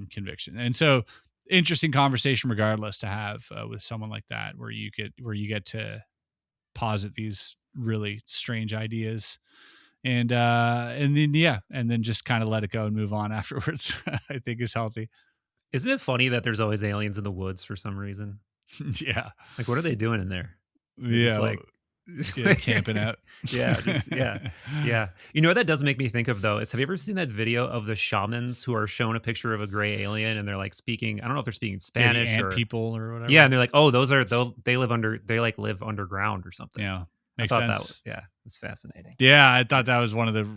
conviction. And so interesting conversation regardless to have with someone like that, where you get to posit these really strange ideas and then just kind of let it go and move on afterwards. I think is healthy. Isn't it funny that there's always aliens in the woods for some reason? Yeah. Like, what are they doing in there? They're just camping out. Yeah. You know what that does make me think of though is, have you ever seen that video of the shamans who are shown a picture of a gray alien and they're like speaking, I don't know if they're speaking Spanish or people or whatever. Yeah, and they're like, oh, they live underground or something. Yeah. Makes sense. It's fascinating. Yeah, I thought that was one of the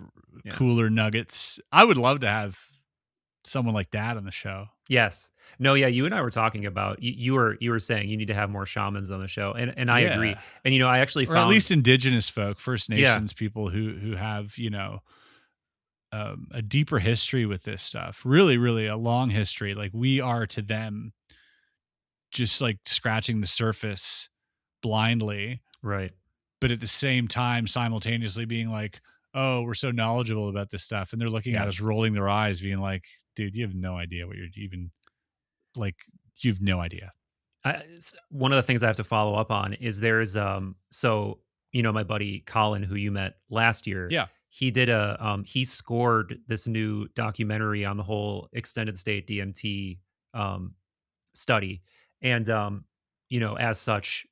cooler nuggets. I would love to have someone like that on the show. Yes. No, yeah, you and I were talking about you were saying you need to have more shamans on the show, and I agree. And I actually found, at least indigenous folk, First Nations people who have a deeper history with this stuff. Really, really a long history. Like we are to them, just like scratching the surface blindly, right? But at the same time, simultaneously being like, "Oh, we're so knowledgeable about this stuff," and they're looking at us, rolling their eyes, being like, dude, you have no idea what you're even like. You have no idea. One of the things I have to follow up on is there's my buddy Colin, who you met last year. Yeah, he did he scored this new documentary on the whole extended state DMT study, and as such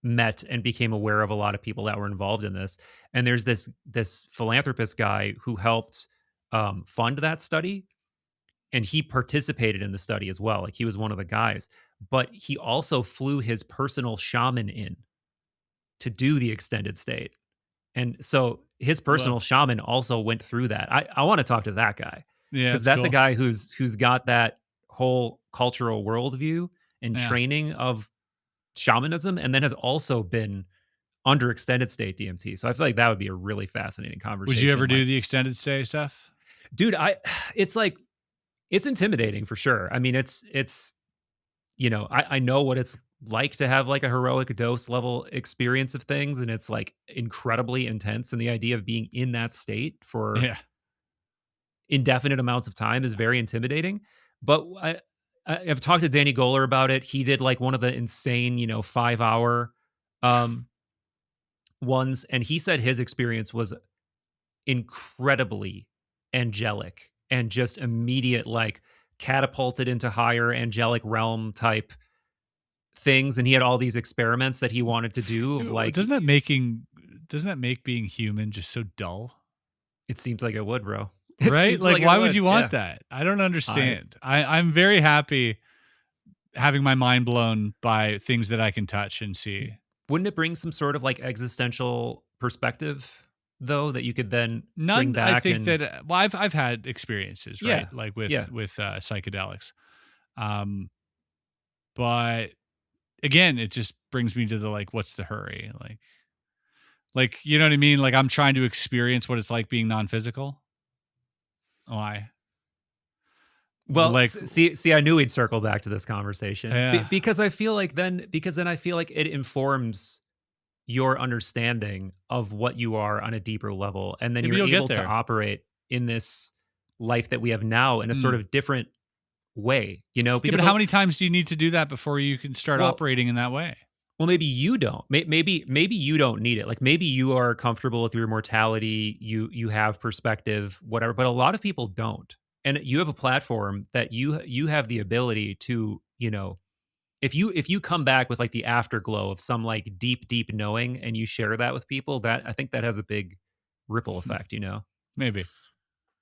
met and became aware of a lot of people that were involved in this. And there's this philanthropist guy who helped fund that study. And he participated in the study as well. Like he was one of the guys, but he also flew his personal shaman in to do the extended state. And so his personal shaman also went through that. I want to talk to that guy. Yeah. Because that's a guy who's got that whole cultural worldview and training of shamanism, and then has also been under extended state DMT. So I feel like that would be a really fascinating conversation. Would you ever do the extended stay stuff? Dude, it's intimidating for sure. I mean, it's I know what it's like to have like a heroic dose level experience of things, and it's like incredibly intense. And the idea of being in that state for indefinite amounts of time is very intimidating. But I've talked to Danny Goller about it. He did like one of the insane, 5-hour ones, and he said his experience was incredibly angelic and just immediate like catapulted into higher angelic realm type things, and he had all these experiments that he wanted to do of like doesn't that make being human just so dull? It seems like it would, bro. Right? Like why would you want that? I don't understand. I'm very happy having my mind blown by things that I can touch and see. Wouldn't it bring some sort of like existential perspective though that you could then bring back? I think that I've had experiences, right? Like with psychedelics. But again, it just brings me to the like, what's the hurry? Like you know what I mean? Like I'm trying to experience what it's like being non-physical. Why? Well, like, see, I knew we'd circle back to this conversation because I feel like then I feel like it informs your understanding of what you are on a deeper level, and then you're able to operate in this life that we have now in a sort of different way, you know? Because but how many times do you need to do that before you can start operating in that way? Well, maybe you don't. Maybe you don't need it. Like maybe you are comfortable with your mortality. You have perspective, whatever. But a lot of people don't. And you have a platform that you have the ability to, you know, if you come back with like the afterglow of some like deep knowing and you share that with people, that I think that has a big ripple effect, you know? Maybe.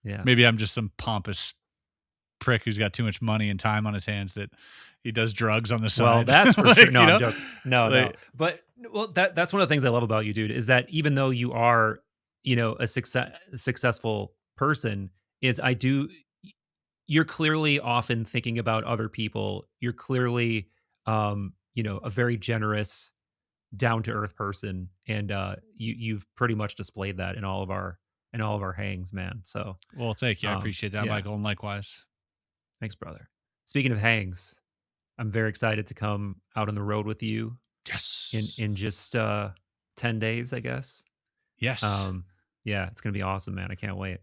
Yeah. Maybe I'm just some pompous prick who's got too much money and time on his hands that he does drugs on the side. Well, that's for like, sure. No, you know? I'm joking. No. But that's one of the things I love about you, dude, is that even though you are, you know, a successful person, you're clearly often thinking about other people. You're clearly, you know, a very generous, down to earth person, and you've pretty much displayed that in all of our hangs, man. So, well, thank you. I appreciate that, Michael, and likewise. Thanks, brother. Speaking of hangs, I'm very excited to come out on the road with you. Yes. In just 10 days, I guess. Yes. Yeah, it's gonna be awesome, man. I can't wait.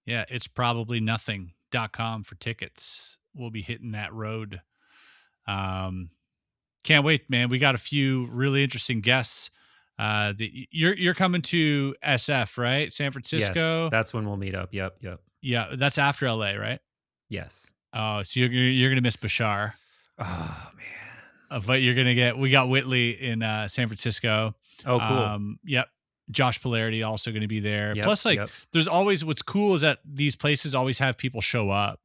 Yeah, it's probably nothing.com for tickets. We'll be hitting that road. Can't wait, man. We got a few really interesting guests. You're coming to SF, right? San Francisco. Yes, that's when we'll meet up. Yep. Yeah, that's after LA, right? Yes. Oh, so you're gonna miss Bashar. Oh man. But you're gonna get. We got Whitley in San Francisco. Oh, cool. Yep. Josh Polarity also going to be there. Plus, there's always what's cool is that these places always have people show up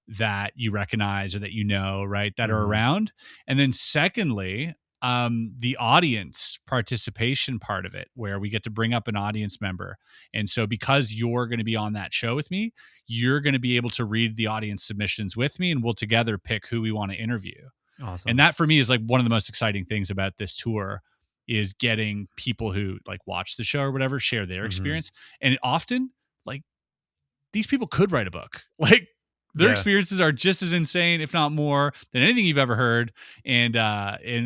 that you recognize or that you know, right? That are around. And then secondly, the audience participation part of it, where we get to bring up an audience member. And so because you're going to be on that show with me, you're going to be able to read the audience submissions with me, and we'll together pick who we want to interview. Awesome. And that for me is like one of the most exciting things about this tour, is getting people who like watch the show or whatever share their experience. And often, like, these people could write a book. Like, their experiences are just as insane, if not more, than anything you've ever heard. And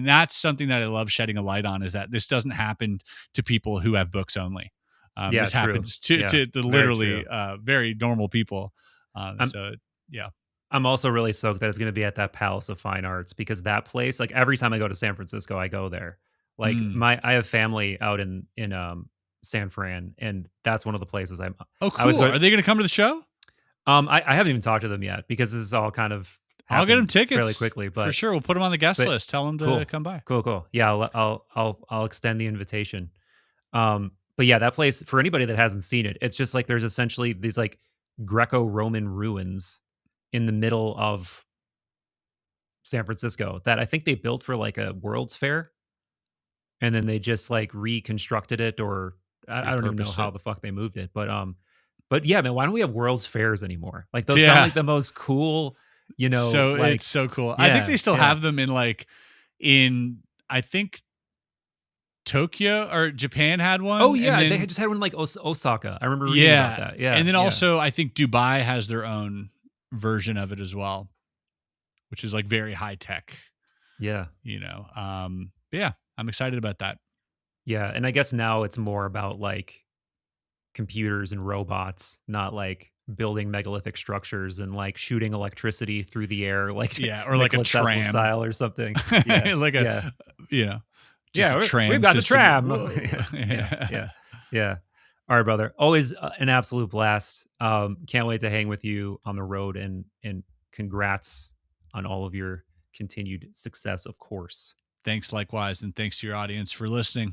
that's something that I love shedding a light on, is that this doesn't happen to people who have books only. This happens to the literally very normal people. I'm also really stoked that it's going to be at that Palace of Fine Arts, because that place, like every time I go to San Francisco, I go there. Like I have family out in San Fran, and that's one of the places I'm. Oh, cool. Are they going to come to the show? I haven't even talked to them yet, because this is all kind of. I'll get them tickets fairly quickly, but for sure we'll put them on the guest list. Tell them to come by. Cool. Yeah, I'll extend the invitation. But yeah, that place, for anybody that hasn't seen it, it's just like there's essentially these like Greco-Roman ruins in the middle of San Francisco that I think they built for like a World's Fair. And then they just like reconstructed it, or I don't even know how the fuck they moved it. But yeah, man, why don't we have World's Fairs anymore? Like those sound like the most cool, you know. So like, it's so cool. I think they still have them in I think Tokyo or Japan had one. Oh yeah, they just had one in like Osaka. I remember reading about that. Yeah, and then also I think Dubai has their own version of it as well, which is like very high tech. Yeah, you know. Yeah, I'm excited about that. Yeah, and I guess now it's more about like computers and robots, not like building megalithic structures and like shooting electricity through the air, like or like a tram style or something. Yeah, like a tram. We've got the tram. Yeah. Yeah. All right, brother. Always an absolute blast. Can't wait to hang with you on the road, and congrats on all of your continued success, of course. Thanks likewise, and thanks to your audience for listening.